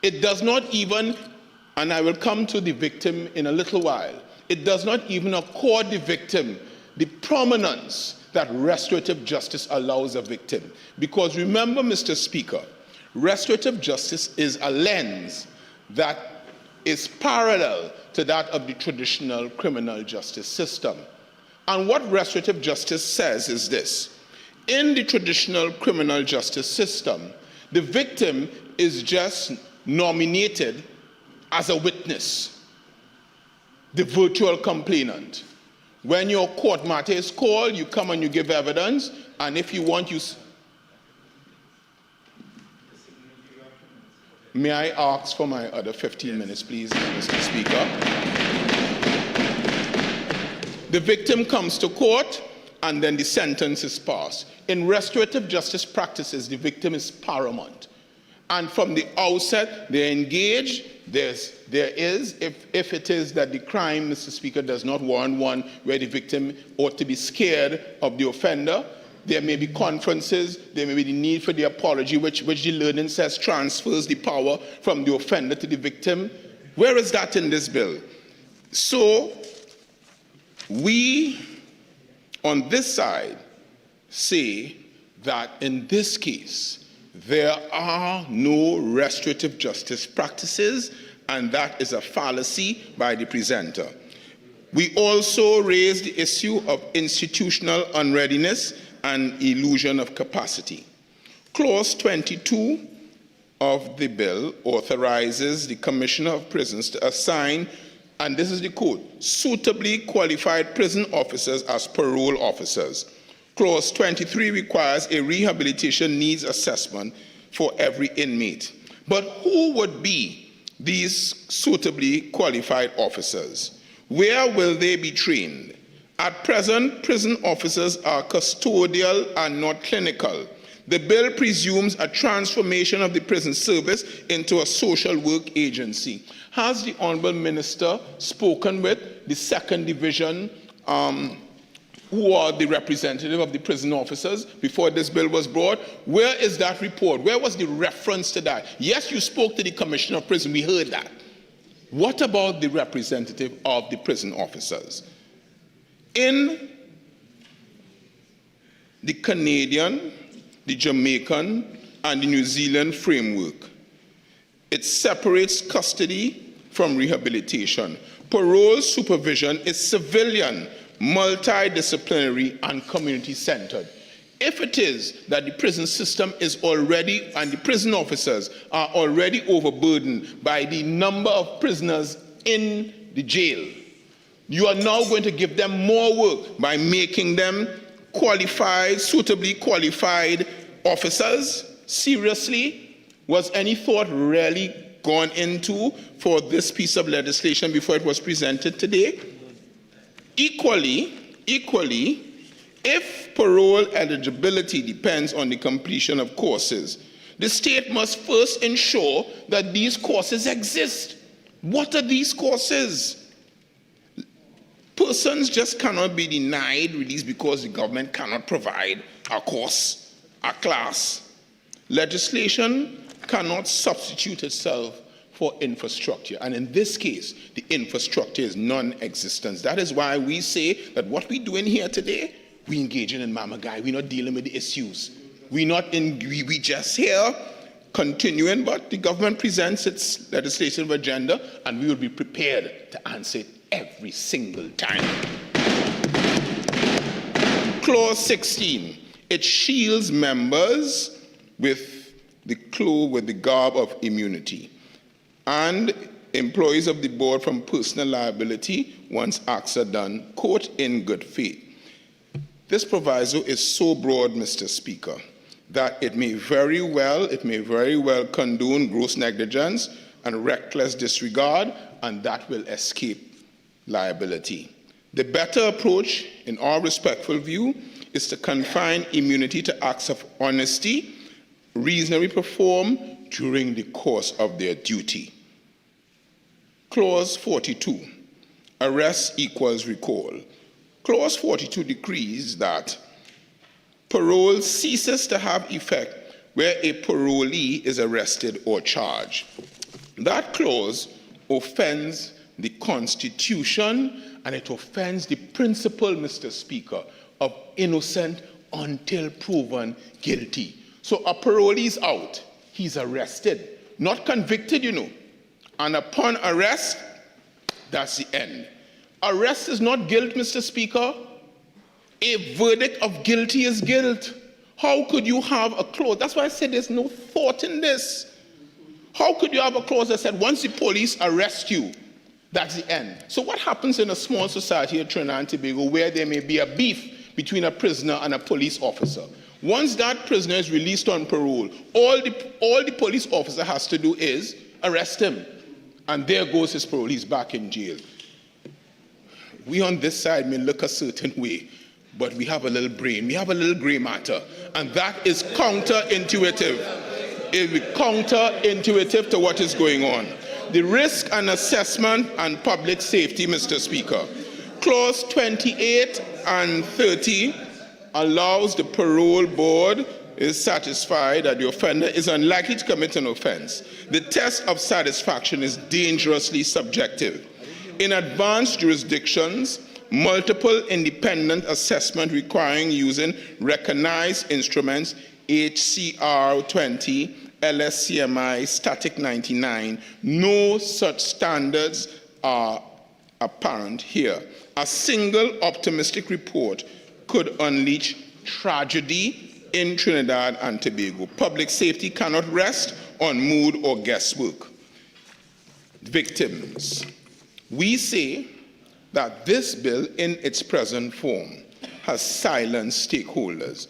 It does not even, and I will come to the victim in a little while, it does not even accord the victim the prominence that restorative justice allows a victim. Because remember, Mr. Speaker, restorative justice is a lens that is parallel to that of the traditional criminal justice system. And what restorative justice says is this: in the traditional criminal justice system, the victim is just nominated as a witness, the virtual complainant. When your court matter is called, you come and you give evidence, and if you want, May I ask for my other 15 minutes, please, Mr. Speaker? The victim comes to court, and then the sentence is passed. In restorative justice practices, the victim is paramount. And from the outset, they're engaged. There is, if it is that the crime, Mr. Speaker, does not warrant one where the victim ought to be scared of the offender, there may be conferences, there may be the need for the apology, which the learning says transfers the power from the offender to the victim. Where is that in this bill? So, we, on this side, say that in this case, there are no restorative justice practices, and that is a fallacy by the presenter. We also raise the issue of institutional unreadiness and illusion of capacity. Clause 22 of the bill authorizes the Commissioner of Prisons to assign, and this is the code, suitably qualified prison officers as parole officers. Clause 23 requires a rehabilitation needs assessment for every inmate. But who would be these suitably qualified officers? Where will they be trained? At present, prison officers are custodial and not clinical. The bill presumes a transformation of the prison service into a social work agency. Has the Honourable Minister spoken with the 2nd Division, who are the representative of the prison officers, before this bill was brought? Where is that report? Where was the reference to that? Yes, you spoke to the Commissioner of Prison, we heard that. What about the representative of the prison officers? In the Canadian, the Jamaican, and the New Zealand framework, it separates custody from rehabilitation. Parole supervision is civilian, multidisciplinary, and community-centered. If it is that the prison system is already, and the prison officers are already overburdened by the number of prisoners in the jail, you are now going to give them more work by making them qualified, suitably qualified officers. Seriously? Was any thought really gone into for this piece of legislation before it was presented today? Equally, if parole eligibility depends on the completion of courses, the state must first ensure that these courses exist. What are these courses? Persons just cannot be denied release because the government cannot provide a course, a class. Legislation cannot substitute itself for infrastructure. And in this case, the infrastructure is non-existent. That is why we say that what we're doing here today, we engaging in mama guy. We're not dealing with the issues. We just here continuing, but the government presents its legislative agenda, and we will be prepared to answer it every single time. Clause 16, it shields members with the garb of immunity and employees of the board from personal liability once acts are done, quote, in good faith. This proviso is so broad, Mr. Speaker, that it may very well condone gross negligence and reckless disregard, and that will escape liability. The better approach, in our respectful view, is to confine immunity to acts of honesty reasonably performed during the course of their duty. Clause 42, arrest equals recall. Clause 42 decrees that parole ceases to have effect where a parolee is arrested or charged. That clause offends the Constitution, and it offends the principle, Mr. Speaker, of innocent until proven guilty. So a parolee is out, he's arrested, not convicted, And upon arrest, that's the end. Arrest is not guilt, Mr. Speaker. A verdict of guilty is guilt. How could you have a clause? That's why I said there's no thought in this. How could you have a clause that said once the police arrest you, that's the end? So what happens in a small society in Trinidad and Tobago where there may be a beef between a prisoner and a police officer? Once that prisoner is released on parole, all the police officer has to do is arrest him. And there goes his parole. He's back in jail. We on this side may look a certain way, but we have a little brain. We have a little gray matter. And that is counterintuitive. It is counterintuitive to what is going on. The risk and assessment and public safety, Mr. Speaker. Clause 28 and 30 allows the parole board is satisfied that the offender is unlikely to commit an offense. The test of satisfaction is dangerously subjective. In advanced jurisdictions, multiple independent assessment requiring using recognized instruments, HCR 20, LSCMI, Static 99, no such standards are apparent here. A single optimistic report could unleash tragedy in Trinidad and Tobago. Public safety cannot rest on mood or guesswork. Victims. We say that this bill in its present form has silenced stakeholders.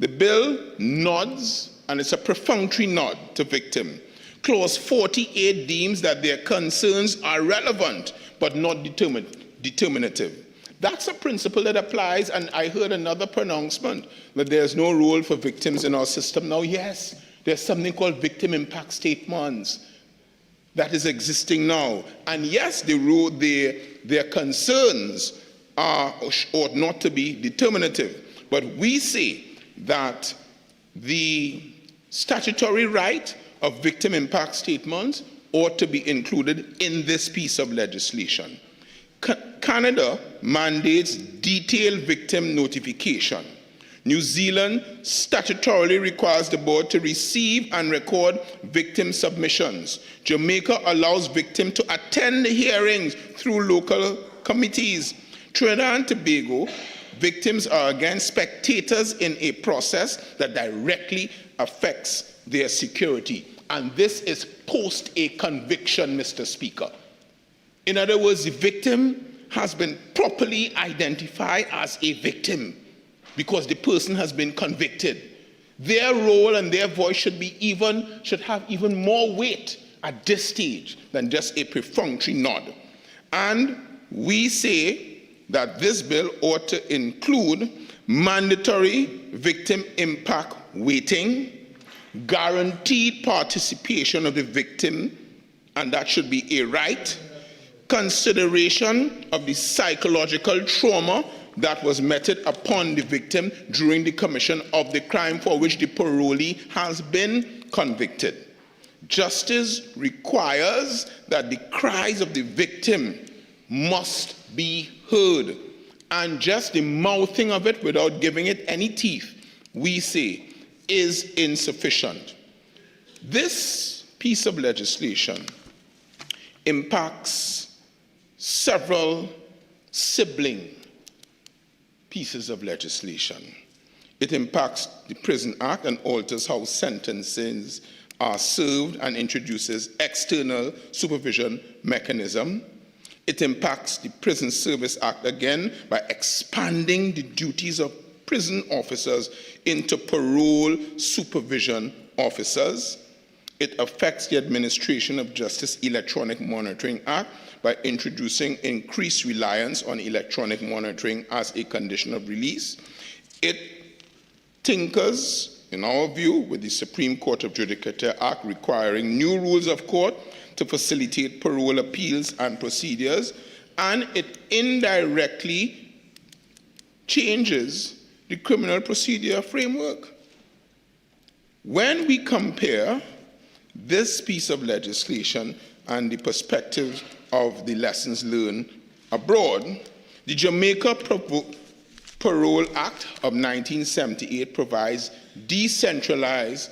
The bill nods, and it's a perfunctory nod to victim. Clause 48 deems that their concerns are relevant but not determinative. That's a principle that applies, and I heard another pronouncement that there's no role for victims in our system. Now, yes, there's something called victim impact statements that is existing now. And yes, their concerns ought not to be determinative. But we say that the statutory right of victim impact statements ought to be included in this piece of legislation. Canada mandates detailed victim notification. New Zealand statutorily requires the board to receive and record victim submissions. Jamaica allows victims to attend the hearings through local committees. Trinidad and Tobago, victims are again spectators in a process that directly affects their security. And this is post a conviction, Mr. Speaker. In other words, the victim has been properly identified as a victim because the person has been convicted. Their role and their voice should have even more weight at this stage than just a perfunctory nod. And we say that this bill ought to include mandatory victim impact weighting, guaranteed participation of the victim, and that should be a right, consideration of the psychological trauma that was meted upon the victim during the commission of the crime for which the parolee has been convicted. Justice requires that the cries of the victim must be heard, and just the mouthing of it without giving it any teeth, we say, is insufficient. This piece of legislation impacts several sibling pieces of legislation. It impacts the Prison Act and alters how sentences are served and introduces external supervision mechanism. It impacts the Prison Service Act again by expanding the duties of prison officers into parole supervision officers. It affects the Administration of Justice Electronic Monitoring Act by introducing increased reliance on electronic monitoring as a condition of release. It tinkers, in our view, with the Supreme Court of Judicature Act requiring new rules of court to facilitate parole appeals and procedures, and it indirectly changes the criminal procedure framework. When we compare this piece of legislation and the perspective of the lessons learned abroad, the Jamaica Parole Act of 1978 provides decentralized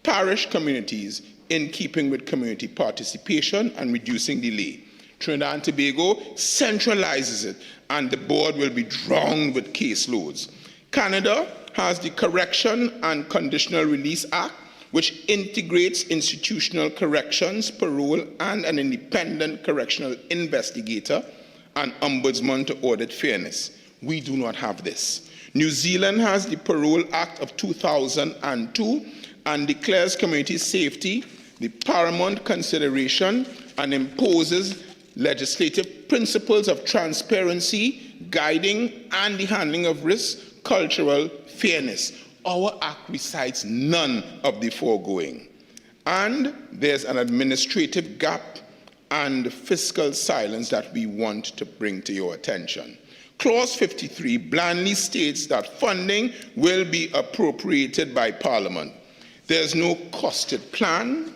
parish communities in keeping with community participation and reducing delay. Trinidad and Tobago centralizes it, and the board will be drowned with caseloads. Canada has the Correction and Conditional Release Act, which integrates institutional corrections, parole, and an independent correctional investigator and ombudsman to audit fairness. We do not have this. New Zealand has the Parole Act of 2002 and declares community safety the paramount consideration and imposes legislative principles of transparency, guiding, and the handling of risk, cultural fairness. Our act recites none of the foregoing. And there's an administrative gap and fiscal silence that we want to bring to your attention. Clause 53 blandly states that funding will be appropriated by Parliament. There's no costed plan,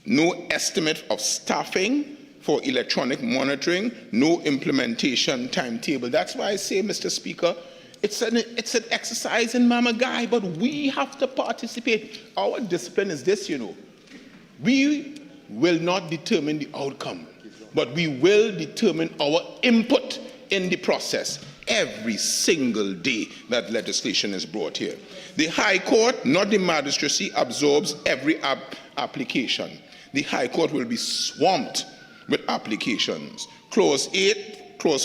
no estimate of staffing for electronic monitoring, no implementation timetable. That's why I say, Mr. Speaker, it's an exercise in Mama Guy, but we have to participate. Our discipline is this, you know. We will not determine the outcome, but we will determine our input in the process every single day that legislation is brought here. The High Court, not the magistracy, absorbs every application. The High Court will be swamped with applications. Clause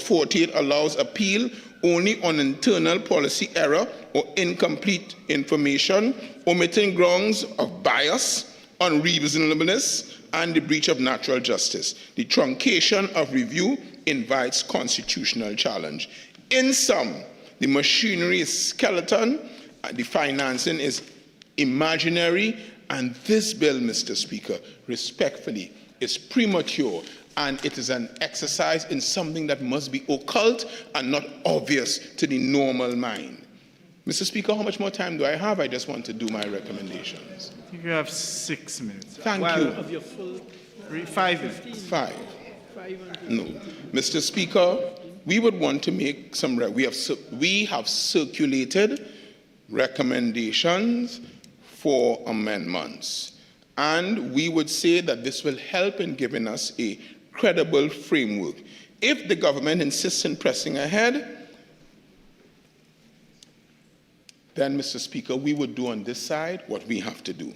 48 allows appeal only on internal policy error or incomplete information, omitting grounds of bias, unreasonableness, and the breach of natural justice. The truncation of review invites constitutional challenge. In sum, the machinery is skeleton, the financing is imaginary, and this bill, Mr. Speaker, respectfully, is premature, and it is an exercise in something that must be occult and not obvious to the normal mind. Mr. Speaker, how much more time do I have? I just want to do my recommendations. I think you have 6 minutes. Thank you. Of your full 5 minutes. 5. No. Mr. Speaker, we would want to make some, we have circulated recommendations for amendments. And we would say that this will help in giving us a credible framework. If the government insists in pressing ahead, then, Mr. Speaker, we would do on this side what we have to do.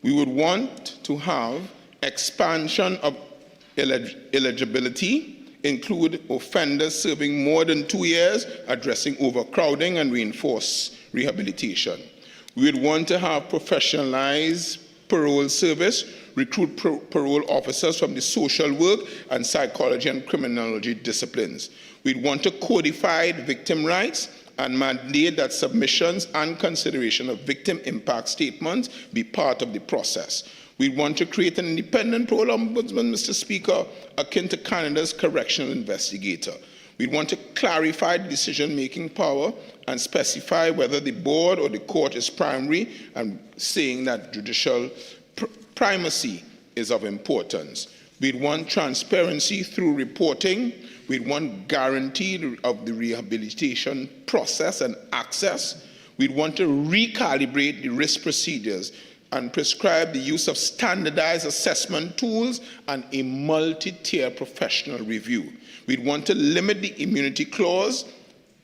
We would want to have expansion of eligibility, include offenders serving more than 2 years, addressing overcrowding and reinforce rehabilitation. We would want to have professionalized parole service, recruit parole officers from the social work and psychology and criminology disciplines. We'd want to codify victim rights and mandate that submissions and consideration of victim impact statements be part of the process. We want to create an independent parole ombudsman, Mr. Speaker, akin to Canada's correctional investigator. We want to clarify decision-making power and specify whether the board or the court is primary, and saying that judicial primacy is of importance. We'd want transparency through reporting. We'd want guarantee of the rehabilitation process and access. We'd want to recalibrate the risk procedures and prescribe the use of standardized assessment tools and a multi-tier professional review. We'd want to limit the immunity clause.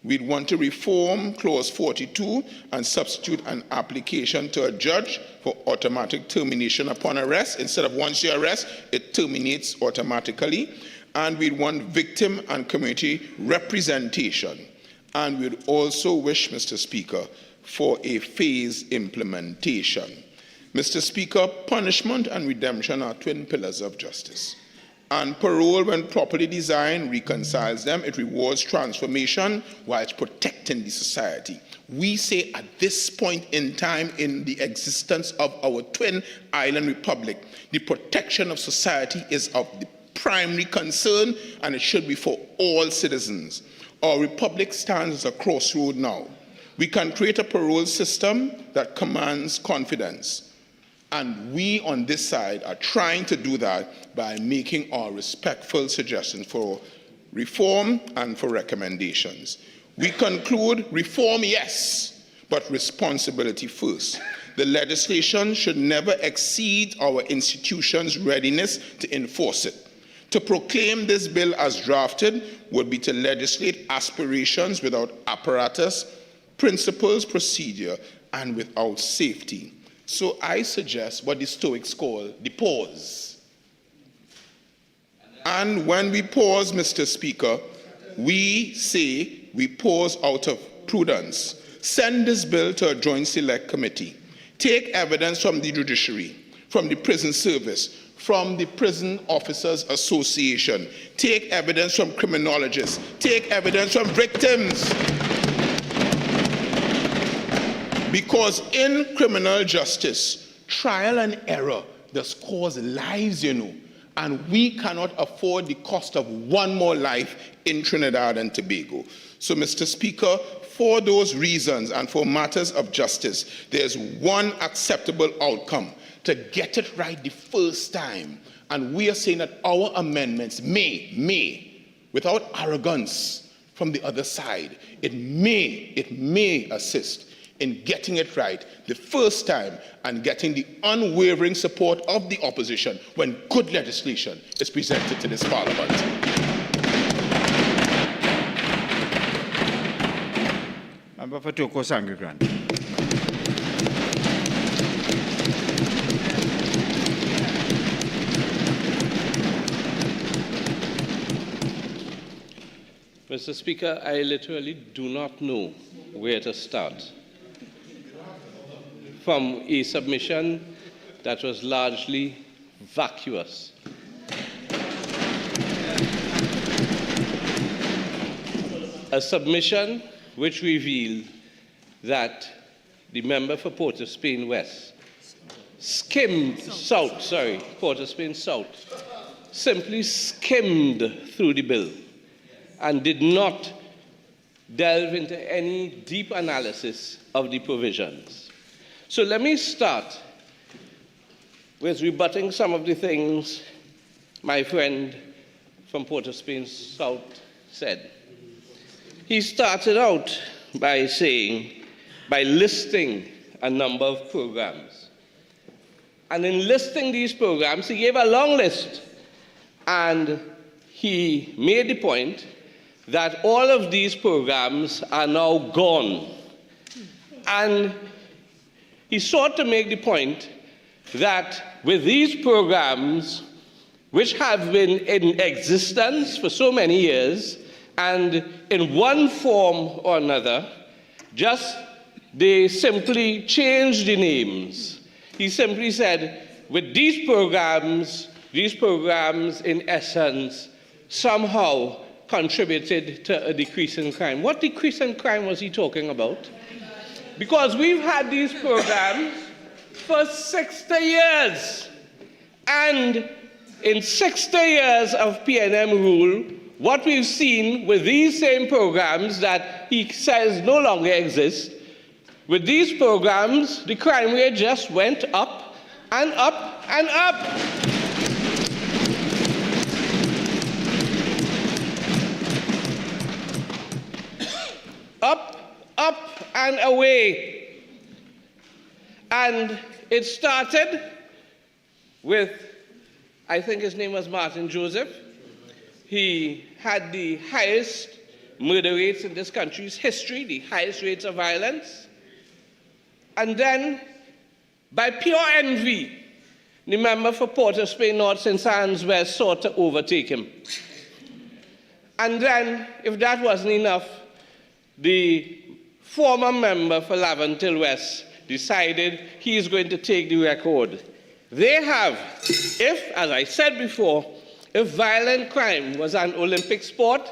We'd want to reform Clause 42 and substitute an application to a judge for automatic termination upon arrest. Instead of once you arrest, it terminates automatically. And we'd want victim and community representation. And we'd also wish, Mr. Speaker, for a phased implementation. Mr. Speaker, punishment and redemption are twin pillars of justice. And parole, when properly designed, reconciles them. It rewards transformation while protecting the society. We say at this point in time in the existence of our twin island republic, the protection of society is of the primary concern, and it should be for all citizens. Our republic stands as a crossroad now. We can create a parole system that commands confidence. And we on this side are trying to do that by making our respectful suggestions for reform and for recommendations. We conclude reform, yes, but responsibility first. the legislation should never exceed our institutions' readiness to enforce it. To proclaim this bill as drafted would be to legislate aspirations without apparatus, principles, procedure, and without safety. So I suggest what the Stoics call the pause. And when we pause, Mr. Speaker, we say we pause out of prudence. Send this bill to a joint select committee. Take evidence from the judiciary, from the prison service, from the Prison Officers Association. Take evidence from criminologists. Take evidence from victims. Because in criminal justice, trial and error does cause lives, and we cannot afford the cost of one more life in Trinidad and Tobago. So, Mr. Speaker, for those reasons and for matters of justice, there's one acceptable outcome: to get it right the first time. And we are saying that our amendments may, without arrogance from the other side, it may assist in getting it right the first time and getting the unwavering support of the opposition when good legislation is presented to this Parliament. Member for Toko Sangagran. Mr. Speaker, I literally do not know where to start. From a submission that was largely vacuous. A submission which revealed that the member for Port of Spain West Port of Spain South, simply skimmed through the bill and did not delve into any deep analysis of the provisions. So let me start with rebutting some of the things my friend from Port of Spain South said. He started out by listing a number of programs. And in listing these programs, he gave a long list. And he made the point that all of these programs are now gone. And he sought to make the point that with these programs, which have been in existence for so many years, and in one form or another, they simply changed the names. He simply said, with these programs in essence somehow contributed to a decrease in crime. What decrease in crime was he talking about? Because we've had these programs for 60 years. And in 60 years of PNM rule, what we've seen with these same programs that he says no longer exist, with these programs, the crime rate just went up and up and up. Up and away. And it started with, I think his name was Martin Joseph. He had the highest murder rates in this country's history, the highest rates of violence. And then, by pure envy, the member for Port of Spain North St. Anne's West sought to overtake him. And then, if that wasn't enough, the former member for Laventille West decided he is going to take the record. They have, as I said before, if violent crime was an Olympic sport,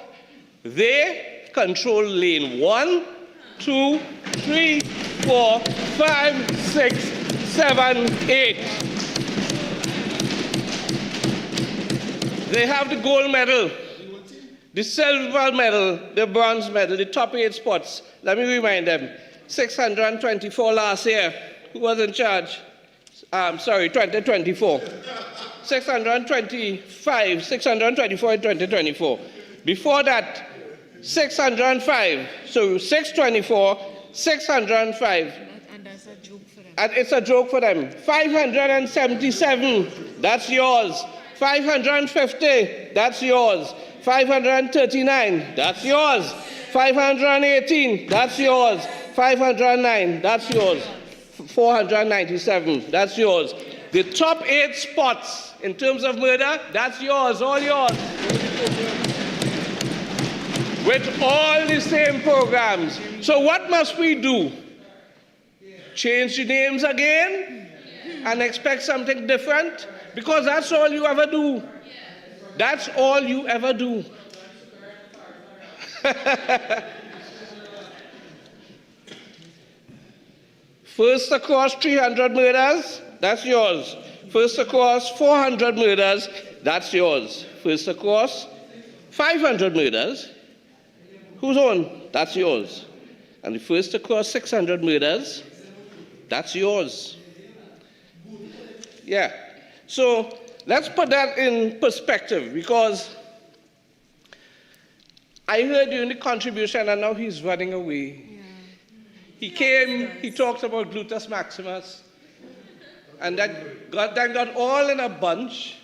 they control lane 1, 2, 3, 4, 5, 6, 7, 8. They have the gold medal, the silver medal, the bronze medal, the top 8 spots. Let me remind them, 624 last year. Who was in charge? 2024. 624 in 2024. Before that, 605. So 624, 605. and it's a joke for them. 577, that's yours. 550, that's yours. 539, that's yours. 518, that's yours. 509, that's yours. 497, that's yours. The top 8 spots in terms of murder, that's yours, all yours. With all the same programs. So what must we do? Change the names again and expect something different? Because that's all you ever do. That's all you ever do. First across 300 murders, that's yours. First across 400 murders, that's yours. First across 500 murders, whose own? That's yours. And the first across 600 murders, that's yours. Yeah. So let's put that in perspective, because I heard during the contribution and now he's running away. He came, he talked about gluteus maximus, and then got all in a bunch,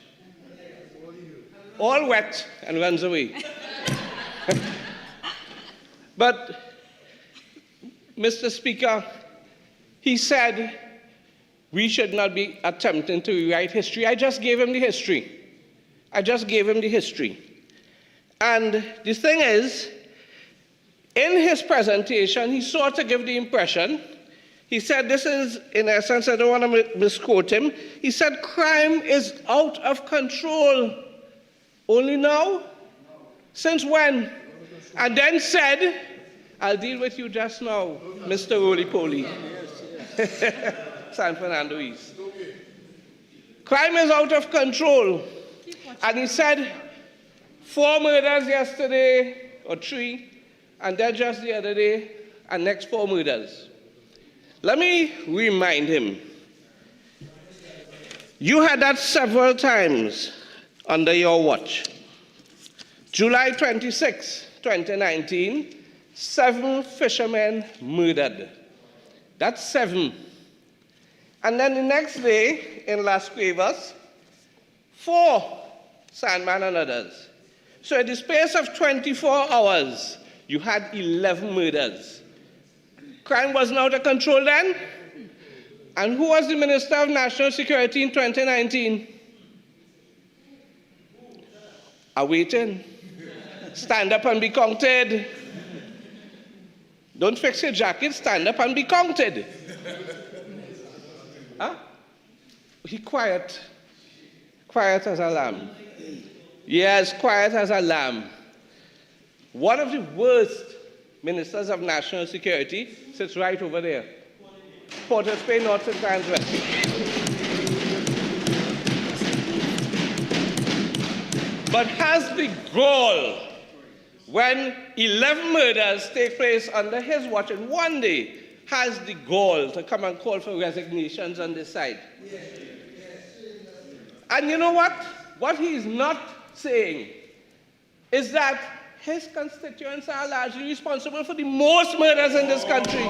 all wet, and runs away. But, Mr. Speaker, he said we should not be attempting to rewrite history. I just gave him the history. And the thing is, in his presentation, he sought to give the impression, he said, this is, in essence, I don't want to misquote him, he said, crime is out of control. Only now? Since when? And then said, I'll deal with you just now, Mr. Roly-Poly. San Fernando East. Crime is out of control. And he said, 4 murders yesterday, or 3, and then just the other day, and next 4 murders. Let me remind him. You had that several times under your watch. July 26, 2019, 7 fishermen murdered. That's 7. And then the next day, in Las Cuevas, 4 Sandman and others. So in the space of 24 hours, you had 11 murders. Crime wasn't out of control then? And who was the Minister of National Security in 2019? Awaiting. Stand up and be counted. Don't fix your jacket, stand up and be counted. Huh? He quiet. Quiet as a lamb. Yes, quiet as a lamb. One of the worst ministers of national security sits right over there. Port of Spain, North St. Anne's West. But has the gall, when 11 murders take place under his watch in one day, has the gall to come and call for resignations on this side? And you know what? What he is not saying is that his constituents are largely responsible for the most murders in this country.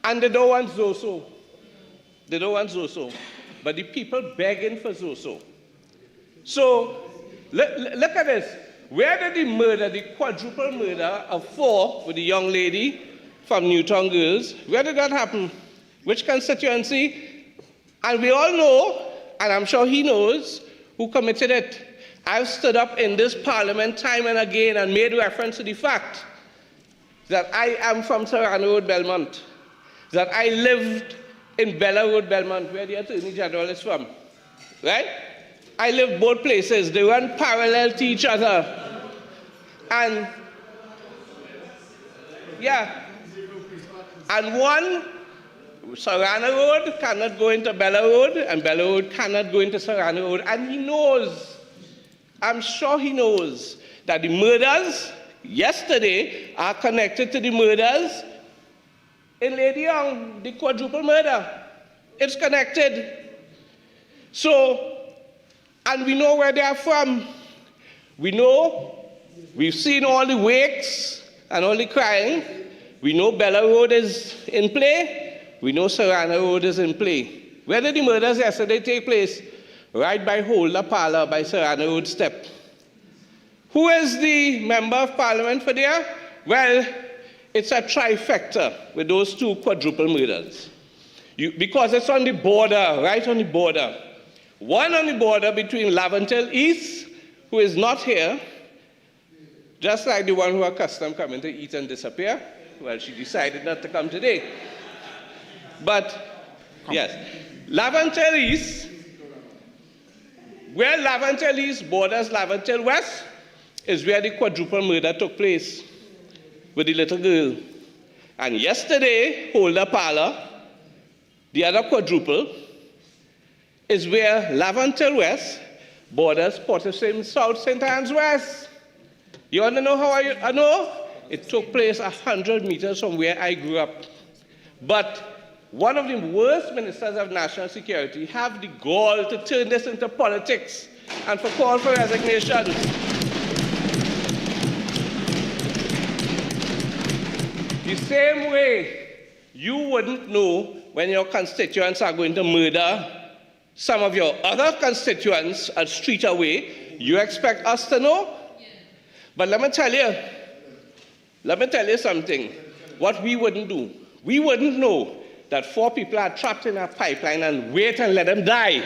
And they don't want Zoso. They don't want Zoso. But the people begging for Zoso. So, look at this. Where did the murder, the quadruple murder of 4 with the young lady from Newtown Girls, where did that happen? Which constituency? And we all know, and I'm sure he knows, who committed it. I've stood up in this parliament time and again and made reference to the fact that I am from Serrano Road, Belmont, that I lived in Bella Road, Belmont, where the Attorney General is from, right? I lived both places. They run parallel to each other. And, yeah, and one, Serrano Road cannot go into Bella Road, and Bella Road cannot go into Serrano Road. And he knows, I'm sure he knows, that the murders yesterday are connected to the murders in Lady Young, the quadruple murder. It's connected. So, and we know where they are from. We know, we've seen all the wakes and all the crying. We know Bella Road is in play. We know Serrano Road is in play. Where did the murders yesterday take place? Right by Holder Parlor by Serrano Road Step. Who is the member of parliament for there? Well, it's a trifecta with those two quadruple murders. Because it's on the border, right on the border. One on the border between Laventille East, who is not here, just like the one who are accustomed coming to eat and disappear. Well, she decided not to come today. But, yes, Laventille East, where Laventille East borders Laventille West, is where the quadruple murder took place with the little girl. And yesterday, Holder Parlor, the other quadruple, is where Laventille West borders Port-of-Saint South St. Anne's West. You want to know how I know? It took place 100 meters from where I grew up. But one of the worst ministers of national security have the gall to turn this into politics and for call for resignation. The same way you wouldn't know when your constituents are going to murder some of your other constituents a street away, you expect us to know? But let me tell you something, what we wouldn't do. We wouldn't know that 4 people are trapped in a pipeline and wait and let them die.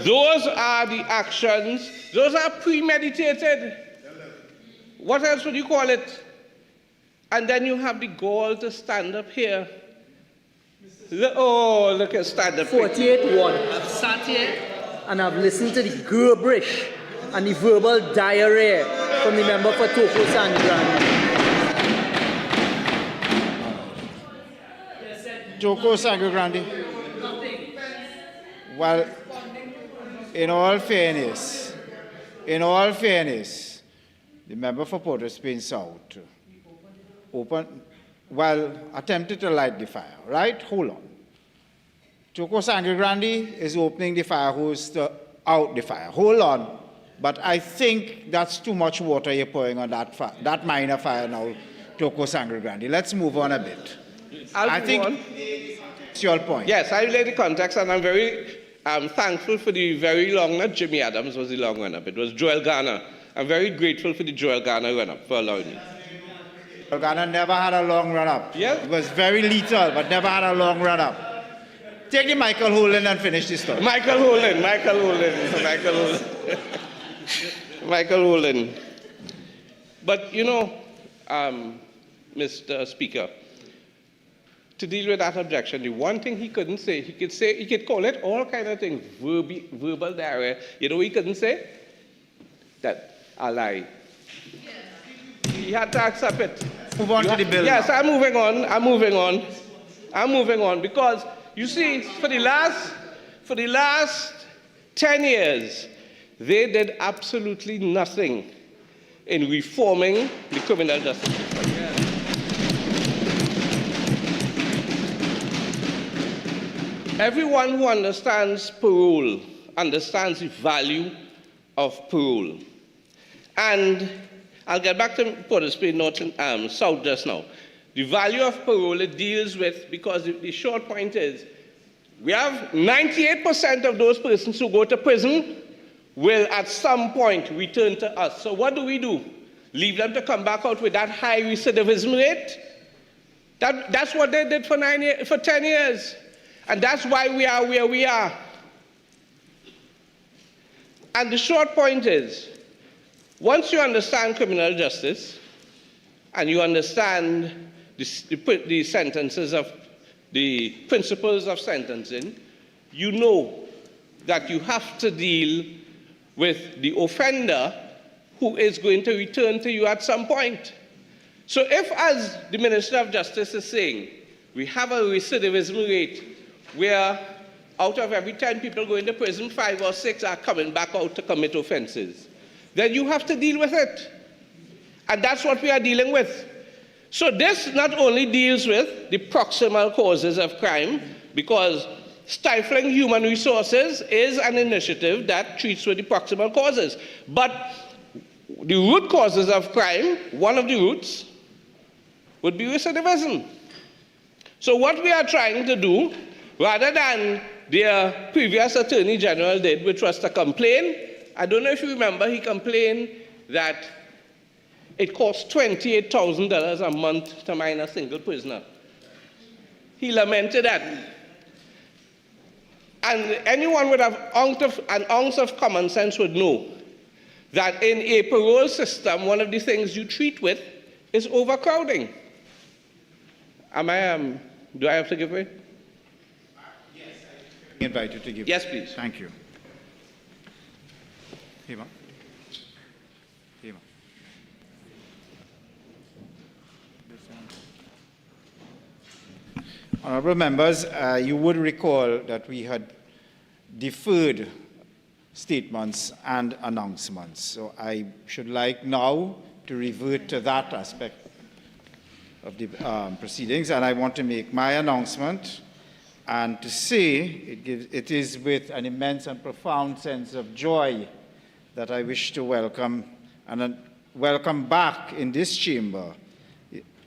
Those are the actions, those are premeditated. What else would you call it? And then you have the gall to stand up here. Oh, look at stand up. 48-1. I've sat here and I've listened to the gibberish and the verbal diarrhea from the member for Toko Sangograndi. Toko Sangograndi. Well, in all fairness, the member for Port-of-Spain South attempted to light the fire, right? Hold on. Toko Sangograndi is opening the fire hose to out the fire. Hold on. But I think that's too much water you're pouring on that minor fire now, Toko Sangograndi. Let's move on a bit. I think it's your point. Yes, I relate the context, and I'm very thankful for the very long, not Jimmy Adams was the long run-up, it was Joel Garner. I'm very grateful for the Joel Garner run-up for allowing me. Joel Garner never had a long run-up. Yeah. It was very lethal, but never had a long run-up. Take the Michael Homeland and finish this story. Michael Homeland. Michael Homeland. But you know, Mr. Speaker, to deal with that objection, the one thing he couldn't say, he could call it all kind of things, verbal diarrhea. You know what he couldn't say? That I lie. He had to accept it. Move on to the bill. Yes, now. I'm moving on because you see, for the last 10 years, they did absolutely nothing in reforming the criminal justice system. Everyone who understands parole understands the value of parole. And I'll get back to Port-of-Spain North and South just now. The value of parole it deals with, because the short point is, we have 98% of those persons who go to prison will at some point return to us. So what do? Leave them to come back out with that high recidivism rate? That's what they did for 10 years. And that's why we are where we are. And the short point is, once you understand criminal justice, and you understand the sentences of the principles of sentencing, you know that you have to deal with the offender who is going to return to you at some point. So if, as the Minister of Justice is saying, we have a recidivism rate where out of every 10 people going to prison, 5 or 6 are coming back out to commit offenses, then you have to deal with it. And that's what we are dealing with. So this not only deals with the proximal causes of crime, because stifling human resources is an initiative that treats with the proximal causes. But the root causes of crime, one of the roots, would be recidivism. So what we are trying to do, rather than their previous Attorney General did, which was to complain, I don't know if you remember, he complained that it costs $28,000 a month to mine a single prisoner. He lamented that. And anyone with an ounce of common sense would know that in a parole system, one of the things you treat with is overcrowding. Do I have to give way? Yes. I invite you to give. Yes, please. Thank you. Hema. Hema. Honourable members, you would recall that we had deferred statements and announcements. So I should like now to revert to that aspect of the proceedings, and I want to make my announcement and to say it is with an immense and profound sense of joy that I wish to welcome back in this chamber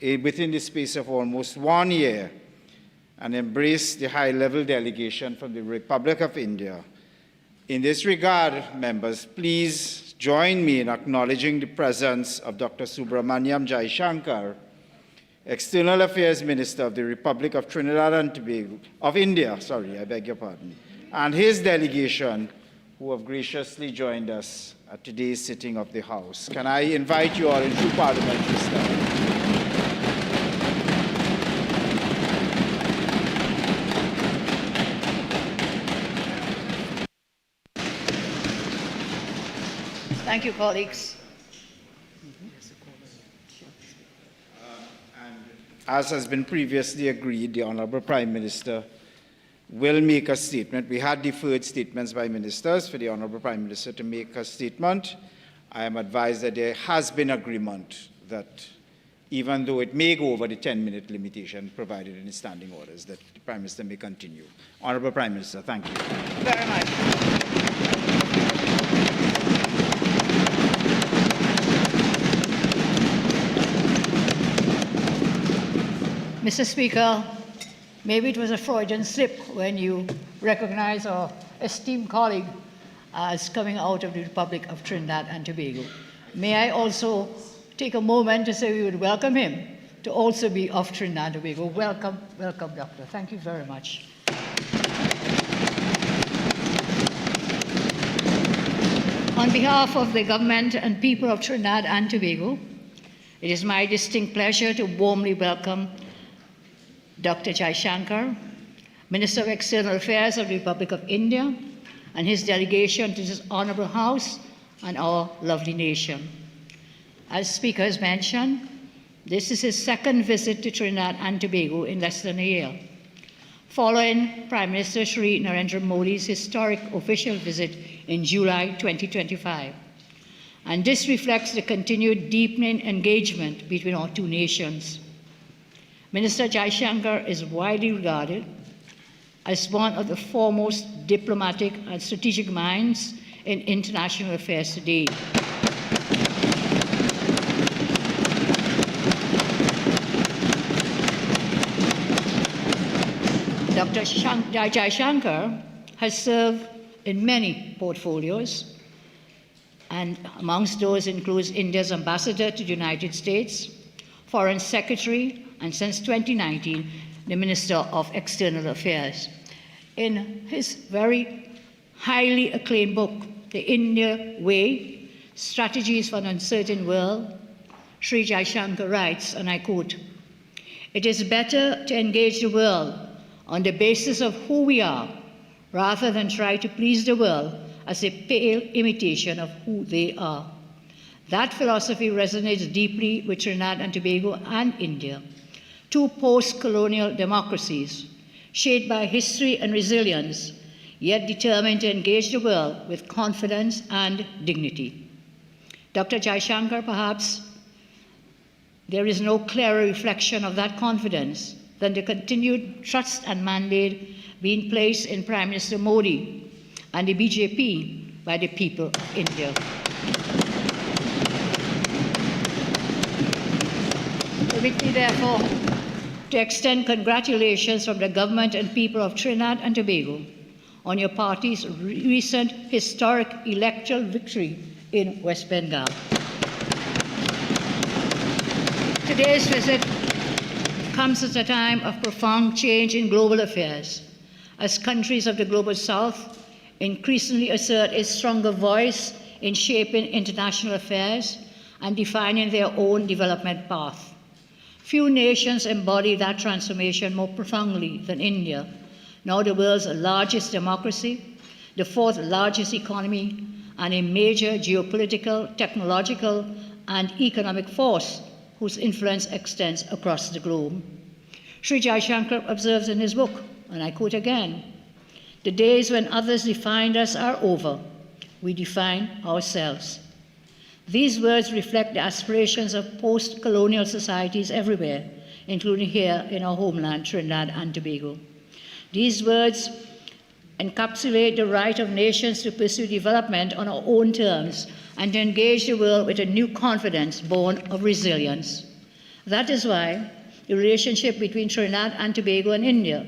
within the space of almost 1 year and embrace the high-level delegation from the Republic of India. In this regard, members, please join me in acknowledging the presence of Dr. Subramaniam Jaishankar, External Affairs Minister of the Republic of Trinidad and Tobago, of India, I beg your pardon, and his delegation who have graciously joined us at today's sitting of the House. Can I invite you all into parliamentary style? Thank you, colleagues. As has been previously agreed, the Honourable Prime Minister will make a statement. We had deferred statements by ministers for the Honourable Prime Minister to make a statement. I am advised that there has been agreement that even though it may go over the 10-minute limitation provided in the standing orders, that the Prime Minister may continue. Honourable Prime Minister, thank you. Very much. Mr. Speaker, maybe it was a Freudian slip when you recognize our esteemed colleague as coming out of the Republic of Trinidad and Tobago. May I also take a moment to say we would welcome him to also be of Trinidad and Tobago. Welcome, welcome, Doctor. Thank you very much. On behalf of the government and people of Trinidad and Tobago, it is my distinct pleasure to warmly welcome Dr. Jaishankar, Minister of External Affairs of the Republic of India, and his delegation to this honourable House and our lovely nation. As Speaker has mentioned, this is his second visit to Trinidad and Tobago in less than a year, following Prime Minister Shri Narendra Modi's historic official visit in July 2025. And this reflects the continued deepening engagement between our two nations. Minister Jaishankar is widely regarded as one of the foremost diplomatic and strategic minds in international affairs today. Dr. Jaishankar has served in many portfolios, and amongst those includes India's ambassador to the United States, Foreign Secretary, and since 2019, the Minister of External Affairs. In his very highly acclaimed book, The India Way, Strategies for an Uncertain World, Sri Jaishankar writes, and I quote, "It is better to engage the world on the basis of who we are, rather than try to please the world as a pale imitation of who they are." That philosophy resonates deeply with Trinidad and Tobago and India, two post-colonial democracies shaped by history and resilience, yet determined to engage the world with confidence and dignity. Dr. Jaishankar perhaps There is no clearer reflection of that confidence than the continued trust and mandate being placed in Prime Minister Modi and the BJP by the people of India. Permit me, therefore, to extend congratulations from the government and people of Trinidad and Tobago on your party's recent historic electoral victory in West Bengal. Today's visit comes at a time of profound change in global affairs, as countries of the Global South increasingly assert a stronger voice in shaping international affairs and defining their own development path. Few nations embody that transformation more profoundly than India, now the world's largest democracy, the fourth largest economy, and a major geopolitical, technological, and economic force whose influence extends across the globe. Sri Jaishankar observes in his book, and I quote again, "The days when others defined us are over. We define ourselves." These words reflect the aspirations of post-colonial societies everywhere, including here in our homeland, Trinidad and Tobago. These words encapsulate the right of nations to pursue development on our own terms and to engage the world with a new confidence born of resilience. That is why the relationship between Trinidad and Tobago and India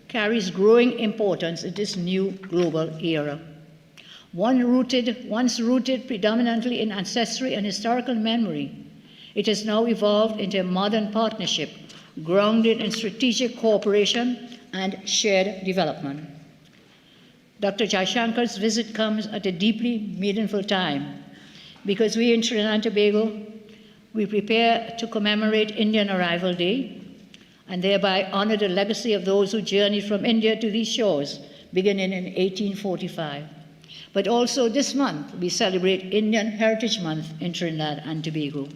carries growing importance in this new global era. Once rooted predominantly in ancestry and historical memory, it has now evolved into a modern partnership grounded in strategic cooperation and shared development. Dr. Jaishankar's visit comes at a deeply meaningful time because we in Trinidad and Tobago, we prepare to commemorate Indian Arrival Day and thereby honor the legacy of those who journeyed from India to these shores beginning in 1845. But also this month, we celebrate Indian Heritage Month in Trinidad and Tobago.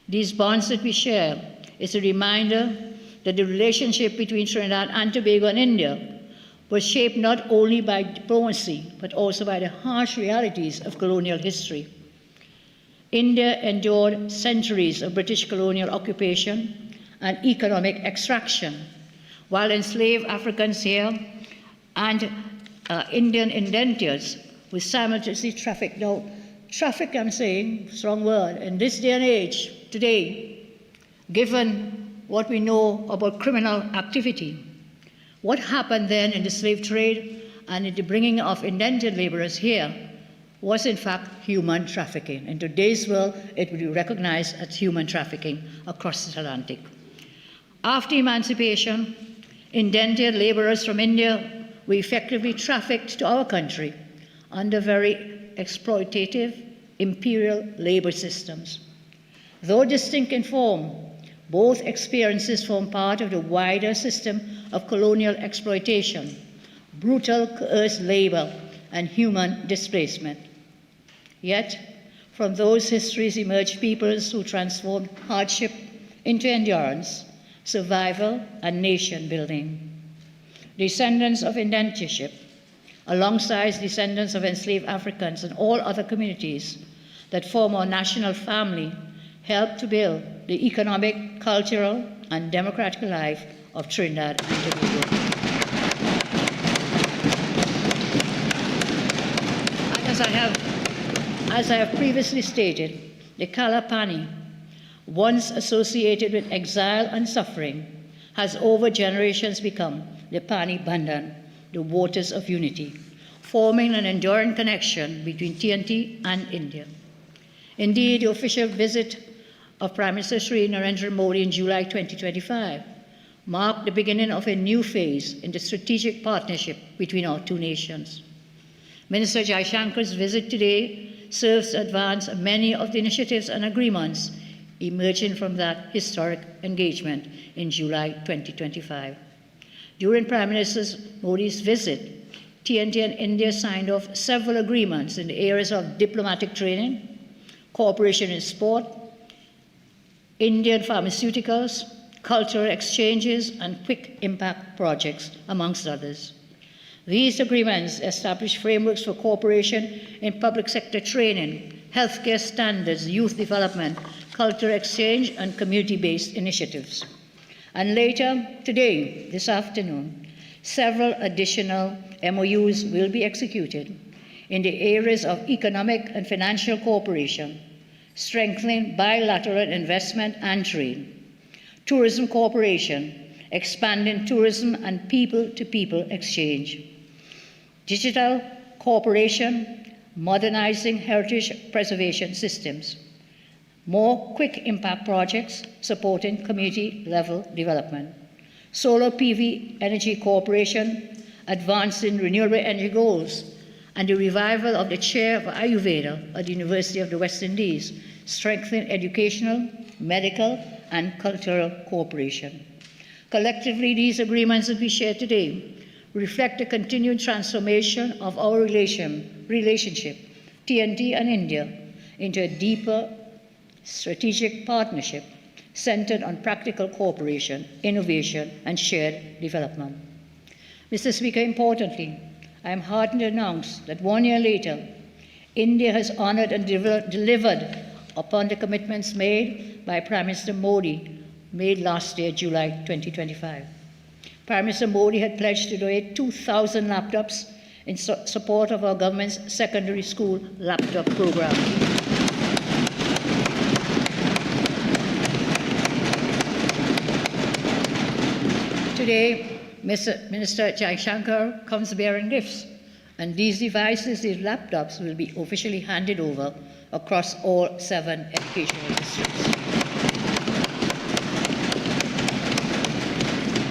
These bonds that we share is a reminder that the relationship between Trinidad and Tobago and India was shaped not only by diplomacy, but also by the harsh realities of colonial history. India endured centuries of British colonial occupation and economic extraction, while enslaved Africans here and Indian indentures were simultaneously trafficked. Now, traffic, I'm saying, strong word, in this day and age, today, given what we know about criminal activity, what happened then in the slave trade and in the bringing of indentured laborers here was in fact human trafficking. In today's world, it would be recognized as human trafficking across the Atlantic. After emancipation, indentured laborers from India were effectively trafficked to our country under very exploitative imperial labor systems. Though distinct in form, both experiences form part of the wider system of colonial exploitation, brutal coerced labor, and human displacement. Yet, from those histories emerged peoples who transformed hardship into endurance, survival, and nation building. Descendants of indentureship, alongside descendants of enslaved Africans and all other communities that form our national family, helped to build the economic, cultural, and democratic life of Trinidad and Tobago. And as I have previously stated, the Kalapani, once associated with exile and suffering, has over generations become the Pani Bandan, the waters of unity, forming an enduring connection between TNT and India. Indeed, the official visit of Prime Minister Sri Narendra Modi in July 2025 marked the beginning of a new phase in the strategic partnership between our two nations. Minister Jaishankar's visit today serves to advance many of the initiatives and agreements emerging from that historic engagement in July 2025. During Prime Minister Modi's visit, TNT and India signed off several agreements in the areas of diplomatic training, cooperation in sport, Indian pharmaceuticals, cultural exchanges, and quick impact projects, amongst others. These agreements establish frameworks for cooperation in public sector training, healthcare standards, youth development, cultural exchange, and community-based initiatives. And later today, this afternoon, several additional MOUs will be executed in the areas of economic and financial cooperation, strengthening bilateral investment and trade, tourism cooperation, expanding tourism and people-to-people exchange, digital cooperation, modernizing heritage preservation systems, more quick impact projects supporting community-level development, solar PV energy cooperation, advancing renewable energy goals, and the revival of the chair of Ayurveda at the University of the West Indies, strengthening educational, medical, and cultural cooperation. Collectively, these agreements that we share today reflect the continued transformation of our relationship, TNT and India, into a deeper strategic partnership centered on practical cooperation, innovation, and shared development. Mr. Speaker, importantly, I am heartened to announce that 1 year later, India has honored and delivered upon the commitments made by Prime Minister Modi made last year, July 2025. Prime Minister Modi had pledged to donate 2,000 laptops in support of our government's secondary school laptop program. Today, Minister Jaishankar comes bearing gifts, and these devices, these laptops, will be officially handed over across all 7 educational districts.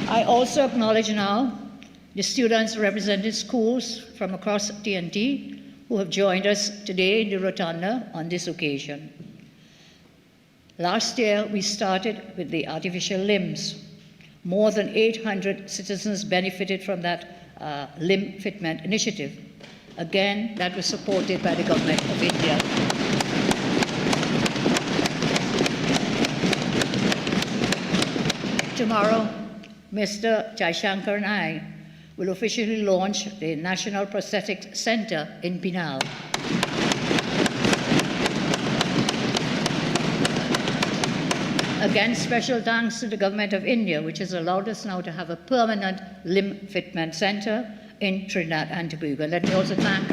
I also acknowledge now the students representing schools from across TNT who have joined us today in the Rotunda on this occasion. Last year, we started with the artificial limbs. More than 800 citizens benefited from that limb fitment initiative. Again, that was supported by the government of India. Tomorrow, Mr. Jaishankar and I will officially launch the National Prosthetic Center in Pinal. Again, special thanks to the government of India, which has allowed us now to have a permanent limb fitment center in Trinidad and Tobago. Let me also thank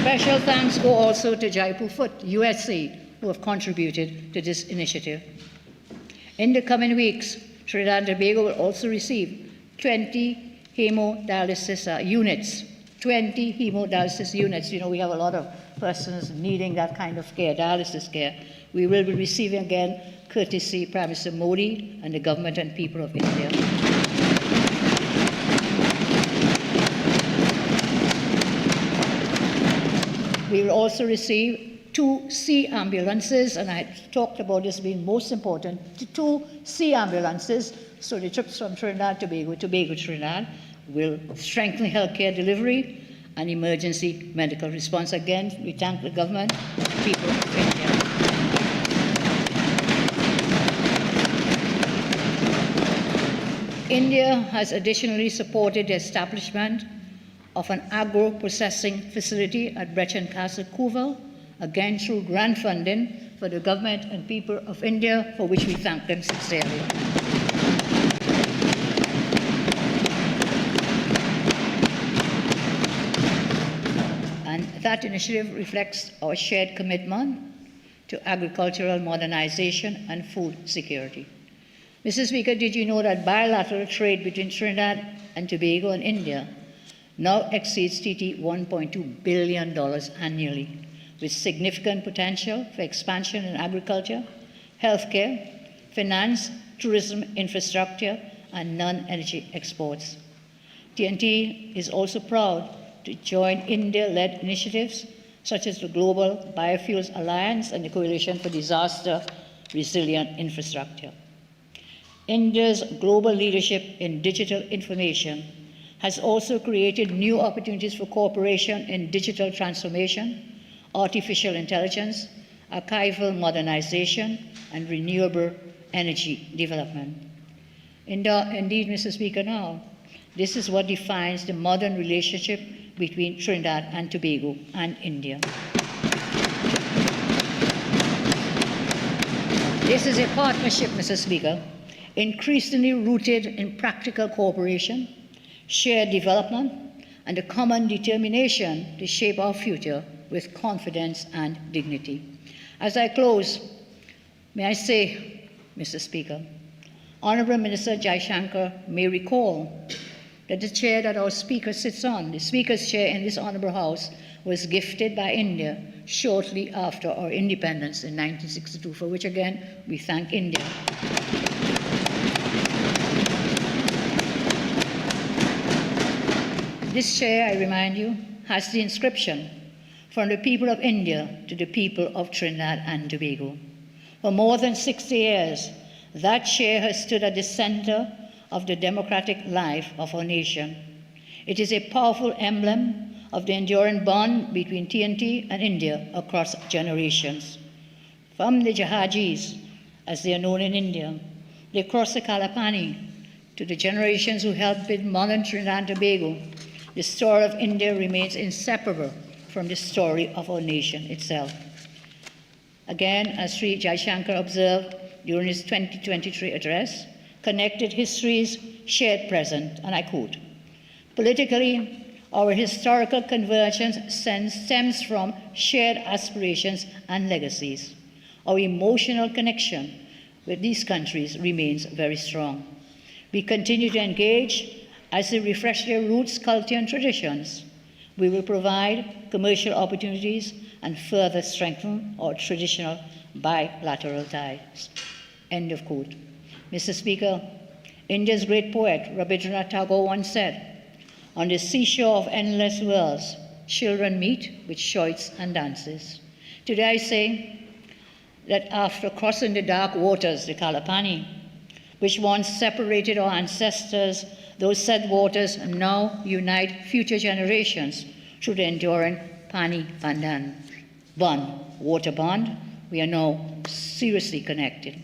special thanks go also to Jaipur Foot, USA, who have contributed to this initiative. In the coming weeks, Trinidad and Tobago will also receive 20 hemodialysis units. 20 hemodialysis units. You know, we have a lot of persons needing that kind of care, dialysis care. We will be receiving again, courtesy Prime Minister Modi and the government and people of India. We will also receive 2 sea ambulances, and I talked about this being most important, 2 sea ambulances, so the trips from Trinidad to Tobago, Trinidad, will strengthen healthcare delivery and emergency medical response. Again, we thank the government and the people of India. India has additionally supported the establishment of an agro-processing facility at Brechin Castle, Couval, again through grant funding for the government and people of India, for which we thank them sincerely. And that initiative reflects our shared commitment to agricultural modernization and food security. Mr. Speaker, did you know that bilateral trade between Trinidad and Tobago and India now exceeds $1.2 billion annually, with significant potential for expansion in agriculture, healthcare, finance, tourism, infrastructure, and non-energy exports. TNT is also proud to join India-led initiatives such as the Global Biofuels Alliance and the Coalition for Disaster Resilient Infrastructure. India's global leadership in digital information has also created new opportunities for cooperation in digital transformation, artificial intelligence, archival modernization, and renewable energy development. Indeed, Mr. Speaker, now, this is what defines the modern relationship between Trinidad and Tobago and India. This is a partnership, Mr. Speaker, increasingly rooted in practical cooperation, shared development, and a common determination to shape our future with confidence and dignity. As I close, may I say, Mr. Speaker, Honourable Minister Jaishankar may recall that the chair that our Speaker sits on, the Speaker's chair in this Honourable House, was gifted by India shortly after our independence in 1962, for which again we thank India. This chair, I remind you, has the inscription, "From the people of India to the people of Trinidad and Tobago." For more than 60 years, that chair has stood at the center of the democratic life of our nation. It is a powerful emblem of the enduring bond between TNT and India across generations. From the Jahajis, as they are known in India, they crossed the Kalapani, to the generations who helped build modern Trinidad and Tobago, the story of India remains inseparable from the story of our nation itself. Again, as Sri Jaishankar observed during his 2023 address, connected histories, shared present, and I quote, "Politically, our historical convergence stems from shared aspirations and legacies. Our emotional connection with these countries remains very strong. We continue to engage as they refresh their roots, culture, and traditions. We will provide commercial opportunities and further strengthen our traditional bilateral ties." End of quote. Mr. Speaker, India's great poet Rabindranath Tagore once said, "On the seashore of endless worlds, children meet with choice and dances." Today I say that after crossing the dark waters, the Kalapani, which once separated our ancestors, those said waters now unite future generations through the enduring Pani Pandan water bond. We are now seriously connected.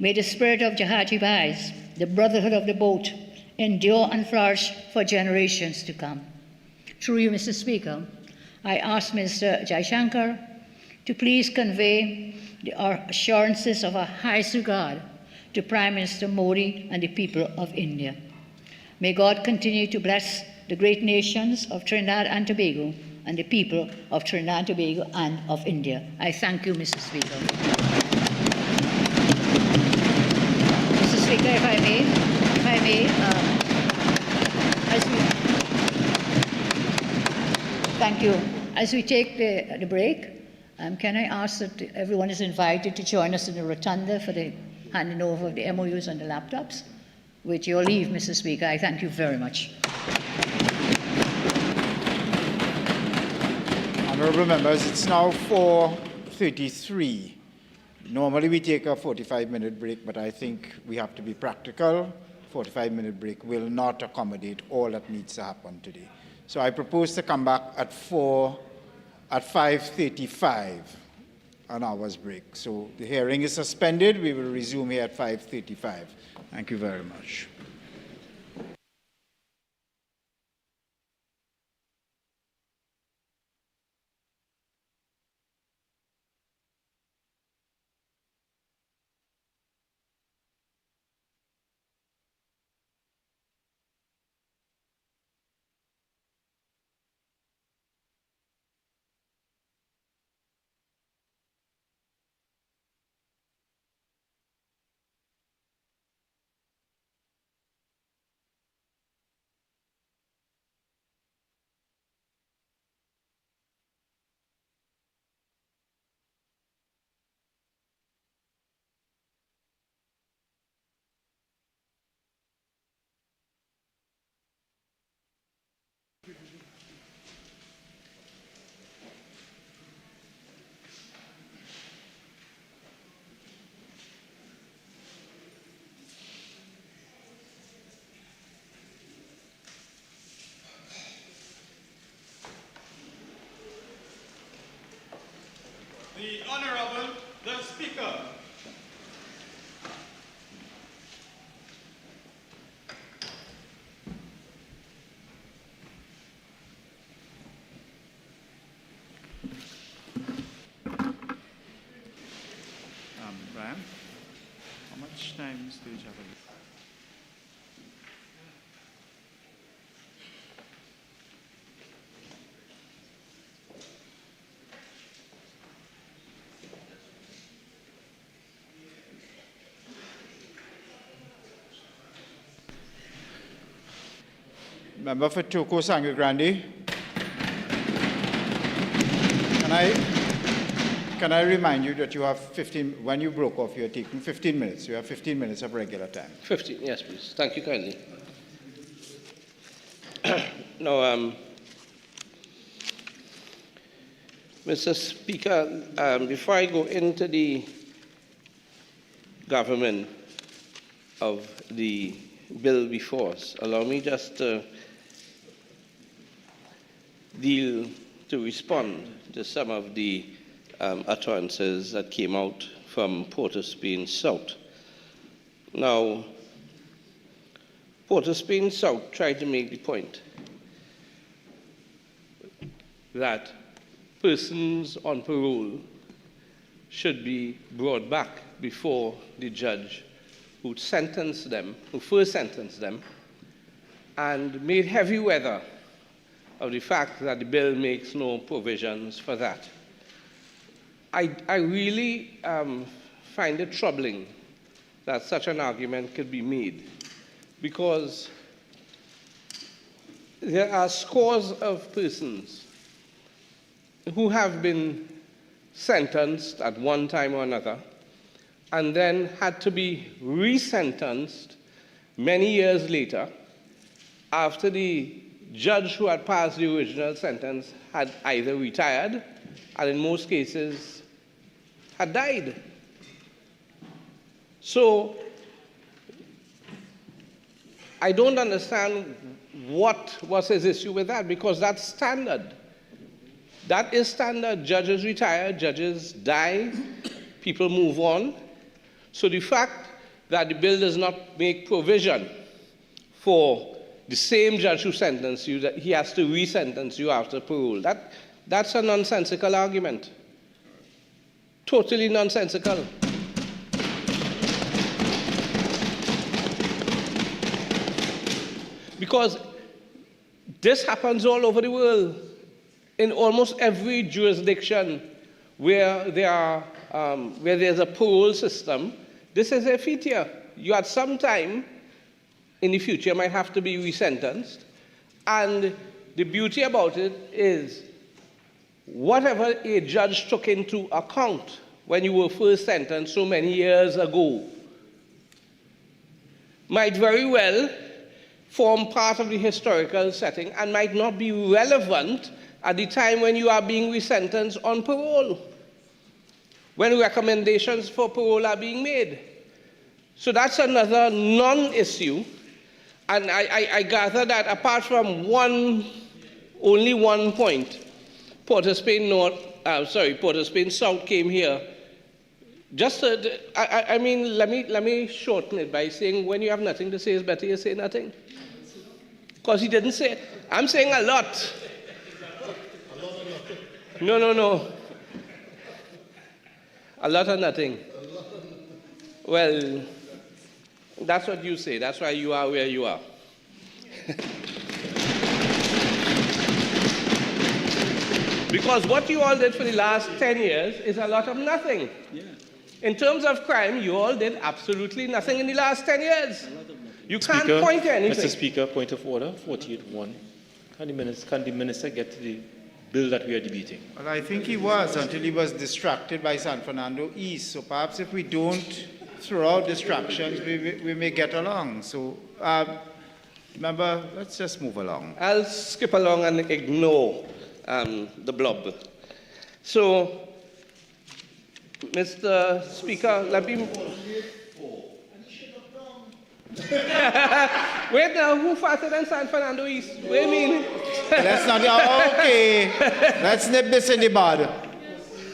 May the spirit of Jahaji Bhais, the brotherhood of the boat, endure and flourish for generations to come. Through you, Mr. Speaker, I ask Mr. Jaishankar to please convey our assurances of our highest regard to Prime Minister Modi and the people of India. May God continue to bless the great nations of Trinidad and Tobago and the people of Trinidad and Tobago and of India. I thank you, Mr. Speaker. Mr. Speaker, if I may, thank you. As we take the break, can I ask that everyone is invited to join us in the rotunda for the handing over of the MOUs and the laptops? With your leave, Mr. Speaker, I thank you very much. Honourable members, it's now 4:33. Normally we take a 45-minute break, but I think we have to be practical. 45-minute break will not accommodate all that needs to happen today. So I propose to come back at 5:35, an hour's break. So the hearing is suspended. We will resume here at 5:35. Thank you very much. much time Sturge have? Member for Toko Sangre Grande. Can I remind you that you have 15, when you broke off, you are taking 15 minutes. You have 15 minutes of regular time. 15, yes, please. Thank you kindly. Now, Mr. Speaker, before I go into the government of the bill before us, allow me just to respond to some of the utterances that came out from Port of Spain South. Now, Port of Spain South tried to make the point that persons on parole should be brought back before the judge who sentenced them, who first sentenced them, and made heavy weather of the fact that the bill makes no provisions for that. I really find it troubling that such an argument could be made, because there are scores of persons who have been sentenced at one time or another and then had to be resentenced many years later after the judge who had passed the original sentence had either retired and in most cases had died. So I don't understand what was his issue with that, because that's standard. That is standard. Judges retire, judges die, people move on. So the fact that the bill does not make provision for the same judge who sentenced you, that he has to re-sentence you after parole, that's a nonsensical argument. Totally nonsensical. Because this happens all over the world. In almost every jurisdiction where there's a parole system, this is a feature. You at some time in the future might have to be resentenced, and the beauty about it is whatever a judge took into account when you were first sentenced so many years ago might very well form part of the historical setting and might not be relevant at the time when you are being resentenced on parole, when recommendations for parole are being made. So that's another non-issue. And I gather that apart from only one point, Port of Spain South came here. Just, let me shorten it by saying when you have nothing to say, it's better you say nothing. Because he didn't say it. I'm saying a lot. No. A lot or nothing. Well, that's what you say. That's why you are where you are. Because what you all did for the last 10 years is a lot of nothing. Yeah. In terms of crime, you all did absolutely nothing in the last 10 years. You can't point to anything. Mr. Speaker, point of order, 48.1. Can the minister get to the bill that we are debating? Well, I think he was until he was distracted by San Fernando East. So perhaps if we don't throw out distractions, we may get along. So, remember, let's just move along. I'll skip along and ignore the blob. So, Mr. Speaker, let me... Wait now, who faster than San Fernando East? What do you mean? Let's not, okay. Let's nip this in the bud.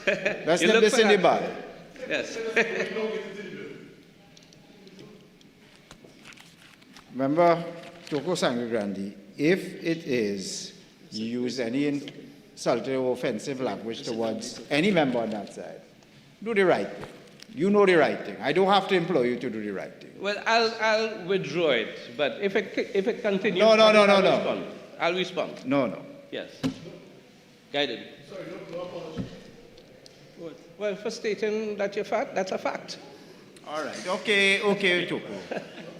Let's nip this in the bud. Yes. Remember, Toko Sangre Grande, if it is you use any insulting or offensive language towards any member on that side, do the right thing. You know the right thing. I don't have to employ you to do the right thing. Well, I'll withdraw it, but if it continues, No. I'll respond. No. Yes. Guided. Well, for stating that you're fat, that's a fact. All right. Okay, Toko.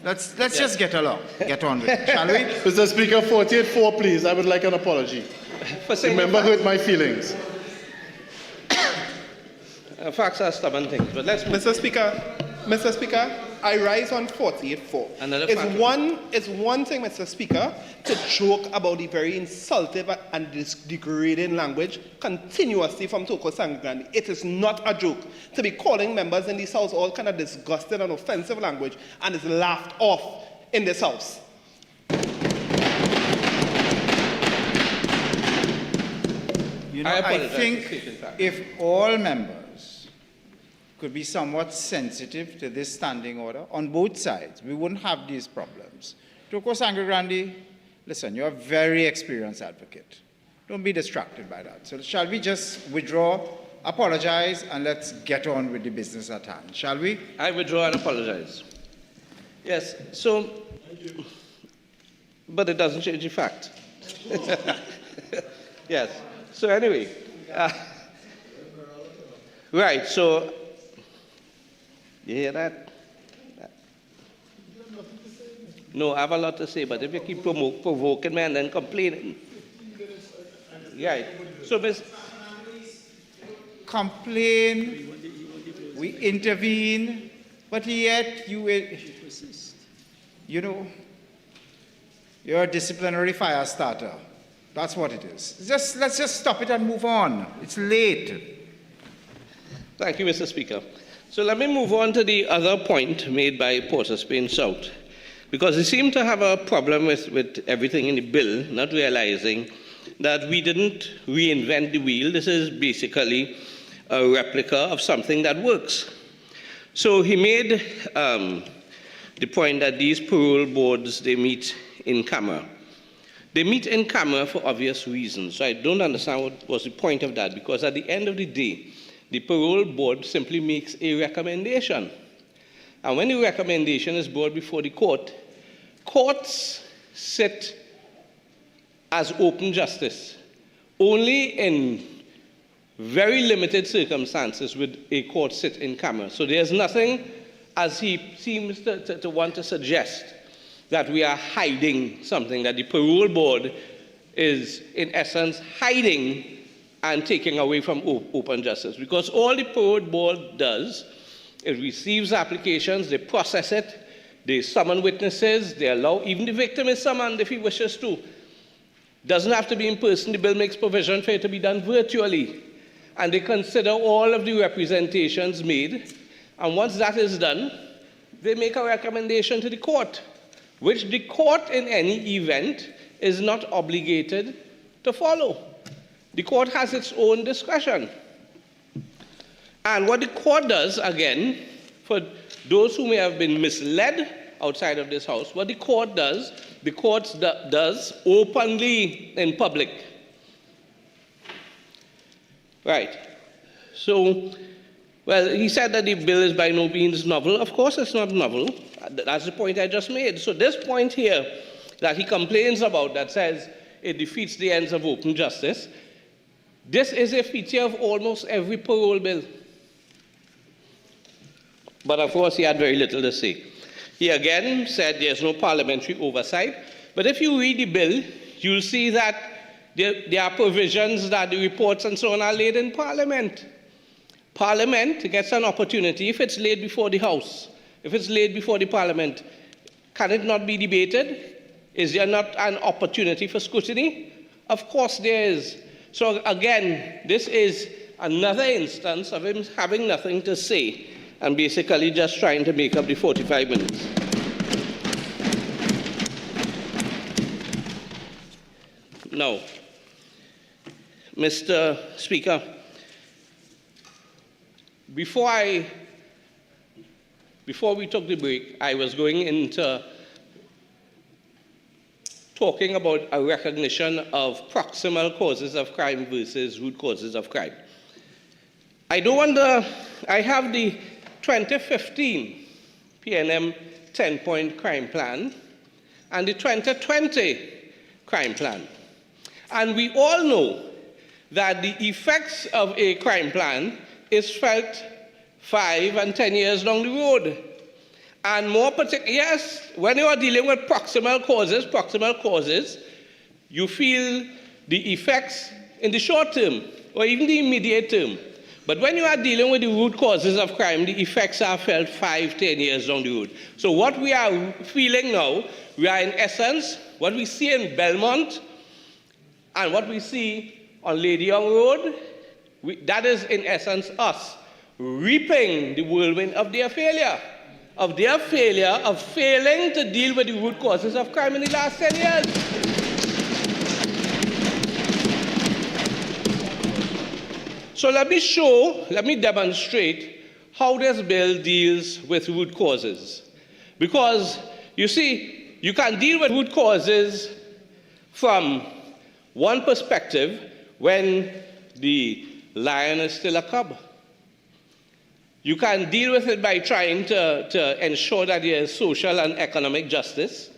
Let's just get along. Get on with it, shall we? Mr. Speaker, 48-4, please. I would like an apology. The member hurt my feelings. Facts are stubborn things, but let's move. Mr. Speaker, I rise on 48-4. It's one thing, Mr. Speaker, to joke about the very insultive and degrading language continuously from Toko Sangagrandi. It is not a joke to be calling members in this House all kind of disgusting and offensive language and is laughed off in this House. You know, I think if all members could be somewhat sensitive to this standing order on both sides, we wouldn't have these problems. Toko Sangagrandi, listen, you're a very experienced advocate. Don't be distracted by that. So shall we just withdraw, apologize, and let's get on with the business at hand, shall we? I withdraw and apologize. Yes, so, but it doesn't change the fact. Yes, so anyway, right, so, you hear that? No, I have a lot to say, but if you keep provoking me and then complaining. Right. So, Ms. Complain, we intervene, but yet you know, you're a disciplinary fire starter. That's what it is. Let's just stop it and move on. It's late. Thank you, Mr. Speaker. So let me move on to the other point made by Port of Spain South, because they seem to have a problem with everything in the bill, not realizing that we didn't reinvent the wheel. This is basically a replica of something that works. So he made the point that these parole boards, they meet in camera. They meet in camera for obvious reasons. So I don't understand what was the point of that, because at the end of the day, the parole board simply makes a recommendation. And when the recommendation is brought before the court, courts sit as open justice. Only in very limited circumstances would a court sit in camera. So there's nothing, as he seems to want to suggest, that we are hiding something, that the parole board is, in essence, hiding and taking away from open justice. Because all the parole board does is receives applications, they process it, they summon witnesses, they allow, even the victim is summoned if he wishes to. Doesn't have to be in person, the bill makes provision for it to be done virtually. And they consider all of the representations made, and once that is done, they make a recommendation to the court, which the court in any event is not obligated to follow. The court has its own discretion. And what the court does, again, for those who may have been misled outside of this House, what the court does openly in public. Right. So, well, he said that the bill is by no means novel. Of course it's not novel. That's the point I just made. So this point here that he complains about, that says it defeats the ends of open justice, this is a feature of almost every parole bill. But of course, he had very little to say. He again said there's no parliamentary oversight. But if you read the bill, you'll see that there are provisions that the reports and so on are laid in Parliament. Parliament gets an opportunity, if it's laid before the House, if it's laid before the Parliament, can it not be debated? Is there not an opportunity for scrutiny? Of course there is. So again, this is another instance of him having nothing to say and basically just trying to make up the 45 minutes. Now, Mr. Speaker, before we took the break, I was going into talking about a recognition of proximal causes of crime versus root causes of crime. I have the 2015 PNM 10-point crime plan and the 2020 crime plan. And we all know that the effects of a crime plan is felt 5 and 10 years down the road. And more particularly, yes, when you are dealing with proximal causes, you feel the effects in the short term or even the immediate term. But when you are dealing with the root causes of crime, the effects are felt 5, 10 years down the road. So what we are feeling now, we are in essence, what we see in Belmont and what we see on Lady Young Road, that is in essence us reaping the whirlwind of their failure. Of failing to deal with the root causes of crime in the last 10 years. So let me demonstrate how this bill deals with root causes. Because, you see, you can deal with root causes from one perspective when the lion is still a cub. You can deal with it by trying to ensure that there is social and economic justice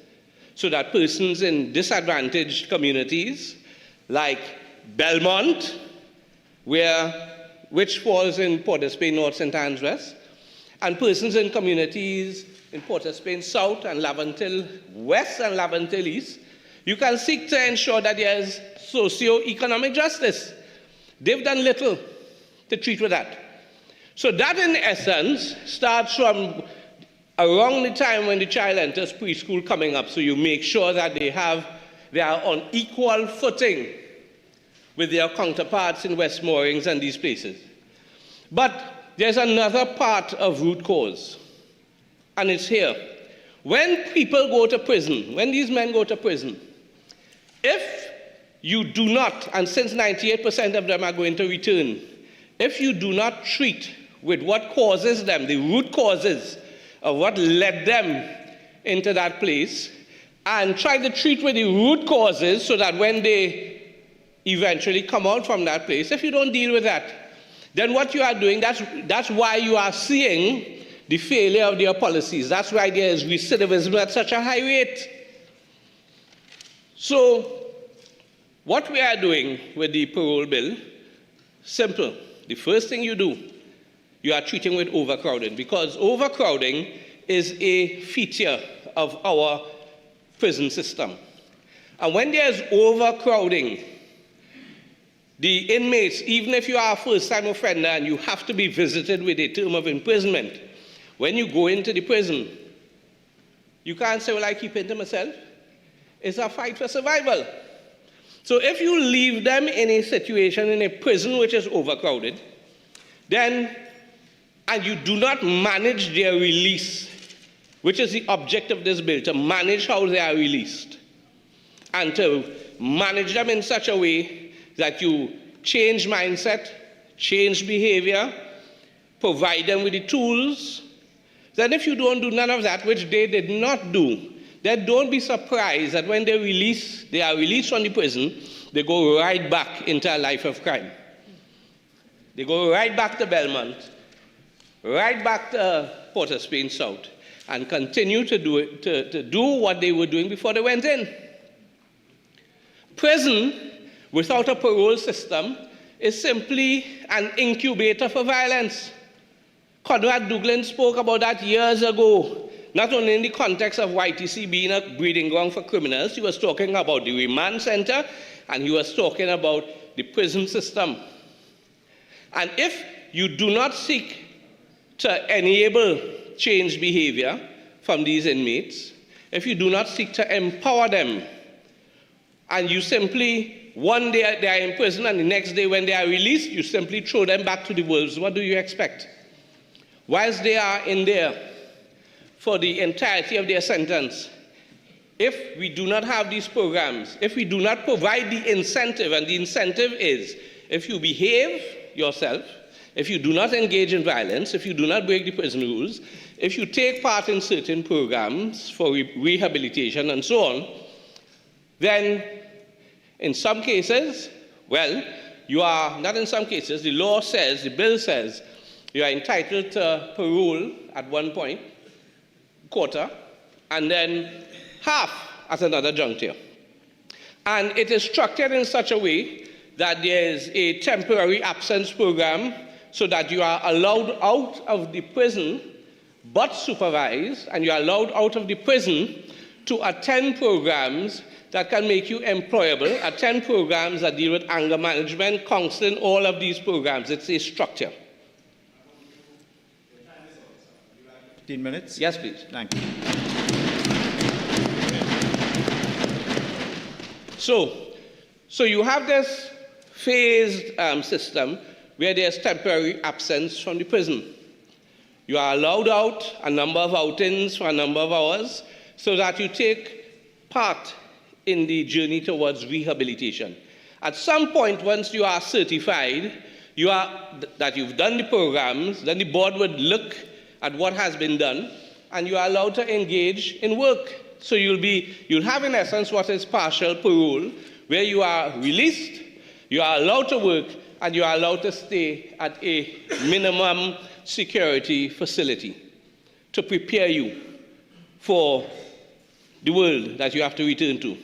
so that persons in disadvantaged communities like Belmont, which falls in Port of Spain North, St. Anne's West, and persons in communities in Port of Spain South and Laventille West and Laventille East, you can seek to ensure that there is socio-economic justice. They've done little to treat with that. So that, in essence, starts from around the time when the child enters preschool coming up. So you make sure that they are on equal footing with their counterparts in West Moorings and these places. But there's another part of root cause, and it's here. When people go to prison, when these men go to prison, if you do not, and since 98% of them are going to return, if you do not treat with what causes them, the root causes of what led them into that place, and try to treat with the root causes so that when they eventually come out from that place, if you don't deal with that, then what you are doing, that's why you are seeing the failure of their policies. That's why there is recidivism at such a high rate. So what we are doing with the parole bill, simple. The first thing you do, you are treating with overcrowding, because overcrowding is a feature of our prison system. And when there's overcrowding, the inmates, even if you are a first-time offender and you have to be visited with a term of imprisonment, when you go into the prison, you can't say, well, I keep it to myself. It's a fight for survival. So if you leave them in a situation, in a prison which is overcrowded, and you do not manage their release, which is the object of this bill, to manage how they are released, and to manage them in such a way that you change mindset, change behavior, provide them with the tools, then if you don't do none of that, which they did not do, then don't be surprised that when they are released from the prison, they go right back into a life of crime. They go right back to Belmont, right back to Port of Spain South, and continue to do what they were doing before they went in. Prison, without a parole system, is simply an incubator for violence. Conrad Duglin spoke about that years ago, not only in the context of YTC being a breeding ground for criminals. He was talking about the remand center, and he was talking about the prison system. And if you do not seek to enable change behavior from these inmates, if you do not seek to empower them, and you simply, one day they are in prison and the next day when they are released, you simply throw them back to the wolves, what do you expect? Whilst they are in there for the entirety of their sentence, if we do not have these programs, if we do not provide the incentive, and the incentive is if you behave yourself, if you do not engage in violence, if you do not break the prison rules, if you take part in certain programs for rehabilitation and so on, then in some cases, well, you are, not in some cases, the law says, the bill says, You are entitled to parole at one point, quarter, and then half at another juncture. And it is structured in such a way that there is a temporary absence program so that you are allowed out of the prison but supervised, and you are allowed out of the prison to attend programs that can make you employable, attend programs that deal with anger management, counseling, all of these programs. It's a structure. 15 minutes? Yes, please. Thank you. So you have this phased system where there's temporary absence from the prison. You are allowed out a number of outings for a number of hours so that you take part in the journey towards rehabilitation. At some point, once you are certified, that you've done the programs, then the board would look at what has been done, and you are allowed to engage in work. So you'll have in essence what is partial parole, where you are released, you are allowed to work, and you are allowed to stay at a minimum security facility to prepare you for the world that you have to return to.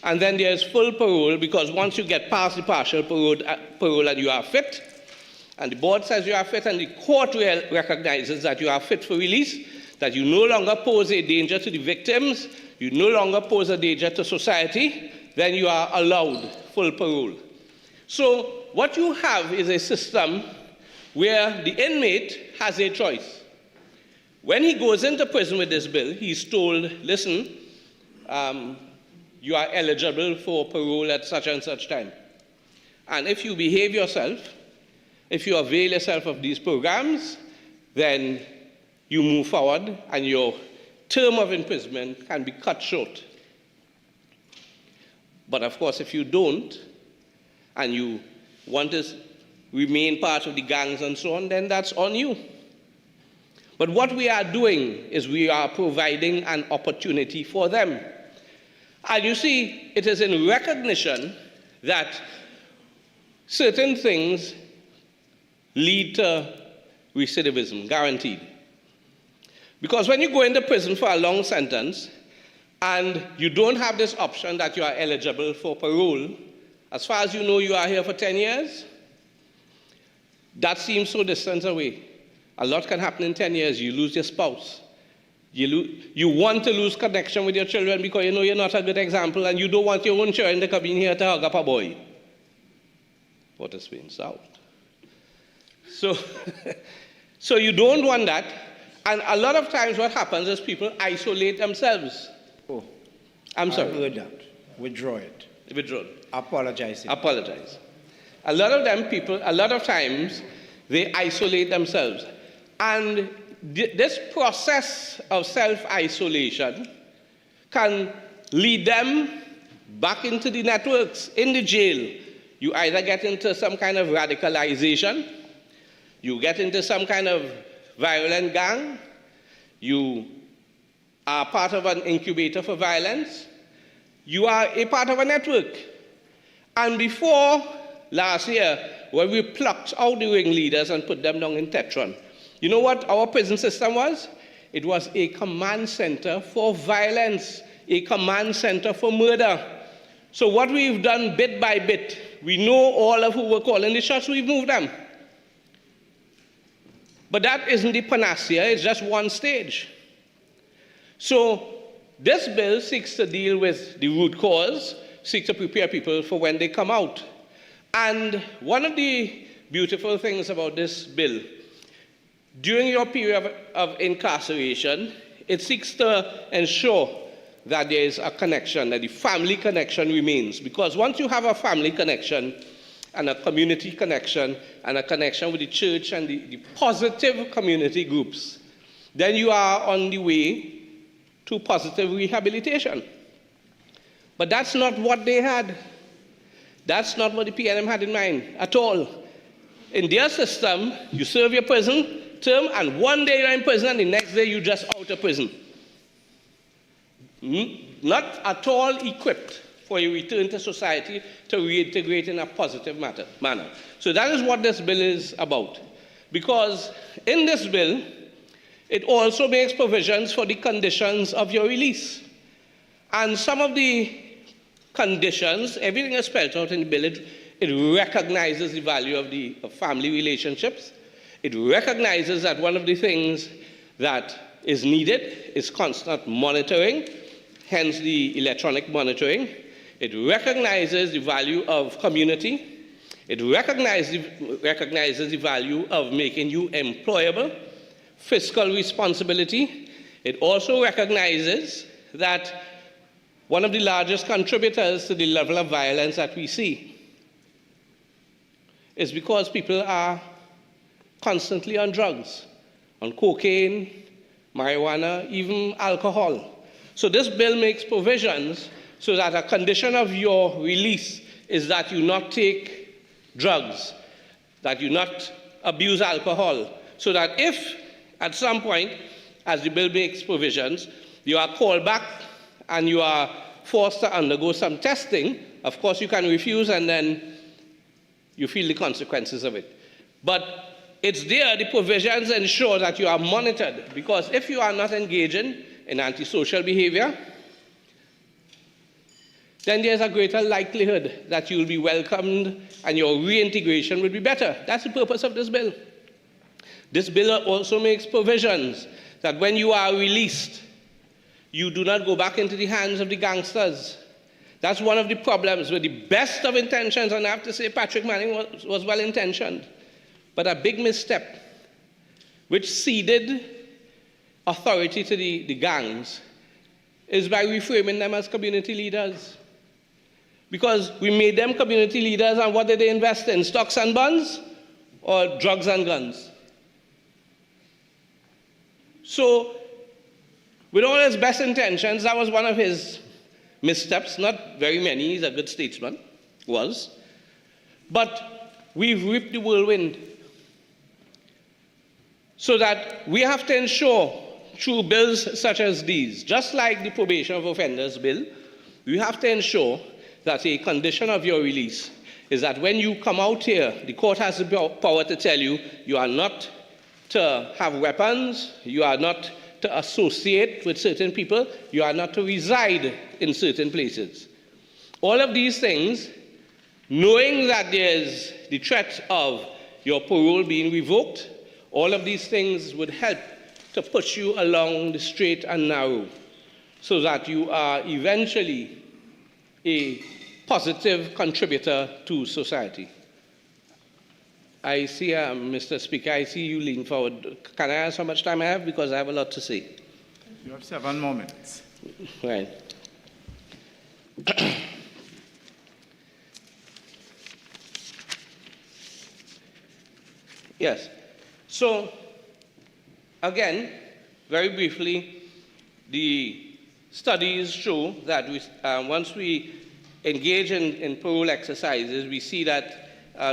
And then there's full parole, because once you get past the partial parole and you are fit, and the board says you are fit, and the court recognizes that you are fit for release, that you no longer pose a danger to the victims, you no longer pose a danger to society, then you are allowed full parole. So what you have is a system where the inmate has a choice. When he goes into prison with this bill, he's told, listen, you are eligible for parole at such and such time. And if you behave yourself, if you avail yourself of these programs, then you move forward and your term of imprisonment can be cut short. But of course, if you don't, and you want to remain part of the gangs and so on, then that's on you. But what we are doing is we are providing an opportunity for them. And you see, it is in recognition that certain things lead to recidivism, guaranteed. Because when you go into prison for a long sentence and you don't have this option that you are eligible for parole, as far as you know you are here for 10 years, that seems so distant away. A lot can happen in 10 years. You lose your spouse. You want to lose connection with your children because you know you're not a good example and you don't want your own children to come in here to hug up a boy. What is being solved? So you don't want that. And a lot of times what happens is people isolate themselves. Oh, I'm sorry. I heard that. Withdraw it. Withdraw. Apologize. Apologize. A lot of times, they isolate themselves. And this process of self-isolation can lead them back into the networks, in the jail. You either get into some kind of radicalization, you get into some kind of violent gang, you are part of an incubator for violence, you are a part of a network. And before last year, when we plucked out the ringleaders and put them down in Tetron, you know what our prison system was? It was a command center for violence, a command center for murder. So what we've done bit by bit, we know all of who were calling the shots, we've moved them. But that isn't the panacea, it's just one stage. So this bill seeks to deal with the root cause, seeks to prepare people for when they come out. And one of the beautiful things about this bill, during your period of incarceration, it seeks to ensure that there is a connection, that the family connection remains. Because once you have a family connection and a community connection and a connection with the church and the positive community groups, then you are on the way to positive rehabilitation. But that's not what they had. That's not what the PNM had in mind at all. In their system, you serve your prison term, and one day you're in prison, and the next day you're just out of prison. Not at all equipped for your return to society to reintegrate in a positive manner. So that is what this bill is about. because in this bill, it also makes provisions for the conditions of your release. And some of the conditions, everything is spelled out in the bill. It recognizes the value of family relationships. It recognizes that one of the things that is needed is constant monitoring, hence the electronic monitoring. It recognizes the value of community. It recognizes the value of making you employable, fiscal responsibility. It also recognizes that one of the largest contributors to the level of violence that we see is because people are constantly on drugs, on cocaine, marijuana, even alcohol. So this bill makes provisions so that a condition of your release is that you not take drugs, that you not abuse alcohol, so that if at some point, as the bill makes provisions, you are called back and you are forced to undergo some testing, of course you can refuse and then you feel the consequences of it. But it's there, the provisions ensure that you are monitored, because if you are not engaging in antisocial behavior, then there's a greater likelihood that you'll be welcomed and your reintegration will be better. That's the purpose of this bill. This bill also makes provisions that when you are released, you do not go back into the hands of the gangsters. That's one of the problems with the best of intentions, and I have to say Patrick Manning was well-intentioned, but a big misstep, which ceded authority to the gangs, is by reframing them as community leaders. Because we made them community leaders, and what did they invest in? Stocks and bonds or drugs and guns? So, with all his best intentions, that was one of his missteps. Not very many, he's a good statesman, was. But we've reaped the whirlwind. So that we have to ensure, through bills such as these, just like the probation of offenders bill, we have to ensure that a condition of your release is that when you come out here, the court has the power to tell you you are not to have weapons, you are not to associate with certain people, you are not to reside in certain places. All of these things, knowing that there's the threat of your parole being revoked, all of these things would help to push you along the straight and narrow so that you are eventually a positive contributor to society. I see, Mr. Speaker, I see you lean forward. Can I ask how much time I have? Because I have a lot to say. You have 7 more minutes. Right. Yes. So, again, very briefly, the studies show that once we engage in parole exercises, we see that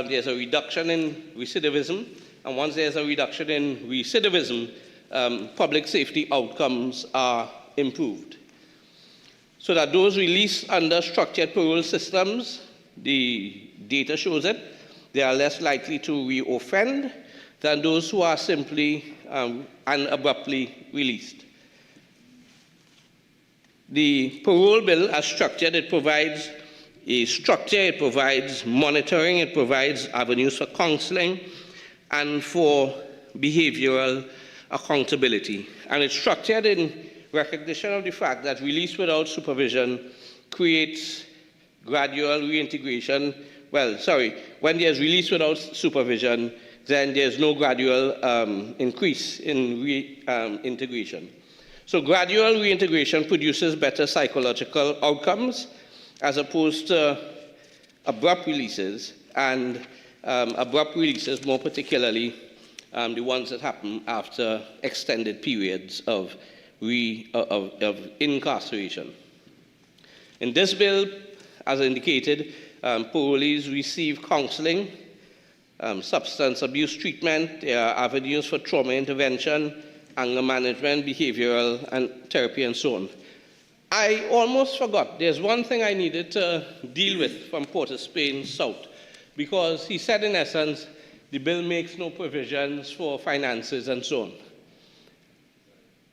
there's a reduction in recidivism, and once there's a reduction in recidivism, public safety outcomes are improved. So that those released under structured parole systems, the data shows it, they are less likely to reoffend than those who are simply and abruptly released. The parole bill, as structured, it provides a structure, it provides monitoring, it provides avenues for counseling and for behavioral accountability. And it's structured in recognition of the fact that release without supervision creates gradual reintegration. When there's release without supervision, then there's no gradual increase in reintegration. So gradual reintegration produces better psychological outcomes as opposed to abrupt releases, and abrupt releases more particularly the ones that happen after extended periods of incarceration. In this bill, as indicated, parolees receive counseling, substance abuse treatment, there are avenues for trauma intervention, anger management, behavioral and therapy, and so on. I almost forgot, there's one thing I needed to deal with from Port of Spain South, because he said in essence the bill makes no provisions for finances and so on.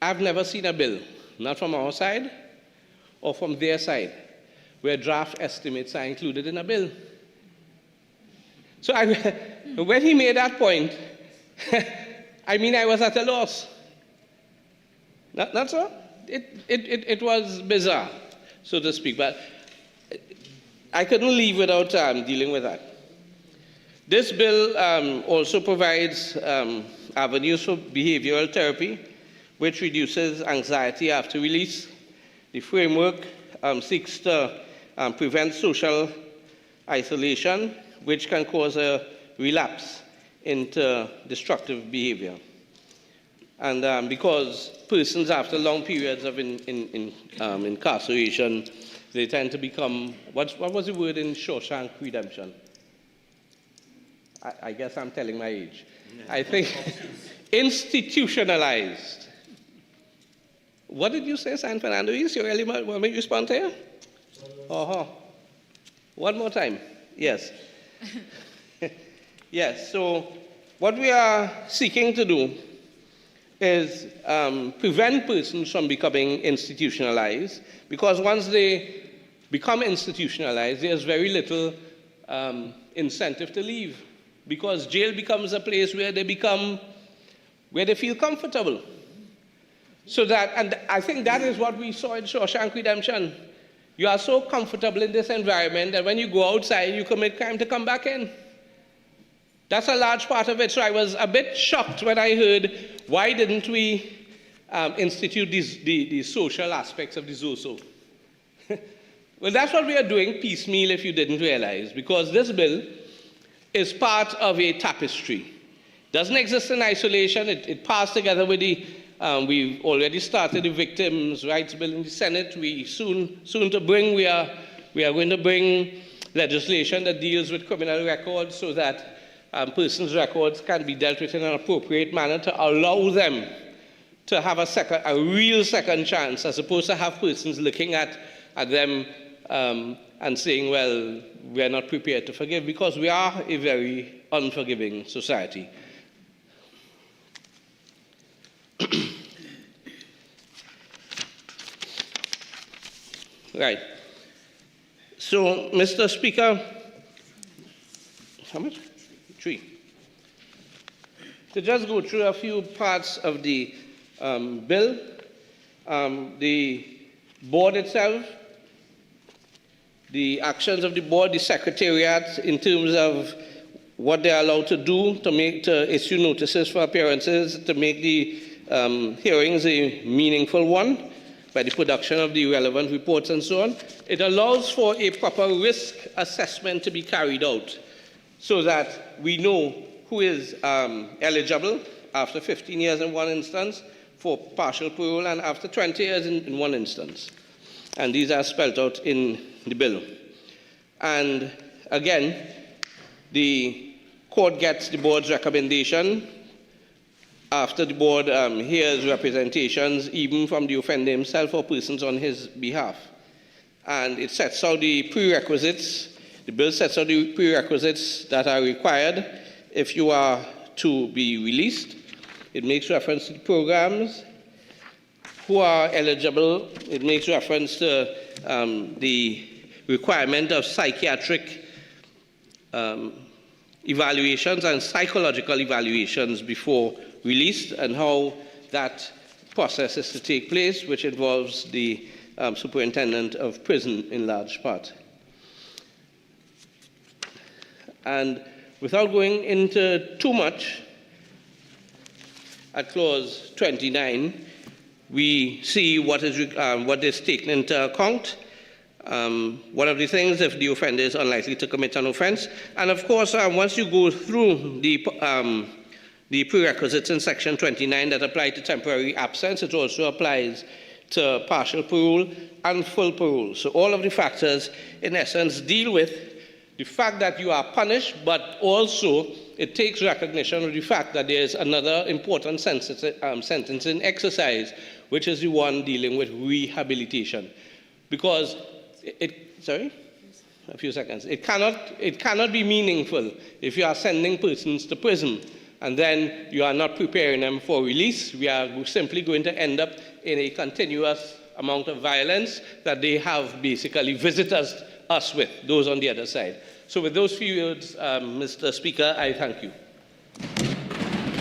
I've never seen a bill, not from our side or from their side, where draft estimates are included in a bill. So when he made that point, I mean, I was at a loss. Not so? It was bizarre, so to speak, but I couldn't leave without dealing with that. This bill also provides avenues for behavioral therapy, which reduces anxiety after release. The framework seeks to prevent social isolation, which can cause a relapse into destructive behavior. And because persons after long periods of incarceration, they tend to become, what was the word in Shawshank Redemption? I guess I'm telling my age. I think institutionalized. What did you say, San Fernando? You really want me to respond here? Uh-huh. One more time. Yes. Yes, so what we are seeking to do is prevent persons from becoming institutionalized, because once they become institutionalized, there's very little incentive to leave, because jail becomes a place where they feel comfortable. So that, and I think that is what we saw in Shawshank Redemption. You are so comfortable in this environment that when you go outside, you commit crime to come back in. That's a large part of it. So I was a bit shocked when I heard, why didn't we institute the social aspects of the ZOSO? Well, that's what we are doing piecemeal, if you didn't realize, because this bill is part of a tapestry. It doesn't exist in isolation. It passed together with the, we've already started the Victims' Rights Bill in the Senate. We we are going to bring legislation that deals with criminal records so that persons' records can be dealt with in an appropriate manner to allow them to have a real second chance, as opposed to have persons looking at them and saying, well, we are not prepared to forgive, because we are a very unforgiving society. Right. So, Mr. Speaker, how much? 3. To just go through a few parts of the bill, the board itself, the actions of the board, the secretariat in terms of what they're allowed to do to issue notices for appearances, to make the hearings a meaningful one by the production of the relevant reports and so on. It allows for a proper risk assessment to be carried out, so that we know who is eligible after 15 years in one instance for partial parole, and after 20 years in one instance. And these are spelled out in the bill. And again, the court gets the board's recommendation after the board hears representations, even from the offender himself or persons on his behalf. And it sets out the prerequisites. The bill sets out the prerequisites that are required if you are to be released. It makes reference to the programs, who are eligible. It makes reference to the requirement of psychiatric evaluations and psychological evaluations before release, and how that process is to take place, which involves the superintendent of prison in large part. And without going into too much, at clause 29, we see what is taken into account. One of the things, if the offender is unlikely to commit an offense. And of course, once you go through the prerequisites in section 29 that apply to temporary absence, it also applies to partial parole and full parole. So all of the factors, in essence, deal with the fact that you are punished, but also it takes recognition of the fact that there is another important sentencing exercise, which is the one dealing with rehabilitation. Because a few seconds. It cannot be meaningful if you are sending persons to prison and then you are not preparing them for release. We are simply going to end up in a continuous amount of violence that they have basically visited us with, those on the other side. So with those few words, Mr. Speaker, I thank you.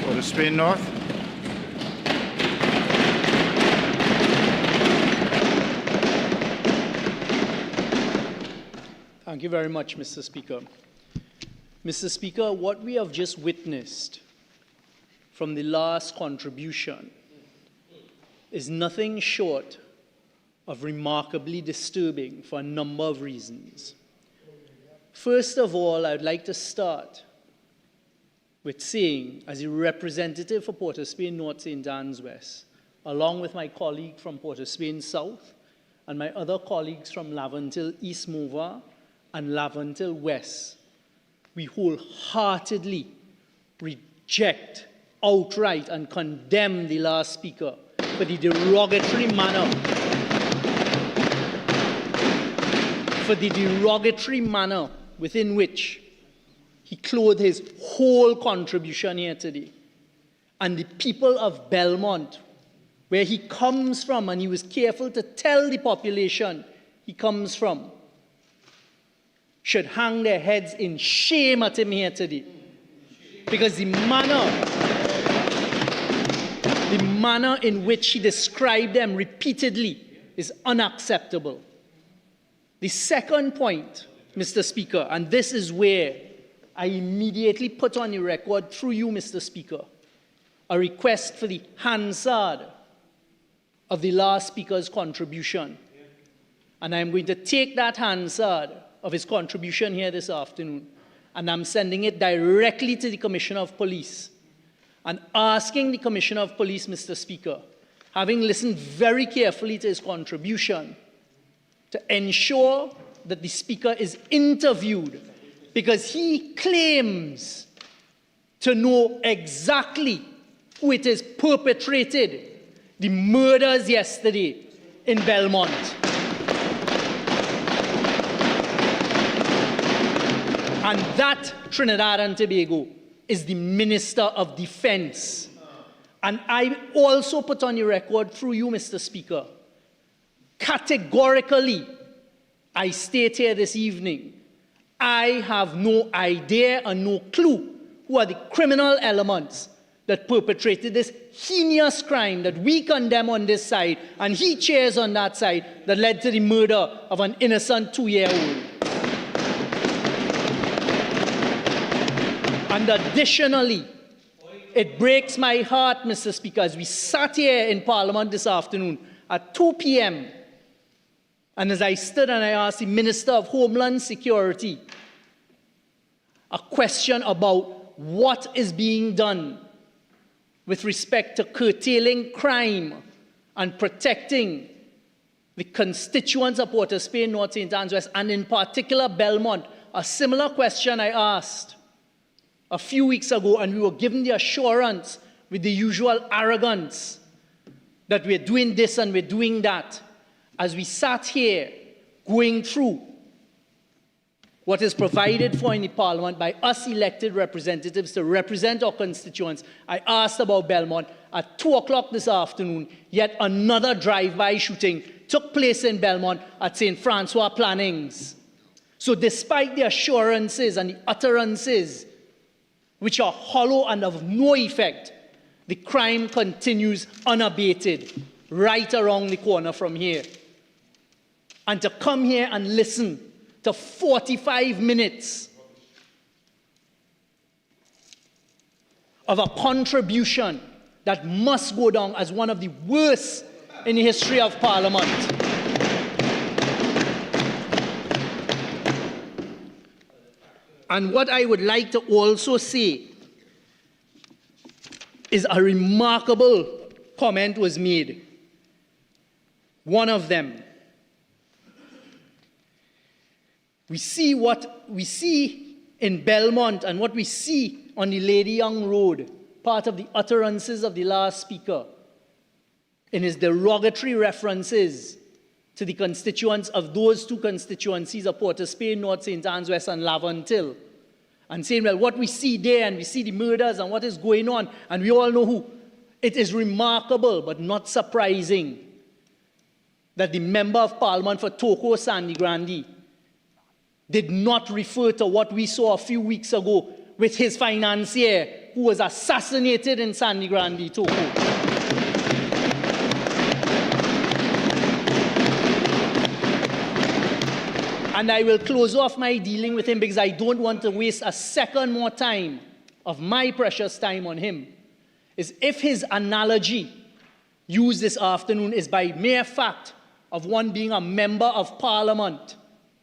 For the Spain North. Thank you very much, Mr. Speaker. Mr. Speaker, what we have just witnessed from the last contribution is nothing short of remarkably disturbing for a number of reasons. First of all, I'd like to start with saying, as a representative for Port of Spain North St. Anne's West, along with my colleague from Port of Spain South and my other colleagues from Laventille East Mova and Laventille West, we wholeheartedly reject outright and condemn the last speaker for the derogatory manner within which he clothed his whole contribution here today. And the people of Belmont, where he comes from, and he was careful to tell the population he comes from, should hang their heads in shame at him here today. Because the manner in which he described them repeatedly is unacceptable. The second point, Mr. Speaker, and this is where I immediately put on the record through you, Mr. Speaker, a request for the Hansard of the last speaker's contribution. And I'm going to take that Hansard of his contribution here this afternoon, and I'm sending it directly to the Commissioner of Police and asking the Commissioner of Police, Mr. Speaker, having listened very carefully to his contribution, to ensure that the Speaker is interviewed, because he claims to know exactly who it is perpetrated the murders yesterday in Belmont. And that, Trinidad and Tobago, is the Minister of Defense. And I also put on the record through you, Mr. Speaker, categorically, I state here this evening, I have no idea and no clue who are the criminal elements that perpetrated this heinous crime that we condemn on this side and he chairs on that side that led to the murder of an innocent 2-year-old. And additionally, it breaks my heart, Mr. Speaker, as we sat here in Parliament this afternoon at 2 p.m. and as I stood and I asked the Minister of Homeland Security a question about what is being done with respect to curtailing crime and protecting the constituents of Port of Spain, North St. Anne's West, and in particular Belmont. A similar question I asked a few weeks ago, and we were given the assurance with the usual arrogance that we're doing this and we're doing that. As we sat here going through what is provided for in the Parliament by us elected representatives to represent our constituents, I asked about Belmont. At 2 o'clock this afternoon, yet another drive-by shooting took place in Belmont at St. Francois Plannings. So despite the assurances and the utterances which are hollow and of no effect, the crime continues unabated right around the corner from here. And to come here and listen to 45 minutes of a contribution that must go down as one of the worst in the history of Parliament. And what I would like to also say is a remarkable comment was made. One of them, we see what we see in Belmont and what we see on the Lady Young Road, part of the utterances of the last speaker in his derogatory references to the constituents of those two constituencies of Port of Spain, North St. Anne's West, and Laventille, and saying, well, what we see there, and we see the murders and what is going on, and we all know who. It is remarkable, but not surprising, that the Member of Parliament for Toko Sandy Grande did not refer to what we saw a few weeks ago with his financier who was assassinated in Sandy Grande, Toko. And I will close off my dealing with him because I don't want to waste a second more time of my precious time on him. Is if his analogy used this afternoon is by mere fact of one being a member of Parliament,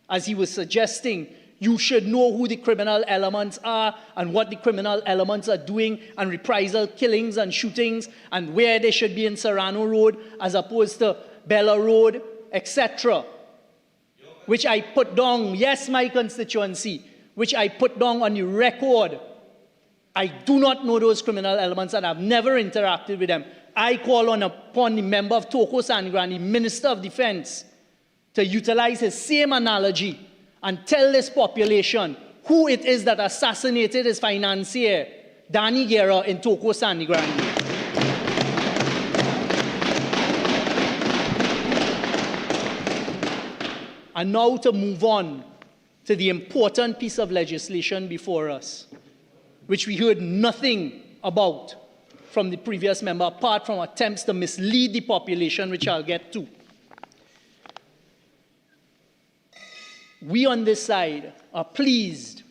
as he was suggesting, you should know who the criminal elements are and what the criminal elements are doing and reprisal killings and shootings and where they should be in Serrano Road as opposed to Bella Road, etc. Which I put down, yes, my constituency, which I put down on the record. I do not know those criminal elements and I've never interacted with them. I call upon the member of Toko Sandy Grande, the Minister of Defense, to utilize his same analogy and tell this population who it is that assassinated his financier, Danny Guerra, in Toko Sandy Grande. And now to move on to the important piece of legislation before us, which we heard nothing about from the previous member, apart from attempts to mislead the population, which I'll get to. We on this side are pleased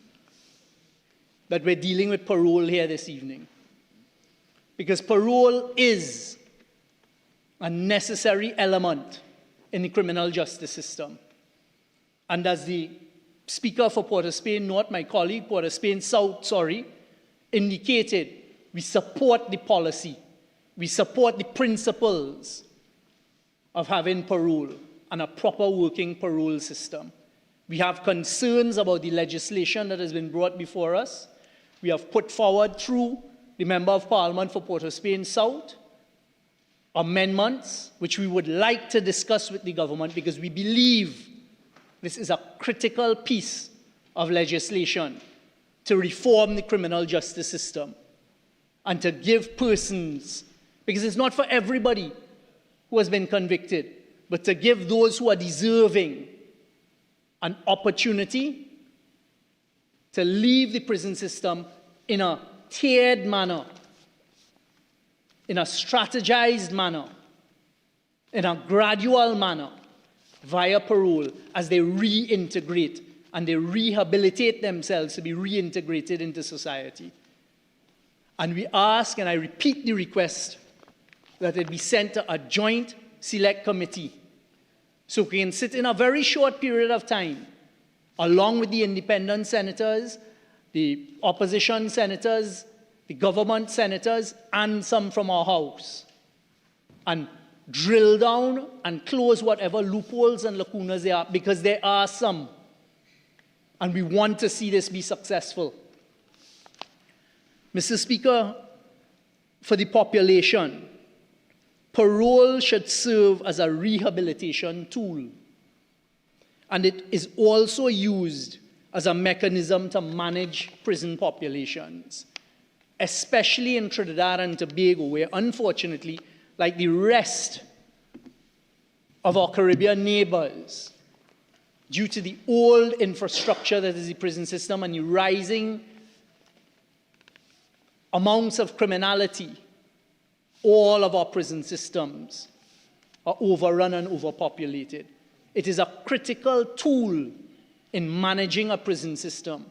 that we're dealing with parole here this evening, because parole is a necessary element in the criminal justice system. And as the Speaker for Port of Spain North, my colleague, Port of Spain South, indicated, we support the policy. We support the principles of having parole and a proper working parole system. We have concerns about the legislation that has been brought before us. We have put forward through the Member of Parliament for Port of Spain South amendments which we would like to discuss with the government because we believe this is a critical piece of legislation to reform the criminal justice system and to give persons, because it's not for everybody who has been convicted, but to give those who are deserving an opportunity to leave the prison system in a tiered manner, in a strategized manner, in a gradual manner, via parole, as they reintegrate and they rehabilitate themselves to be reintegrated into society. And we ask, and I repeat the request, that it be sent to a joint select committee so we can sit in a very short period of time, along with the independent senators, the opposition senators, the government senators, and some from our house, and drill down and close whatever loopholes and lacunas there are, because there are some. And we want to see this be successful. Mr. Speaker, for the population, parole should serve as a rehabilitation tool. And it is also used as a mechanism to manage prison populations, especially in Trinidad and Tobago, where unfortunately, like the rest of our Caribbean neighbors, due to the old infrastructure that is the prison system and the rising amounts of criminality, all of our prison systems are overrun and overpopulated. It is a critical tool in managing a prison system.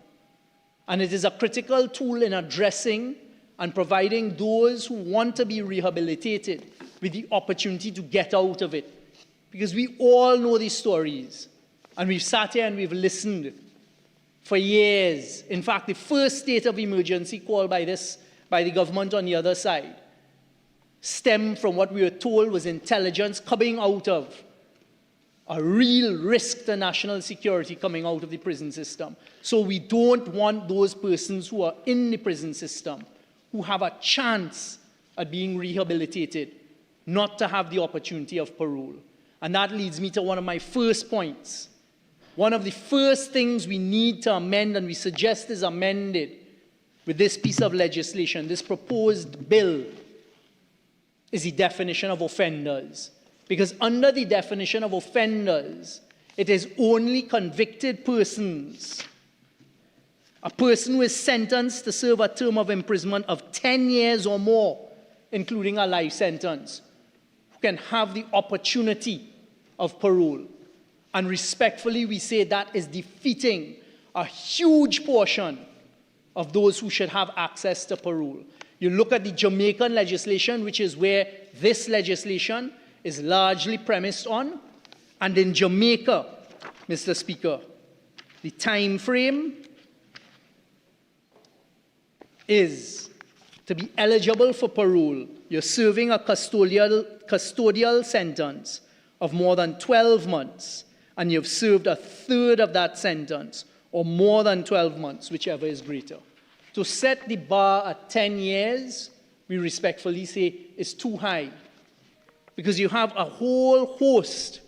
And it is a critical tool in addressing and providing those who want to be rehabilitated with the opportunity to get out of it. Because we all know these stories. And we've sat here and we've listened for years. In fact, the first state of emergency called by the government on the other side stemmed from what we were told was intelligence coming out of a real risk to national security coming out of the prison system. So we don't want those persons who are in the prison system, who have a chance at being rehabilitated, not to have the opportunity of parole. And that leads me to one of my first points. One of the first things we need to amend, and we suggest is amended with this piece of legislation, this proposed bill, is the definition of offenders. Because under the definition of offenders, it is only convicted persons, a person who is sentenced to serve a term of imprisonment of 10 years or more, including a life sentence, who can have the opportunity of parole. And respectfully, we say that is defeating a huge portion of those who should have access to parole. You look at the Jamaican legislation, which is where this legislation is largely premised on, and in Jamaica, Mr. Speaker, the time frame is to be eligible for parole, you're serving a custodial sentence of more than 12 months, and you've served a third of that sentence, or more than 12 months, whichever is greater. To set the bar at 10 years, we respectfully say, is too high, because you have a whole host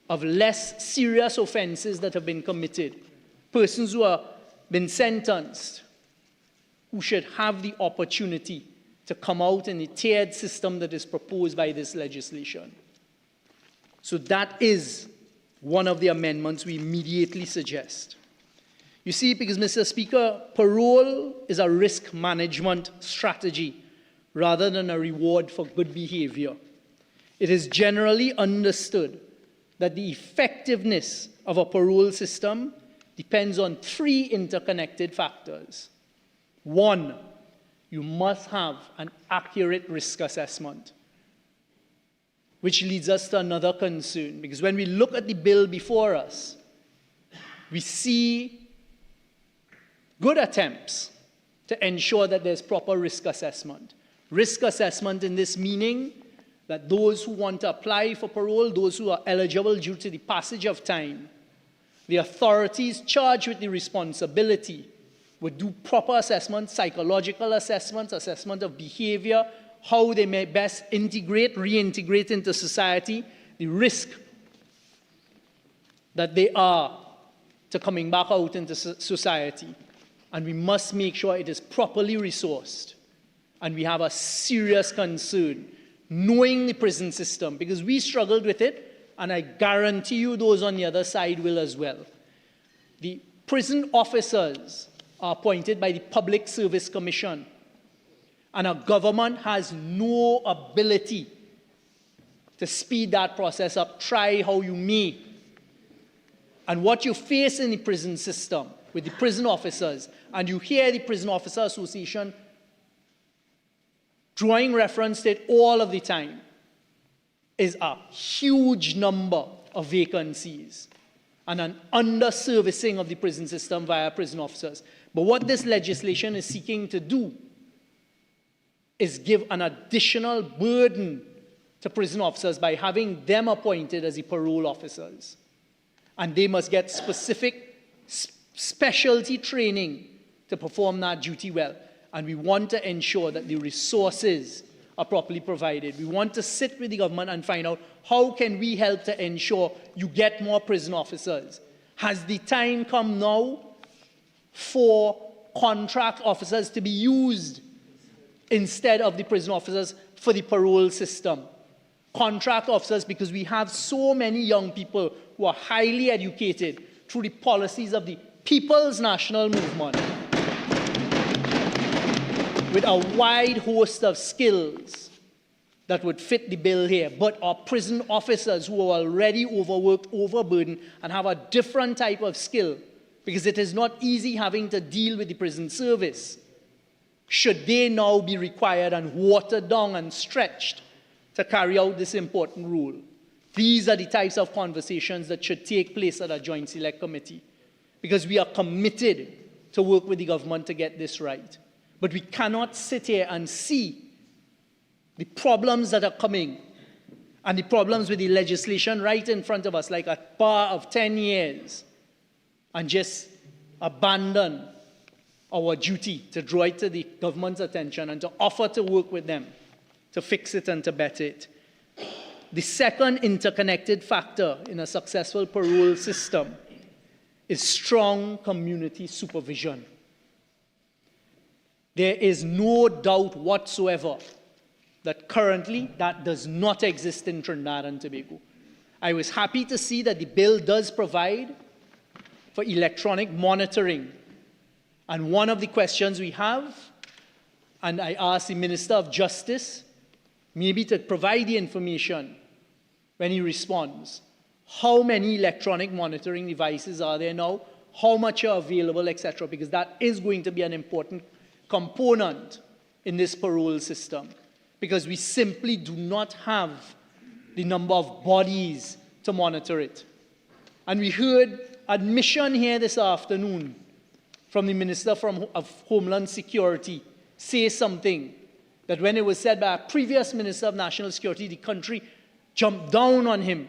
of less serious offenses that have been committed, persons who have been sentenced, who should have the opportunity to come out in the tiered system that is proposed by this legislation. So that is one of the amendments we immediately suggest. You see, because, Mr. Speaker, parole is a risk management strategy rather than a reward for good behavior. It is generally understood that the effectiveness of a parole system depends on three interconnected factors. One, you must have an accurate risk assessment, which leads us to another concern, because when we look at the bill before us, we see good attempts to ensure that there's proper risk assessment. Risk assessment in this meaning that those who want to apply for parole, those who are eligible due to the passage of time, the authorities charged with the responsibility would do proper assessment, psychological assessments, assessment of behavior, how they may best integrate, reintegrate into society, the risk that they are to coming back out into society. And we must make sure it is properly resourced. And we have a serious concern, knowing the prison system, because we struggled with it, and I guarantee you those on the other side will as well. The prison officers are appointed by the Public Service Commission, and our government has no ability to speed that process up, try how you may. And what you face in the prison system with the prison officers, and you hear the Prison Officer Association drawing reference to it all of the time, is a huge number of vacancies and an under-servicing of the prison system via prison officers. But what this legislation is seeking to do is give an additional burden to prison officers by having them appointed as the parole officers. And they must get specific specialty training to perform that duty well. And we want to ensure that the resources are properly provided. We want to sit with the government and find out how can we help to ensure you get more prison officers. Has the time come now for contract officers to be used instead of the prison officers for the parole system? Contract officers, because we have so many young people who are highly educated through the policies of the People's National Movement, with a wide host of skills that would fit the bill here, but are prison officers who are already overworked, overburdened, and have a different type of skill, because it is not easy having to deal with the prison service. Should they now be required and watered down and stretched to carry out this important rule? These are the types of conversations that should take place at a Joint Select Committee, because we are committed to work with the government to get this right. But we cannot sit here and see the problems that are coming and the problems with the legislation right in front of us, like a bar of 10 years, and just abandon our duty to draw it to the government's attention and to offer to work with them to fix it and to better it. the second interconnected factor in a successful parole system is strong community supervision. There is no doubt whatsoever that currently that does not exist in Trinidad and Tobago. I was happy to see that the bill does provide for electronic monitoring. And one of the questions we have, and I asked the Minister of Justice, maybe to provide the information when he responds. How many electronic monitoring devices are there now? How much are available, etc.? Because that is going to be an important component in this parole system. Because we simply do not have the number of bodies to monitor it. And we heard admission here this afternoon from the Minister of Homeland Security say something that when it was said by a previous Minister of National Security, the country jumped down on him.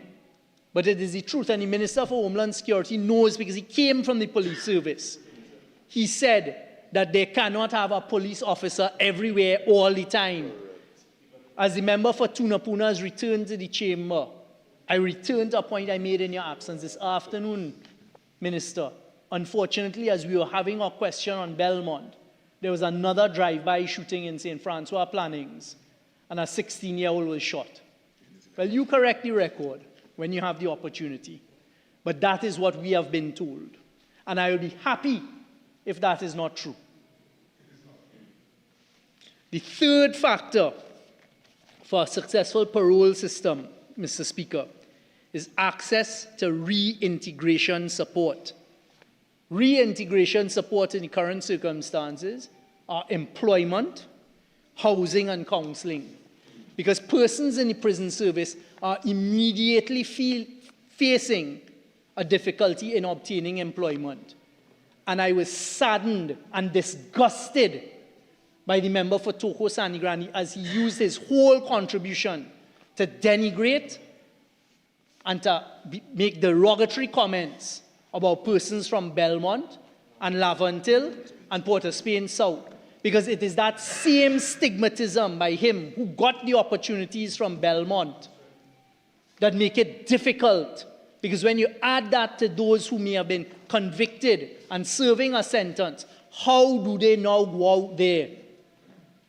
But it is the truth, and the Minister for Homeland Security knows because he came from the police service. He said that they cannot have a police officer everywhere all the time. As the member for Tunapuna has returned to the chamber, I returned to a point I made in your absence this afternoon, Minister. Unfortunately, as we were having our question on Belmont, there was another drive-by shooting in St. Francois Plannings, and a 16-year-old was shot. Well, you correct the record when you have the opportunity, but that is what we have been told. And I will be happy if that is not true. The third factor for a successful parole system, Mr. Speaker, is access to reintegration support. Reintegration support in the current circumstances are employment, housing, and counseling. Because persons in the prison service are immediately facing a difficulty in obtaining employment. And I was saddened and disgusted by the member for Toho Sanigrani as he used his whole contribution to denigrate and to make derogatory comments about persons from Belmont and Lavantil and Port of Spain South. Because it is that same stigmatism by him who got the opportunities from Belmont that make it difficult. Because when you add that to those who may have been convicted and serving a sentence, how do they now go out there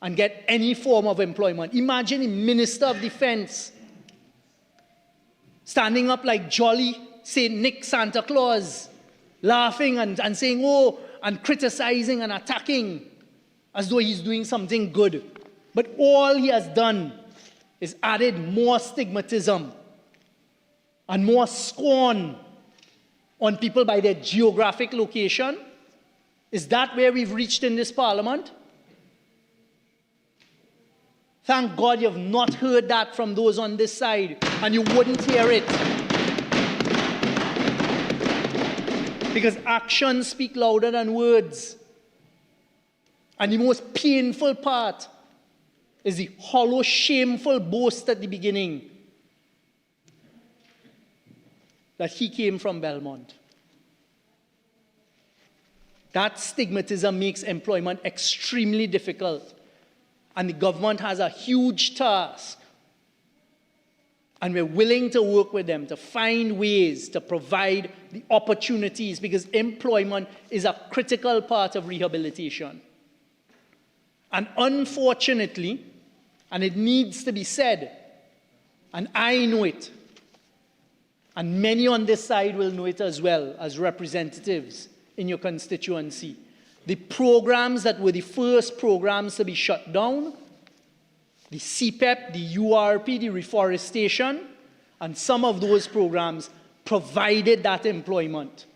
and get any form of employment? Imagine a Minister of Defense standing up like jolly St. Nick Santa Claus, laughing and saying, oh, and criticizing and attacking as though he's doing something good. But all he has done is added more stigmatism and more scorn on people by their geographic location. Is that where we've reached in this parliament? Thank God you've not heard that from those on this side, and you wouldn't hear it. Because actions speak louder than words. And the most painful part is the hollow, shameful boast at the beginning that he came from Belmont. That stigmatism makes employment extremely difficult. And the government has a huge task. And we're willing to work with them to find ways to provide the opportunities, because employment is a critical part of rehabilitation. And unfortunately, and it needs to be said, and I know it, and many on this side will know it as well as representatives in your constituency, the programs that were the first programs to be shut down, the CPEP, the URP, the reforestation, and some of those programs provided that employment.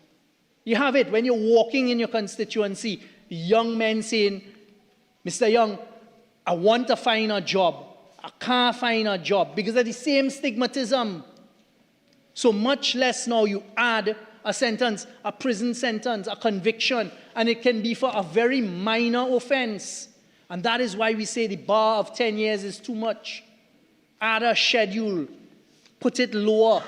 You have it when you're walking in your constituency, the young men saying, Mr. Young, I want to find a job. I can't find a job because of the same stigmatism. So much less now you add a sentence, a prison sentence, a conviction, and it can be for a very minor offense. And that is why we say the bar of 10 years is too much. Add a schedule, put it lower.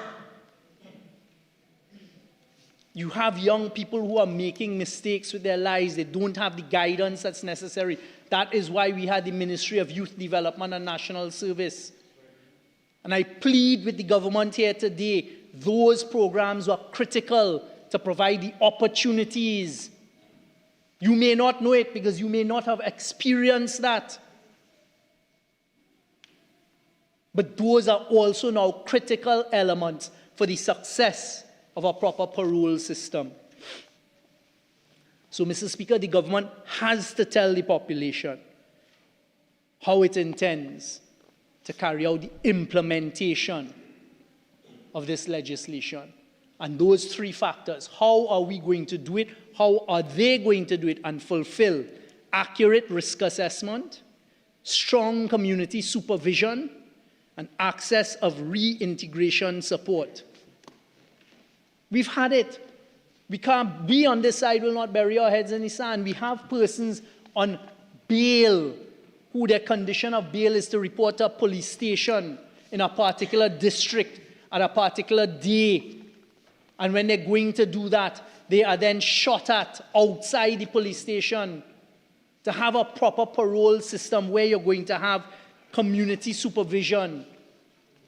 You have young people who are making mistakes with their lives. They don't have the guidance that's necessary. That is why we had the Ministry of Youth Development and National Service. And I plead with the government here today, those programs were critical to provide the opportunities. You may not know it because you may not have experienced that. But those are also now critical elements for the success of a proper parole system. So, Mr. Speaker, the government has to tell the population how it intends to carry out the implementation of this legislation. And those three factors, how are we going to do it? How are they going to do it and fulfill accurate risk assessment, strong community supervision, and access of reintegration support? We've had it. We on this side will not bury our heads in the sand. We have persons on bail who their condition of bail is to report to a police station in a particular district at a particular day. And when they're going to do that, they are then shot at outside the police station. To have a proper parole system where you're going to have community supervision.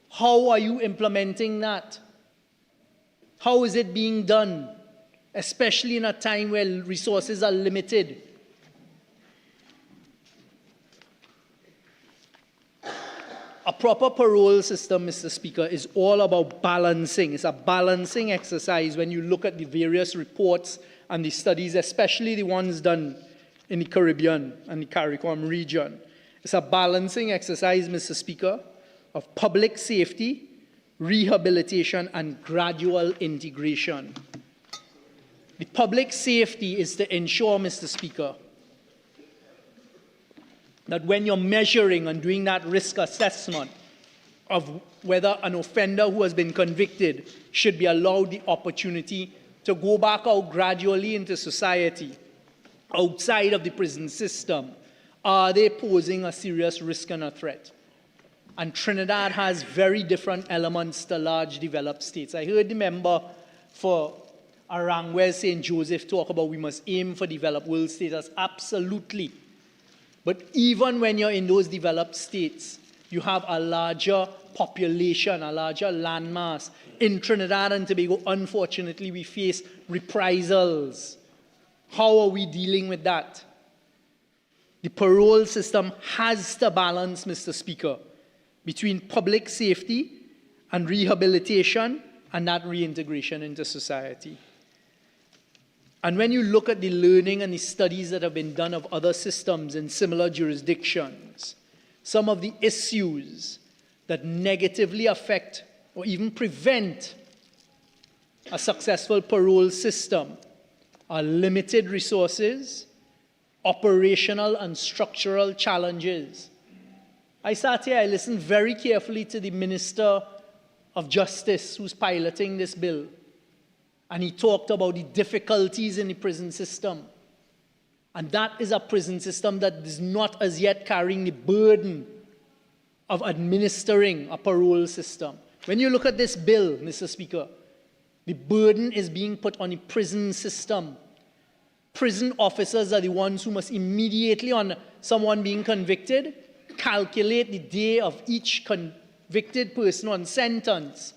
How are you implementing that? How is it being done? Especially in a time where resources are limited. A proper parole system, Mr. Speaker, is all about balancing. It's a balancing exercise when you look at the various reports and the studies, especially the ones done in the Caribbean and the CARICOM region. It's a balancing exercise, Mr. Speaker, of public safety, rehabilitation, and gradual integration. The public safety is to ensure, Mr. Speaker, that when you're measuring and doing that risk assessment of whether an offender who has been convicted should be allowed the opportunity to go back out gradually into society, outside of the prison system, are they posing a serious risk and a threat? And Trinidad has very different elements to large developed states. I heard the member for Arangwes St. Joseph talk about we must aim for developed world status. Absolutely. But even when you're in those developed states, you have a larger population, a larger landmass. In Trinidad and Tobago, unfortunately, we face reprisals. How are we dealing with that? The parole system has to balance, Mr. Speaker, between public safety and rehabilitation and that reintegration into society. And when you look at the learning and the studies that have been done of other systems in similar jurisdictions, some of the issues that negatively affect or even prevent a successful parole system are limited resources, operational and structural challenges. I sat here, I listened very carefully to the Minister of Justice who's piloting this bill. And he talked about the difficulties in the prison system. And that is a prison system that is not as yet carrying the burden of administering a parole system. When you look at this bill, Mr. Speaker, the burden is being put on the prison system. Prison officers are the ones who must immediately, on someone being convicted, calculate the day of each convicted person on sentence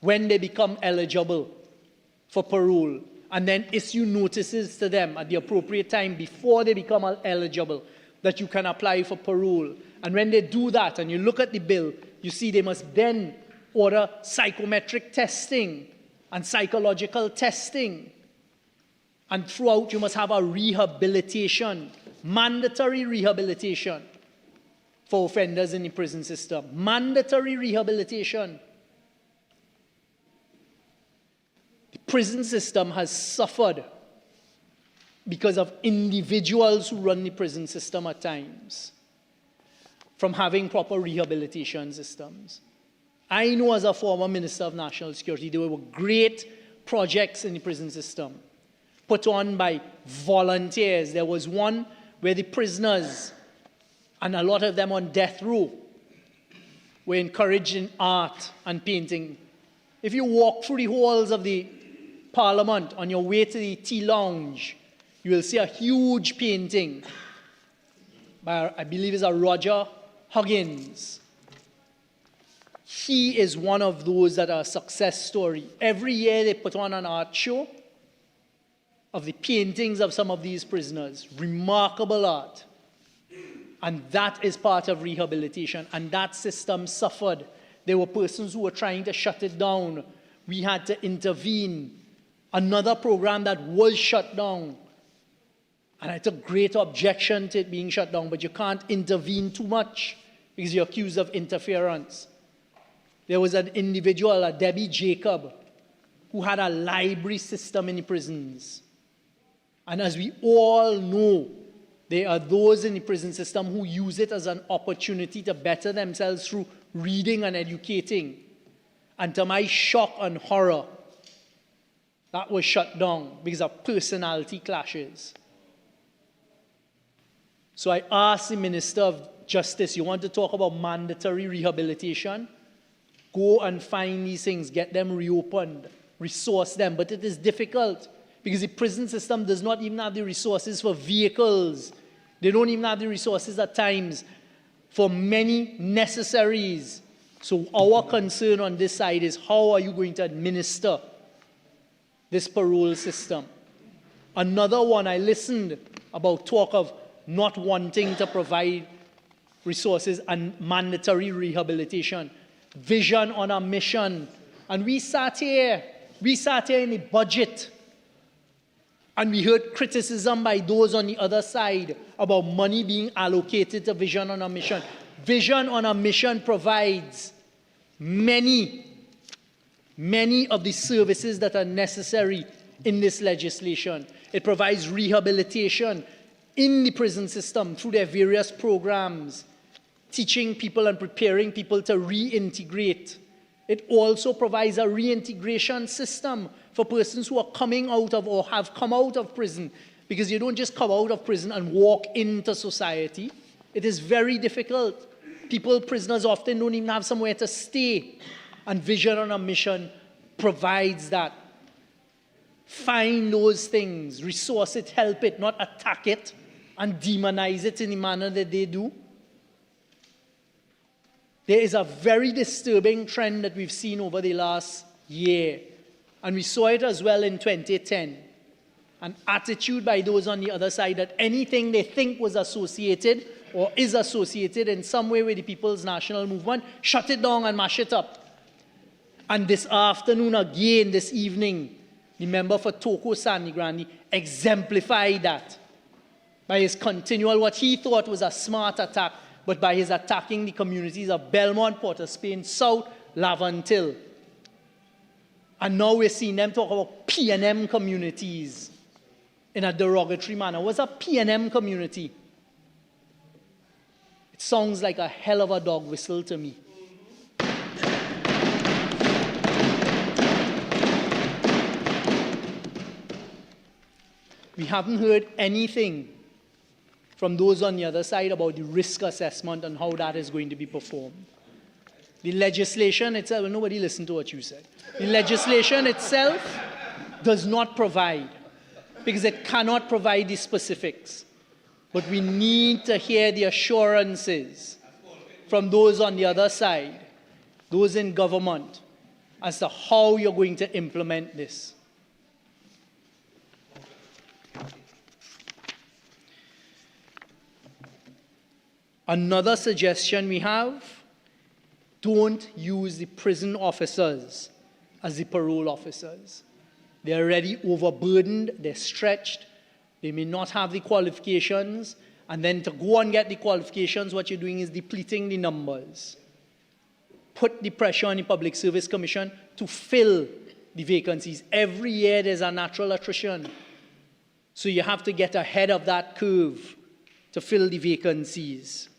when they become eligible for parole, and then issue notices to them at the appropriate time before they become eligible that you can apply for parole. And when they do that, and you look at the bill, you see they must then order psychometric testing and psychological testing. And throughout, you must have a rehabilitation, mandatory rehabilitation for offenders in the prison system. Mandatory rehabilitation. Prison system has suffered because of individuals who run the prison system at times from having proper rehabilitation systems. I know as a former Minister of National Security, there were great projects in the prison system put on by volunteers. There was one where the prisoners, and a lot of them on death row, were encouraged in art and painting. If you walk through the halls of the Parliament on your way to the tea lounge, you will see a huge painting by, I believe it's a Roger Huggins, he is one of those that are a success story. Every year they put on an art show of the paintings of some of these prisoners. Remarkable art. And that is part of rehabilitation. And that system suffered. There were persons who were trying to shut it down. We had to intervene. Another program that was shut down. And I took great objection to it being shut down, but you can't intervene too much because you're accused of interference. There was an individual, a Debbie Jacob, who had a library system in the prisons. And as we all know, there are those in the prison system who use it as an opportunity to better themselves through reading and educating. And to my shock and horror, that was shut down because of personality clashes. So I asked the Minister of Justice, you want to talk about mandatory rehabilitation? Go and find these things, get them reopened, resource them. But it is difficult because the prison system does not even have the resources for vehicles. They don't even have the resources at times for many necessaries. So our concern on this side is how are you going to administer this parole system? Another one, I listened about talk of not wanting to provide resources and mandatory rehabilitation. Vision on a mission. And we sat here in the budget, and we heard criticism by those on the other side about money being allocated to Vision on a Mission. Vision on a Mission provides many of the services that are necessary in this legislation. It provides rehabilitation in the prison system through their various programs, teaching people and preparing people to reintegrate. It also provides a reintegration system for persons who are coming out of or have come out of prison, because you don't just come out of prison and walk into society. It is very difficult. Prisoners often don't even have somewhere to stay, and Vision on a Mission provides that. Find those things, resource it, help it, not attack it and demonize it in the manner that they do. There is a very disturbing trend that we've seen over the last year, and we saw it as well in 2010. An attitude by those on the other side that anything they think was associated or is associated in some way with the People's National Movement, shut it down and mash it up. And this afternoon again, this evening, the member for Toko Sanigrandi exemplified that by his continual, what he thought was a smart attack, but by his attacking the communities of Belmont, Port of Spain, South, Lavantil. And now we're seeing them talk about P&M communities in a derogatory manner. What's a P&M community? It sounds like a hell of a dog whistle to me. We haven't heard anything from those on the other side about the risk assessment and how that is going to be performed. The legislation itself, well, nobody listened to what you said. The legislation itself does not provide, because it cannot provide the specifics. But we need to hear the assurances from those on the other side, those in government, as to how you're going to implement this. Another suggestion we have, don't use the prison officers as the parole officers. They're already overburdened, they're stretched, they may not have the qualifications, and then to go and get the qualifications, what you're doing is depleting the numbers. Put the pressure on the Public Service Commission to fill the vacancies. Every year there's a natural attrition. So you have to get ahead of that curve to fill the vacancies.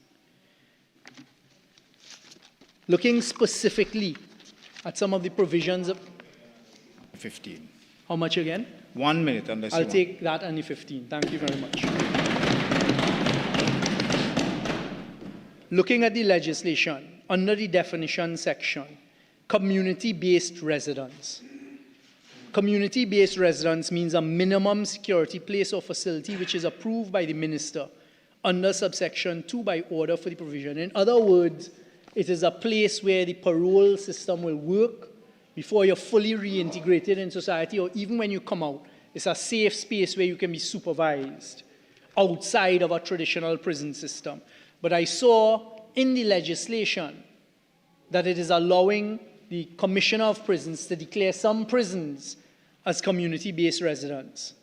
Looking specifically at some of the provisions of 15. How much again? 1 minute, unless I'll you want. take that and the 15. Thank you very much. Looking at the legislation, under the definition section, community-based residence. Community-based residence means a minimum security place or facility which is approved by the minister under subsection 2 by order for the provision. In other words, It is a place where the parole system will work before you're fully reintegrated in society, or even when you come out. It's a safe space where you can be supervised outside of a traditional prison system. But I saw in the legislation that it is allowing the Commissioner of Prisons to declare some prisons as community-based residence.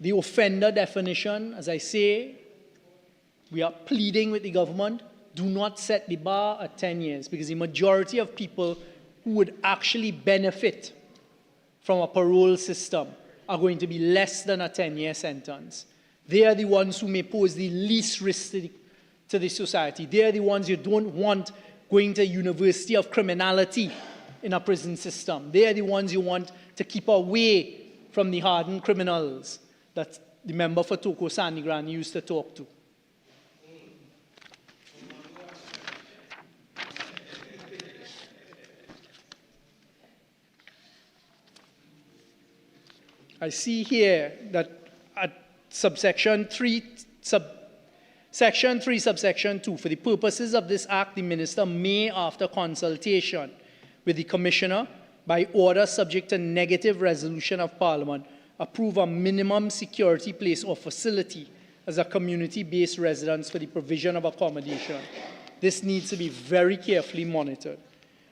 The offender definition, as I say, we are pleading with the government, do not set the bar at 10 years, because the majority of people who would actually benefit from a parole system are going to be less than a 10-year sentence. They are the ones who may pose the least risk to the society. They are the ones you don't want going to University of Criminality in a prison system. They are the ones you want to keep away from the hardened criminals that the member for Toko Sandigran used to talk to. I see here that at Section 3, subsection 2, for the purposes of this Act, the Minister may, after consultation with the Commissioner, by order subject to negative resolution of Parliament, approve a minimum security place or facility as a community-based residence for the provision of accommodation. This needs to be very carefully monitored.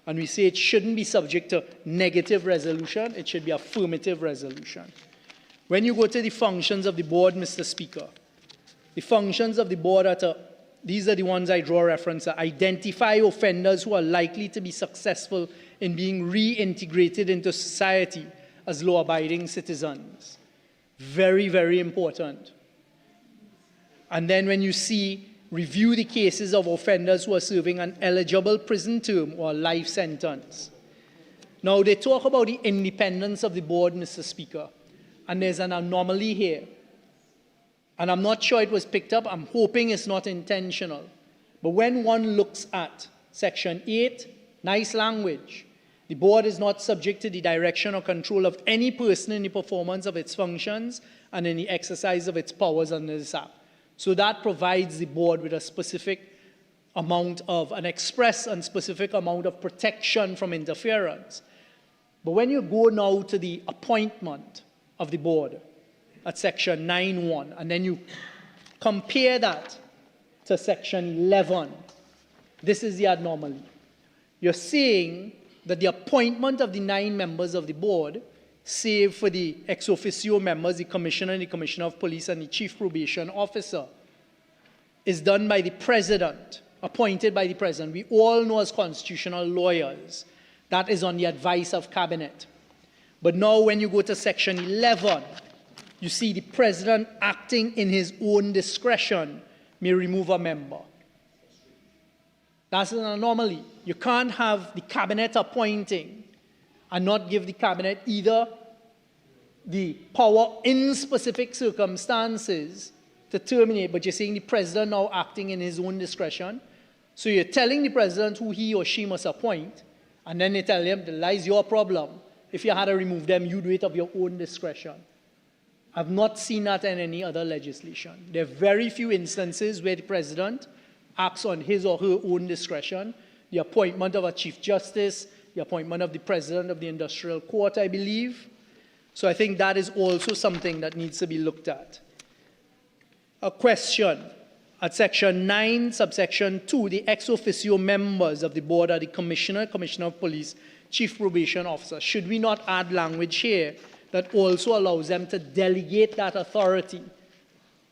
And we say it shouldn't be subject to negative resolution, it should be affirmative resolution. When you go to the functions of the board, Mr. Speaker, the functions of the board these are the ones I draw reference to: identify offenders who are likely to be successful in being reintegrated into society as law-abiding citizens. Very, very important. And then when you see, review the cases of offenders who are serving an eligible prison term or life sentence. Now, they talk about the independence of the board, Mr. Speaker, and there's an anomaly here. And I'm not sure it was picked up. I'm hoping it's not intentional. But when one looks at Section 8, nice language, the board is not subject to the direction or control of any person in the performance of its functions and in the exercise of its powers under this Act. So that provides the board with a specific amount of, an express and specific amount of protection from interference. But when you go now to the appointment of the board at Section 9.1, and then you compare that to Section 11, this is the anomaly. You're saying that the appointment of the 9 members of the board, save for the ex officio members, the Commissioner and the Commissioner of Police and the Chief Probation Officer, is done by the President, appointed by the President. We all know as constitutional lawyers that is on the advice of Cabinet. But now when you go to Section 11, you see the President acting in his own discretion may remove a member. That's an anomaly. You can't have the Cabinet appointing and not give the Cabinet either the power in specific circumstances to terminate, but you're saying the President now acting in his own discretion. So you're telling the President who he or she must appoint, and then they tell him, that lies your problem. If you had to remove them, you do it of your own discretion. I've not seen that in any other legislation. There are very few instances where the President acts on his or her own discretion. The appointment of a Chief Justice, the appointment of the President of the Industrial Court, I believe. So I think that is also something that needs to be looked at. A question. At Section 9, subsection 2, the ex officio members of the board are the Commissioner, Commissioner of Police, Chief Probation Officer. Should we not add language here that also allows them to delegate that authority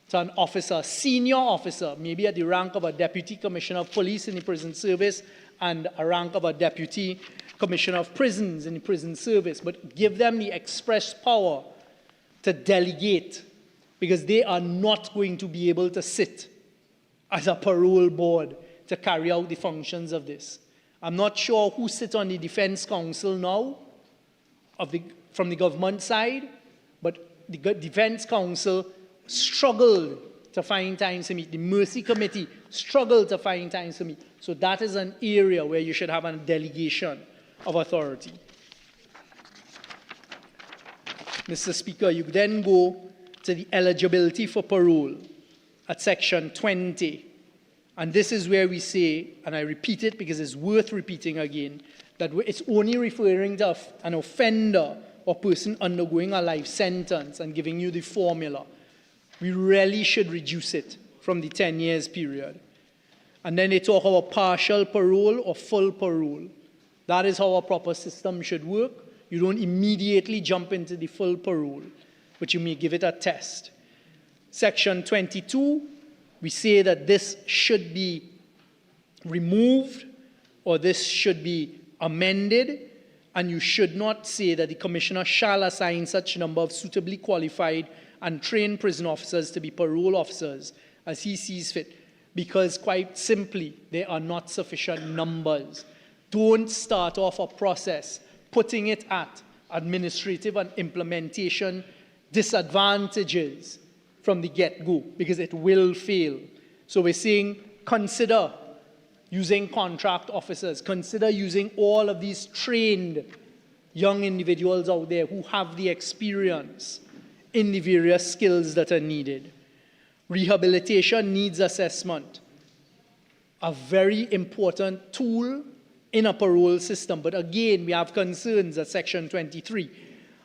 to an officer, senior officer, maybe at the rank of a Deputy Commissioner of Police in the prison service and a rank of a Deputy Commissioner of Prisons in the prison service, but give them the express power to delegate, because they are not going to be able to sit as a parole board to carry out the functions of this. I'm not sure who sits on the Defense Council now from the government side, but the Defense Council struggled to find time to meet. The Mercy Committee struggled to find time to meet. So that is an area where you should have a delegation of authority. Mr. Speaker, you then go to the eligibility for parole at Section 20. And this is where we say, and I repeat it because it's worth repeating again, that it's only referring to an offender or person undergoing a life sentence and giving you the formula. We really should reduce it from the 10 years period. And then they talk about partial parole or full parole. That is how a proper system should work. You don't immediately jump into the full parole, but you may give it a test. Section 22, we say that this should be removed or this should be amended, and you should not say that the commissioner shall assign such number of suitably qualified and trained prison officers to be parole officers as he sees fit, because quite simply, there are not sufficient numbers. Don't start off a process putting it at administrative and implementation disadvantages from the get-go, because it will fail. So we're saying consider using contract officers, consider using all of these trained young individuals out there who have the experience in the various skills that are needed. Rehabilitation needs assessment, a very important tool in a parole system. But again, we have concerns at Section 23.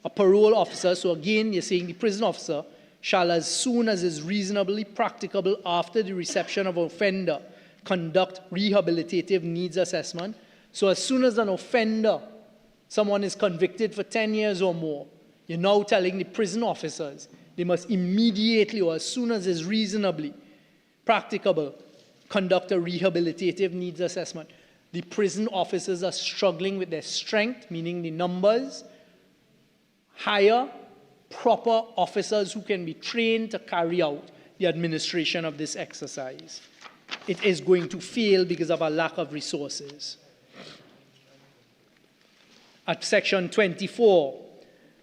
A parole officer, so again, you're saying the prison officer, shall, as soon as is reasonably practicable after the reception of an offender, conduct rehabilitative needs assessment. So as soon as an offender, someone is convicted for 10 years or more, you're now telling the prison officers they must immediately, or as soon as is reasonably practicable, conduct a rehabilitative needs assessment. The prison officers are struggling with their strength, meaning the numbers. Hire proper officers who can be trained to carry out the administration of this exercise. It is going to fail because of a lack of resources. At Section 24,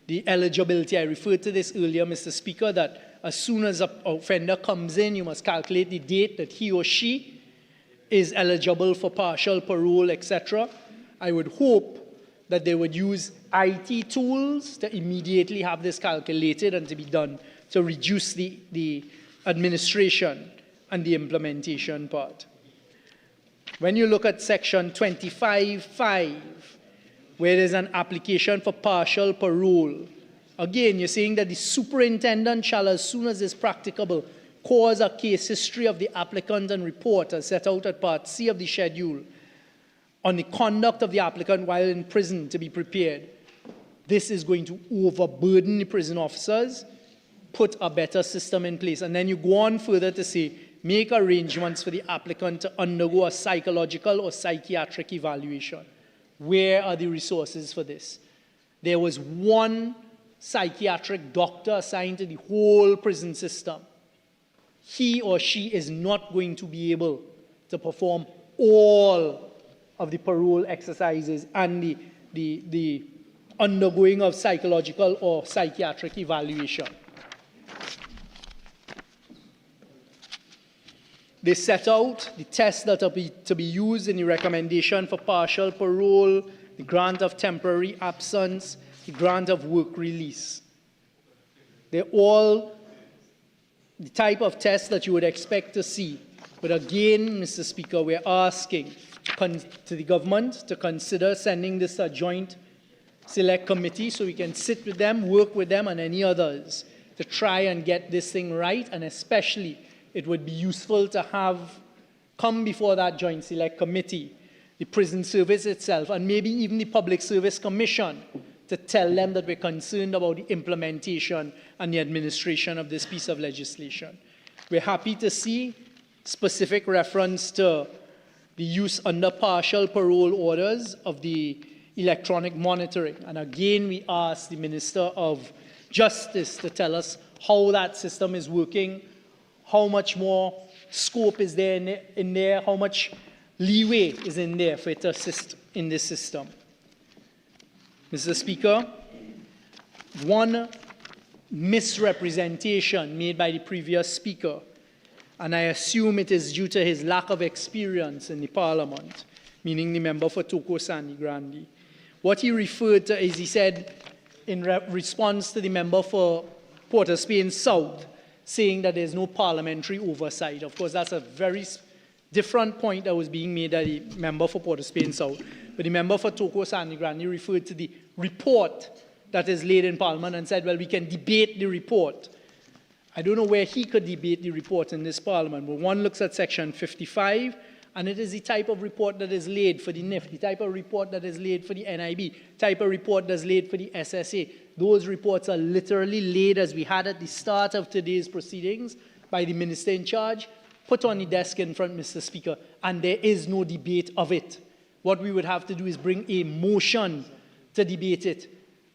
the eligibility, I referred to this earlier, Mr. Speaker, that as soon as an offender comes in, you must calculate the date that he or she is eligible for partial parole, etc. I would hope that they would use IT tools to immediately have this calculated and to be done to reduce the administration and the implementation part. When you look at Section 25(5), where there's an application for partial parole, again, you're saying that the superintendent shall, as soon as is practicable, cause a case history of the applicant and report as set out at Part C of the schedule on the conduct of the applicant while in prison to be prepared. This is going to overburden the prison officers, put a better system in place. And then you go on further to say, make arrangements for the applicant to undergo a psychological or psychiatric evaluation. Where are the resources for this? There was one psychiatric doctor assigned to the whole prison system. He or she is not going to be able to perform all of the parole exercises and the undergoing of psychological or psychiatric evaluation. They set out the tests that are to be used in the recommendation for partial parole, the grant of temporary absence, the grant of work release. They're all the type of tests that you would expect to see. But again, Mr. Speaker, we're asking to the government to consider sending this to a joint select committee so we can sit with them, work with them and any others to try and get this thing right, and especially it would be useful to have come before that joint select committee, the prison service itself, and maybe even the Public Service Commission to tell them that we're concerned about the implementation and the administration of this piece of legislation. We're happy to see specific reference to the use under partial parole orders of the electronic monitoring. And again, we ask the Minister of Justice to tell us how that system is working, how much more scope is there in there, how much leeway is in there for it to assist in this system. Mr. Speaker, one misrepresentation made by the previous speaker, and I assume it is due to his lack of experience in the Parliament, meaning the member for Toko Sandy Grandi. What he referred to is, he said, in response to the member for Port of Spain South, saying that there's no parliamentary oversight. Of course, that's a very different point that was being made by the member for Port of Spain South. But the member for Toko Sandy Grande referred to the report that is laid in Parliament and said, well, we can debate the report. I don't know where he could debate the report in this Parliament, but one looks at section 55, and it is the type of report that is laid for the NIF, the type of report that is laid for the NIB, type of report that's laid for the SSA. Those reports are literally laid, as we had at the start of today's proceedings, by the minister in charge, put on the desk in front, Mr. Speaker, and there is no debate of it. What we would have to do is bring a motion to debate it.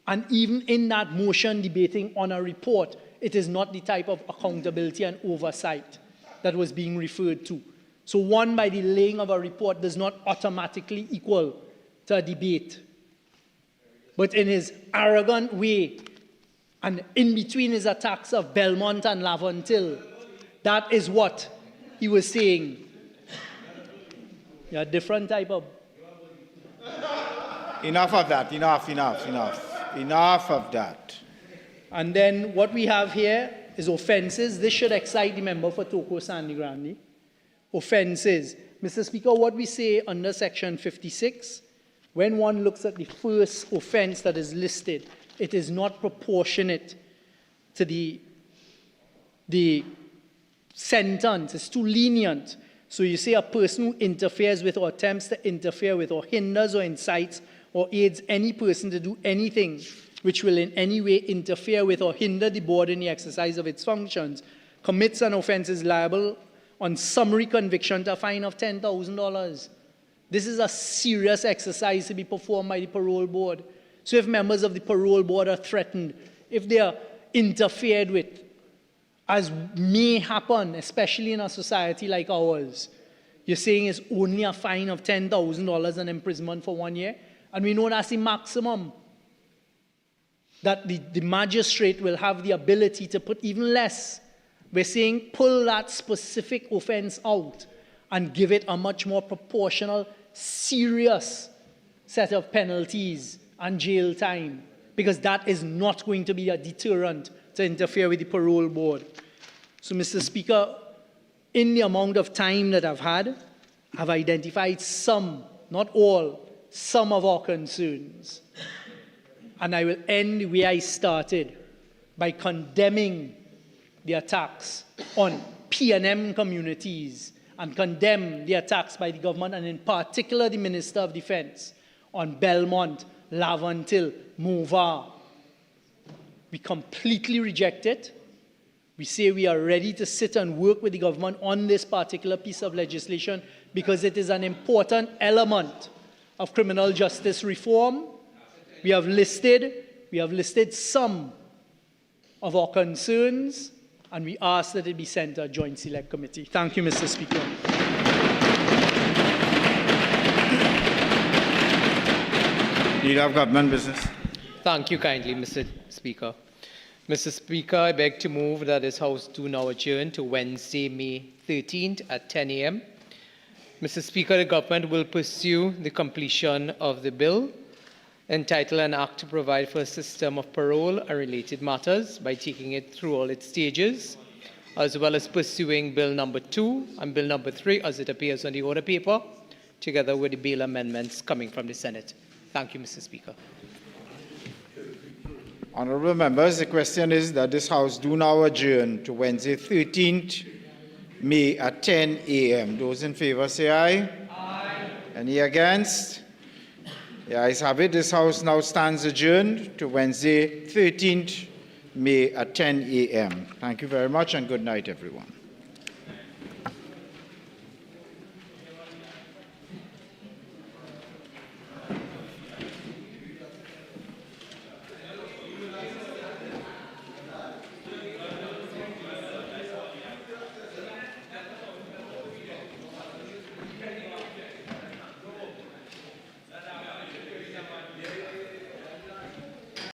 And even in that motion debating on a report, it is not the type of accountability and oversight that was being referred to. So one, by the laying of a report, does not automatically equal to a debate. But in his arrogant way, and in between his attacks of Belmont and Laventille, that is what he was saying. Yeah, different type of... Enough of that, enough of that. And then what we have here is offences. This should excite the member for Toko Sandy Grande. Offences. Mr. Speaker, what we say under section 56, when one looks at the first offence that is listed, it is not proportionate to the sentence. It's too lenient. So you say a person who interferes with or attempts to interfere with or hinders or incites or aids any person to do anything which will in any way interfere with or hinder the board in the exercise of its functions, commits an offence, is liable on summary conviction to a fine of $10,000. This is a serious exercise to be performed by the parole board. So if members of the parole board are threatened, if they are interfered with, as may happen, especially in a society like ours, you're saying it's only a fine of $10,000 and imprisonment for 1 year? And we know that's the maximum, that the magistrate will have the ability to put even less. We're saying pull that specific offence out and give it a much more proportional, serious set of penalties and jail time, because that is not going to be a deterrent to interfere with the parole board. So, Mr. Speaker, in the amount of time that I've had, I've identified some, not all, some of our concerns. And I will end the way I started, by condemning the attacks on P&M communities and condemn the attacks by the government, and in particular the Minister of Defence, on Belmont, Laventille, Movar. We completely reject it. We say we are ready to sit and work with the government on this particular piece of legislation because it is an important element of criminal justice reform. We have listed some of our concerns, and we ask that it be sent to a joint select committee. Thank you, Mr. Speaker. Leader of Government Business. Thank you kindly, Mr. Speaker. Mr. Speaker, I beg to move that this House do now adjourn to Wednesday, May 13th at 10 a.m. Mr. Speaker, the government will pursue the completion of the bill entitled An Act to Provide for a System of Parole and Related Matters by taking it through all its stages, as well as pursuing Bill number 2 and Bill number 3 as it appears on the order paper, together with the bill amendments coming from the Senate. Thank you, Mr. Speaker. Honourable members, the question is that this House do now adjourn to Wednesday, 13th May at 10 a.m. Those in favour say aye. Aye. Any against? The ayes have it. This House now stands adjourned to Wednesday, 13th May at 10 a.m. Thank you very much and good night, everyone.